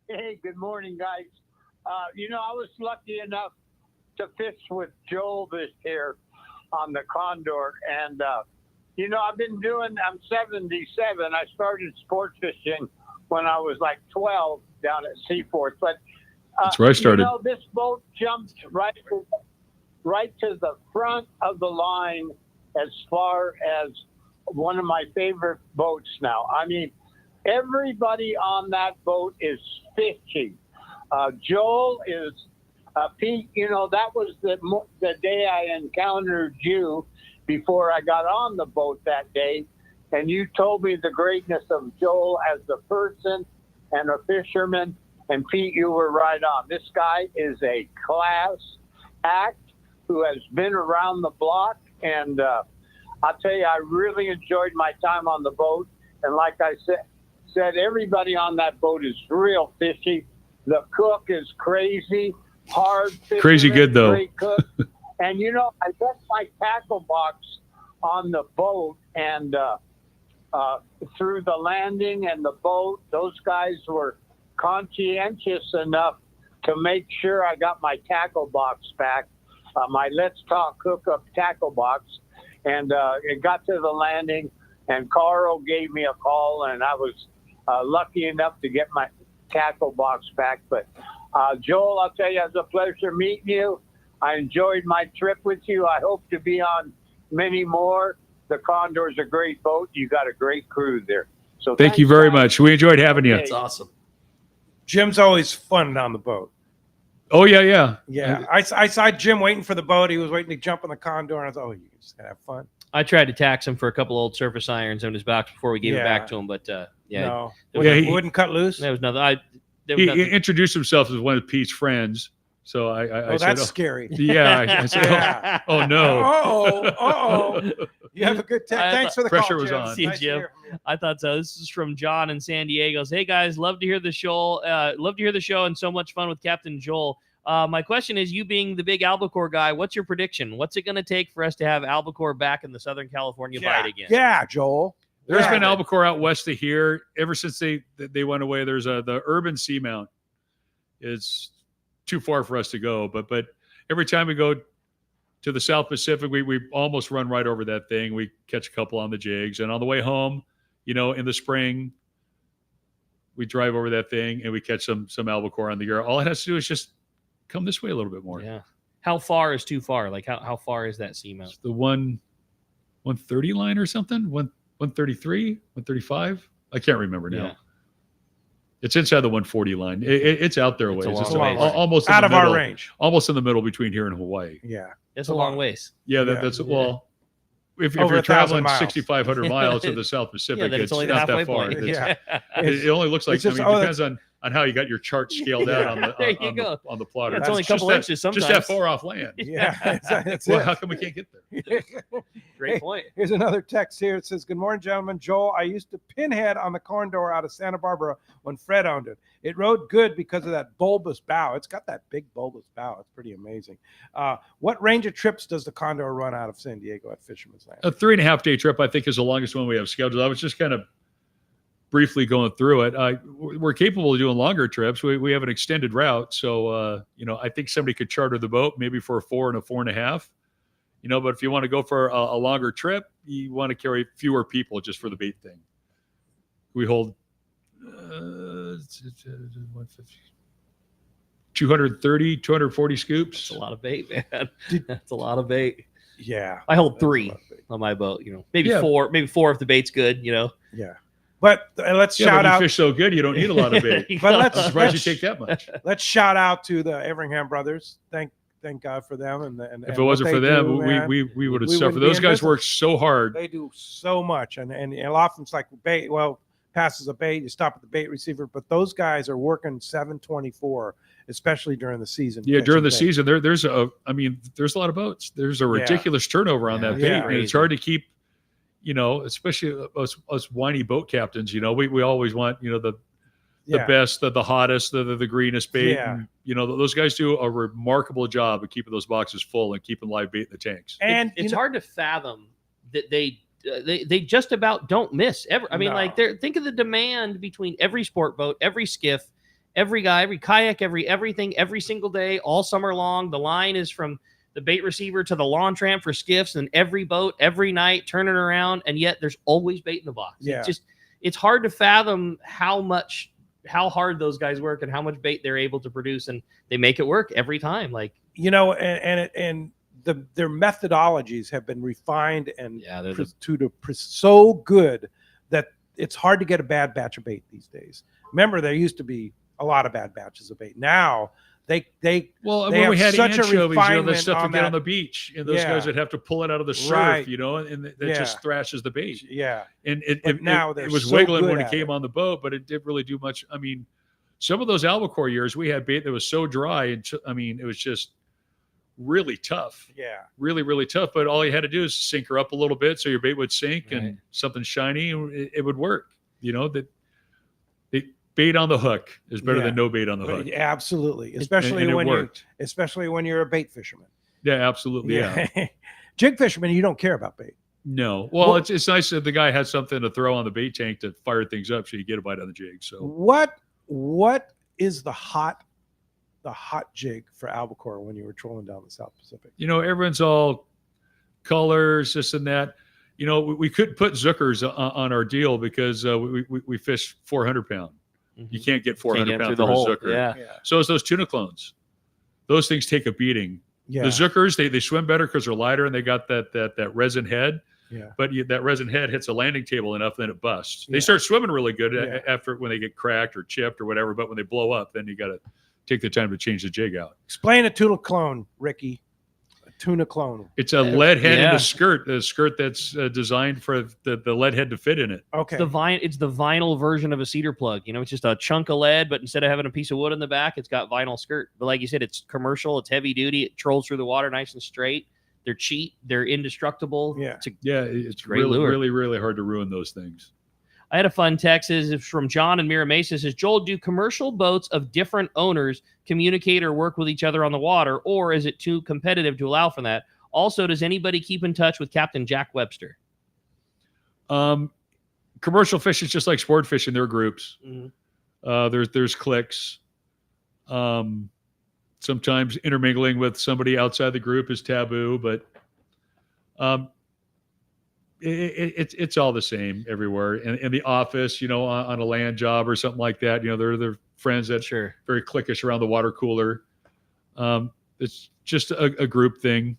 Hey, good morning, guys. I was lucky enough to fish with Joel this year on the Condor. And, I'm 77. I started sport fishing when I was like 12 down at Seaforth. But That's where I started. This boat jumped right to the front of the line as far as one of my favorite boats now. I mean, everybody on that boat is fishing. Joel is Pete. That was the day I encountered you before I got on the boat that day, and you told me the greatness of Joel as a person and a fisherman. And Pete, you were right on. This guy is a class act who has been around the block, and I'll tell you, I really enjoyed my time on the boat. And like I said, everybody on that boat is real fishy. The cook is crazy, hard fisherman, Crazy good, though. Great cook. And I left my tackle box on the boat, and through the landing and the boat, those guys were conscientious enough to make sure I got my tackle box back, my Let's Talk Hookup tackle box. And it got to the landing, and Carl gave me a call, and I was lucky enough to get my tackle box back. But Joel, I'll tell you, it was a pleasure meeting you. I enjoyed my trip with you. I hope to be on many more. The Condor's a great boat. You got a great crew there. So Thank you very much. We enjoyed having you. That's awesome. Jim's always fun on the boat. Oh yeah. Yeah, I saw Jim waiting for the boat. He was waiting to jump on the Condor, and I thought, you just gotta have fun. I tried to tax him for a couple old surface irons on his box before we gave it Yeah. back to him, but No. there Wouldn't cut loose. was nothing. He introduced himself as one of Pete's friends. So I Oh, said, that's scary. Yeah. I said, Yeah. oh no. Uh-oh. You have a good time. Thanks for the Pressure call, was Jim. on. See, Nice to Jim. hear from you. I thought so. This is from John in San Diego. Hey guys, love to hear the show. Love to hear the show, and so much fun with Captain Joel. My question is, you being the big albacore guy, what's your prediction? What's it going to take for us to have albacore back in the Southern California bite again? Yeah, Joel. There's Yeah. been albacore out west of here ever since they went away. There's the urban seamount. It's too far for us to go, but every time we go to the South Pacific, we almost run right over that thing. We catch a couple on the jigs, and on the way home, in the spring, we drive over that thing and we catch some albacore on the gear. All it has to do is just come this way a little bit more. Yeah. How far is too far? Like how far is that seamount? The 130 line or something? 133, 135? I can't remember now. Yeah. It's inside the 140 line. It's out there a It's ways. a It's long ways. almost in Out the of our middle- range. Almost in the middle between here and Hawaii. Yeah. It's a long ways. Yeah, Yeah. that's well. If Over you're 1,000 traveling miles. 6,500 miles to the South Pacific, then it's it's only the not halfway that far. point. It's- Yeah. It only looks like. It's just- it depends on how you got your chart scaled out on the There you on go. the plotter. It's only a Just couple that- inches Just that sometimes. far off land. Yeah. That's Well, it. how come we can't get there? Great point. Here's another text here. It says, "Good morning, gentlemen. Joel, I used to pinhead on the Condor out of Santa Barbara when Fred owned it. It rode good because of that bulbous bow. It's got that big bulbous bow. It's pretty amazing. What range of trips does the Condor run out of San Diego at Fisherman's Land?" A 3.5 day trip, I think, is the longest one we have scheduled. I was just kind of briefly going through it. We're capable of doing longer trips. We have an extended route. So, I think somebody could charter the boat maybe for a 4 and a 4.5. But if you want to go for a longer trip, you want to carry fewer people just for the bait thing. We hold 230, 240 scoops. That's a lot of bait, man. That's a lot of bait. Yeah. I hold 3 on my boat. Maybe 4. Maybe 4 if the bait's good. Yeah. But let's Yeah, shout but you out. fish so good, you don't need a lot of bait. But I'm surprised you take that much. Let's shout out to the Everingham brothers. Thank God for them. And If it wasn't for them, we would have suffered. Those guys work so hard. They do so much, and often it's like bait. Well, passes a bait, you stop at the bait receiver, but those guys are working 7/24, especially during the season. Yeah, during the bait. season, there's a lot of boats. There's a ridiculous turnover on that bait, and it's hard to keep. Especially us whiny boat captains. We always want the best, the hottest, the greenest bait. Yeah. And, those guys do a remarkable job of keeping those boxes full and keeping live bait in the tanks. And it's hard to fathom that they just about don't miss ever. I mean, think of the demand between every sport boat, every skiff, every guy, every kayak, everything, every single day, all summer long. The line is from the bait receiver to the lawn tramp for skiffs, and every boat, every night, turning around, and yet there's always bait in the box. Yeah. It's hard to fathom how hard those guys work and how much bait they're able to produce, and they make it work every time. And their methodologies have been refined and so good that it's hard to get a bad batch of bait these days. Remember, there used to be a lot of bad batches of bait. Now they when have we had such a anchovies, refinement that stuff on to get on that. the beach, and those guys would have to pull it out of the surf, Right. and that just thrashes the bait. Yeah, and now it was so wiggling good when it at came on the boat, but it didn't really do much. I mean, some of those albacore years, we had bait that was so dry, and it was just really tough. Yeah, really, really tough. But all you had to do is sink her up a little bit so your bait would sink, and something shiny, it would work. The bait on the hook is better than no bait on the hook. Absolutely, And especially when you're a bait fisherman. Yeah, absolutely. Yeah. Jig fisherman, you don't care about bait. No. Well, it's nice that the guy had something to throw on the bait tank to fire things up so you get a bite on the jig. So what is the hot jig for albacore when you were trolling down the South Pacific? Everyone's all colors, this and that. We couldn't put Zookers on our deal because we fish 400 pound. You can't get 400 pound through a Zooker. Yeah. So it's those tuna clones. Those things take a beating. Yeah. The Zookers, they swim better because they're lighter and they got that resin head. Yeah. But that resin head hits a landing table enough, then it busts. They start swimming really good after when they get cracked or chipped or whatever. But when they blow up, then you got to take the time to change the jig out. Explain a tuna clone, Ricky. A tuna clone. It's a lead head in the skirt that's designed for the lead head to fit in it. Okay. It's the vinyl version of a cedar plug. It's just a chunk of lead, but instead of having a piece of wood in the back, it's got vinyl skirt. But like you said, it's commercial, it's heavy duty, it trolls through the water nice and straight. They're cheap, they're indestructible. Yeah. It's great really, lure. really, really hard to ruin those things. I had a fun text. It's from John in Mira Mesa. Says, Joel, do commercial boats of different owners communicate or work with each other on the water, or is it too competitive to allow for that? Also, does anybody keep in touch with Captain Jack Webster? Commercial fishing is just like sport fishing. There are groups. Mm-hmm. There's cliques. Sometimes intermingling with somebody outside the group is taboo, but it's all the same everywhere. In the office, on a land job or something like that, they're friends that very cliquish around the water cooler. It's just a group thing.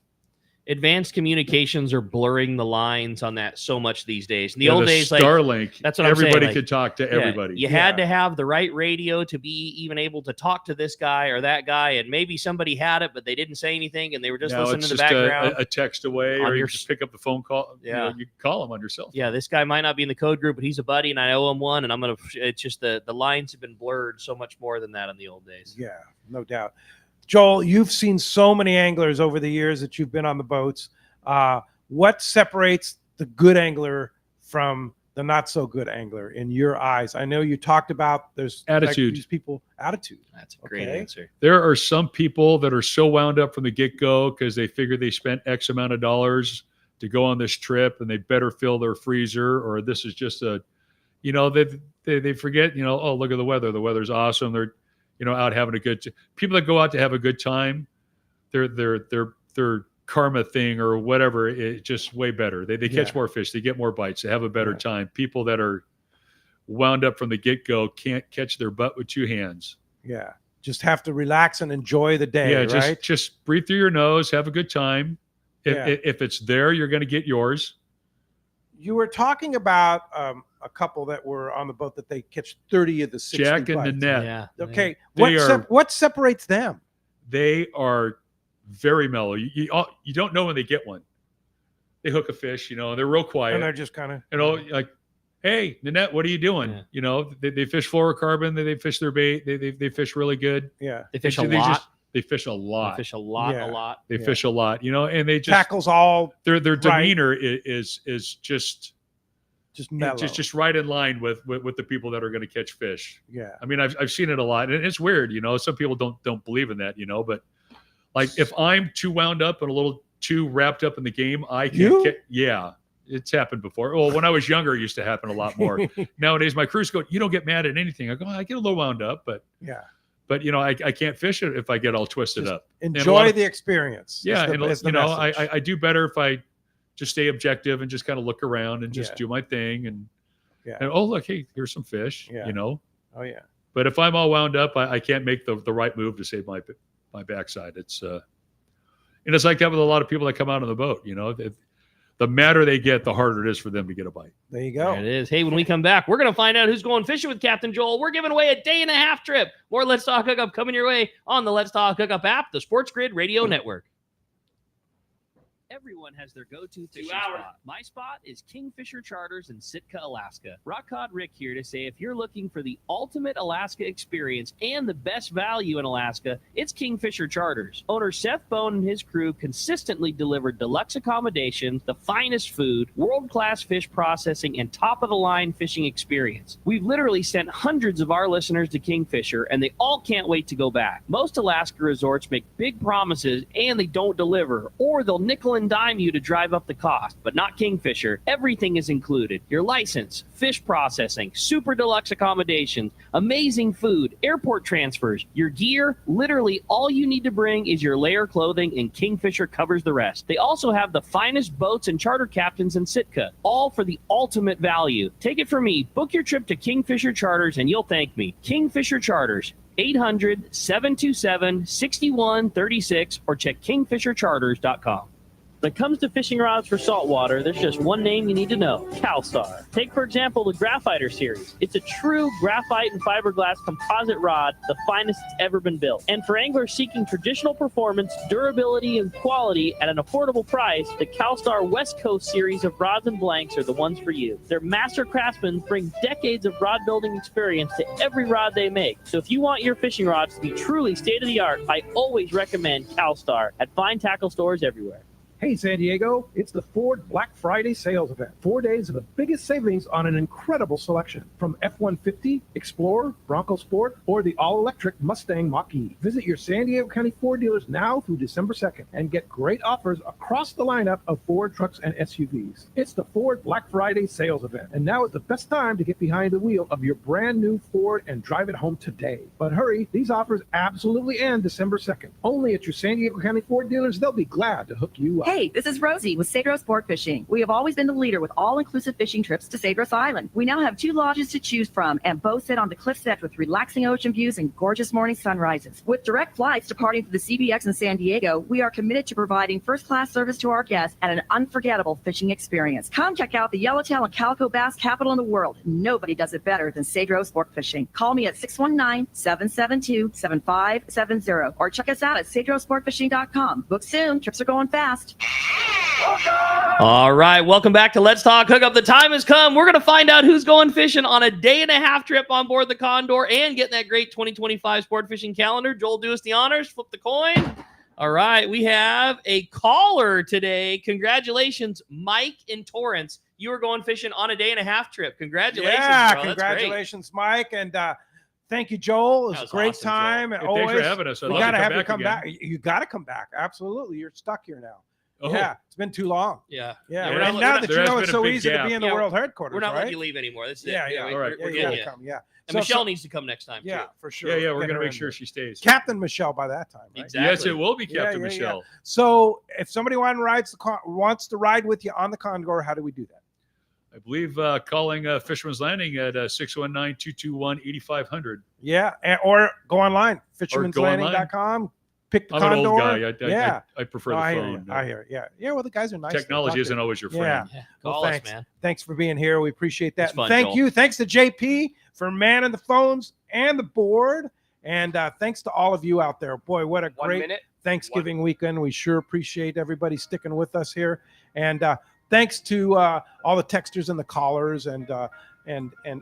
Advanced communications are blurring the lines on that so much these days. In the old days, Starlink, that's what I'm saying. Everybody could talk to everybody. You had to have the right radio to be even able to talk to this guy or that guy, and maybe somebody had it, but they didn't say anything, and they were just listening to the background. A text away, or you just pick up the phone call. Yeah, you can call him on your cell phone. Yeah, this guy might not be in the code group, but he's a buddy, and I owe him one, and it's just the lines have been blurred so much more than that in the old days. Yeah, no doubt. Joel, you've seen so many anglers over the years that you've been on the boats. What separates the good angler from the not so good angler in your eyes? I know you talked about there's attitude. These people, attitude. That's a great answer. There are some people that are so wound up from the get-go because they figure they spent X amount of dollars to go on this trip and they better fill their freezer, or this is just they forget, oh, look at the weather. The weather's awesome. They're, out having a good people that go out to have a good time. Their karma thing or whatever, it's just way better. They catch more fish, they get more bites, they have a better time. People that are wound up from the get-go can't catch their butt with two hands. Yeah, just have to relax and enjoy the day. Yeah, right? just breathe through your nose, have a good time, If it's there, you're going to get yours. You were talking about a couple that were on the boat that they catch 30 of the 60 Jack and bites. Nanette. Yeah. Okay. They What separates them? They are very mellow. You don't know when they get one. They hook a fish, they're real quiet. And they're just kind of, like, hey, Nanette, what are you doing? Yeah. They fish fluorocarbon. They fish their bait. They fish really good. Yeah. They fish a lot. They fish a lot. They fish a lot. Yeah. A lot. They fish a lot, and they just tackles all their right. demeanor is just mellow. just right in line with the people that are going to catch fish. Yeah. I mean, I've seen it a lot, and it's weird, some people don't believe in that, but like if I'm too wound up and a little too wrapped up in the game, I can't. Yeah, it's happened before. Well, when I was younger, it used to happen a lot more. Nowadays, my crews go, "You don't get mad at anything." I go, "I get a little wound up, but yeah." But I can't fish it if I get all twisted up. Enjoy the experience. Yeah, I do better if I just stay objective and just kind of look around and just do my thing and oh look, hey, here's some fish. Yeah. Oh yeah. But if I'm all wound up, I can't make the right move to save my backside. It's and it's like that with a lot of people that come out on the boat. The madder they get, the harder it is for them to get a bite. There you go. There it is. Hey, when we come back, we're going to find out who's going fishing with Captain Joel. We're giving away a day-and-a-half trip. More Let's Talk Hookup coming your way on the Let's Talk Hookup app, the Sports Grid Radio Network. Everyone has their go-to fishing spot. My spot is Kingfisher Charters in Sitka, Alaska. Rockcod Rick here to say if you're looking for the ultimate Alaska experience and the best value in Alaska, it's Kingfisher Charters. Owner Seth Bone and his crew consistently deliver deluxe accommodations, the finest food, world-class fish processing, and top-of-the-line fishing experience. We've literally sent hundreds of our listeners to Kingfisher, and they all can't wait to go back. Most Alaska resorts make big promises, and they don't deliver, or they'll nickel and dime you to drive up the cost, but not Kingfisher. Everything is included. Your license, fish processing, super deluxe accommodations, amazing food, airport transfers, your gear. Literally all you need to bring is your layer clothing, and Kingfisher covers the rest. They also have the finest boats and charter captains in Sitka, all for the ultimate value. Take it from me, book your trip to Kingfisher Charters and you'll thank me. Kingfisher Charters, 800-727-6136 or check kingfishercharters.com. When it comes to fishing rods for saltwater, there's just one name you need to know, CalStar. Take, for example, the Graphiter series. It's a true graphite and fiberglass composite rod, the finest it's ever been built. And for anglers seeking traditional performance, durability, and quality at an affordable price, the CalStar West Coast series of rods and blanks are the ones for you. Their master craftsmen bring decades of rod building experience to every rod they make. So if you want your fishing rods to be truly state-of-the-art, I always recommend CalStar at fine tackle stores everywhere. Hey, San Diego, it's the Ford Black Friday sales event. 4 days of the biggest savings on an incredible selection. From F-150, Explorer, Bronco Sport, or the all-electric Mustang Mach-E. Visit your San Diego County Ford dealers now through December 2nd and get great offers across the lineup of Ford trucks and SUVs. It's the Ford Black Friday sales event, and now is the best time to get behind the wheel of your brand new Ford and drive it home today. But hurry, these offers absolutely end December 2nd. Only at your San Diego County Ford dealers. They'll be glad to hook you up. Hey, this is Rosie with Cedros Sport Fishing. We have always been the leader with all-inclusive fishing trips to Cedros Island. We now have 2 lodges to choose from and both sit on the cliffs edge with relaxing ocean views and gorgeous morning sunrises. With direct flights departing to the CBX in San Diego, we are committed to providing first-class service to our guests and an unforgettable fishing experience. Come check out the yellowtail and calico bass capital in the world. Nobody does it better than Cedros Sport Fishing. Call me at 619-772-7570 or check us out at cedrosportfishing.com. Book soon. Trips are going fast. All right, welcome back to Let's Talk Hookup. The time has come. We're going to find out who's going fishing on a day-and-a-half trip on board the Condor and getting that great 2025 sport fishing calendar. Joel, do us the honors. Flip the coin. All right, we have a caller today. Congratulations, Mike in Torrance. You are going fishing on a day-and-a-half trip. Congratulations, Yeah, bro. congratulations, Mike. And thank you, Joel. It was a great awesome, time. And Joel. Hey, thanks always, for having us. I'd we love to got to come have you back come again. back. You got to come back. Absolutely. You're stuck here now. Oh. Yeah, it's been too long. Yeah. Yeah, we're and not- now we're that not- you know it's so easy to be in the world headquarters, We're not right? letting you leave anymore. That's it. Yeah. We're You getting gotta you. come, yeah. And So- Michelle needs to come next time, Yeah, too. for sure. Yeah, we're Get going to her make in sure there. she stays. Captain Michelle by that time, right? Exactly. Yes, it will be Captain Michelle. So if somebody wants to ride with you on the Condor, how do we do that? I believe calling Fisherman's Landing at 619-221-8500. Yeah, or go online, Or go online. fishermanslanding.com. pick the I'm an Condor. old guy. Yeah. I prefer No, the I hear phone. you. I hear it. Yeah. Yeah. Well, the guys are nice. They Technology talk to isn't you. always your Yeah. friend. Well, Call us, thanks. man. Thanks for being here. We appreciate that. It's fun, And thank Joel. you. Thanks to JP for manning the phones and the board. And thanks to all of you out there. Boy, what a 1 great minute. Thanksgiving weekend. We sure appreciate everybody sticking with us here. And thanks to all the texters and the callers and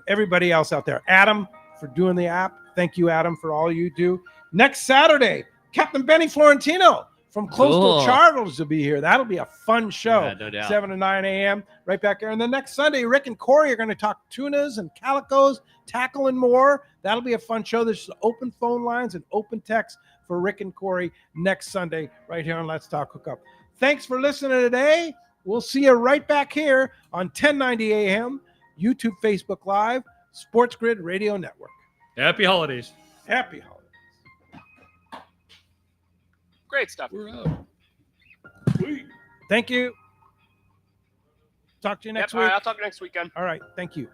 everybody else out there. Adam for doing the app. Thank you, Adam, for all you do. Next Saturday, Captain Benny Florentino from Coastal Cool. Charters will be here. That'll be a fun show. Yeah, no doubt. 7 to 9 a.m. right back there. And then next Sunday, Rick and Corey are going to talk tunas and calicos, tackle and more. That'll be a fun show. There's open phone lines and open text for Rick and Corey next Sunday right here on Let's Talk Hookup. Thanks for listening today. We'll see you right back here on 1090 AM, YouTube, Facebook Live, Sports Grid Radio Network. Happy holidays. Happy holidays. Great stuff. We're out. Thank you. Talk to you next All week. right, I'll talk next weekend. All right. Thank you.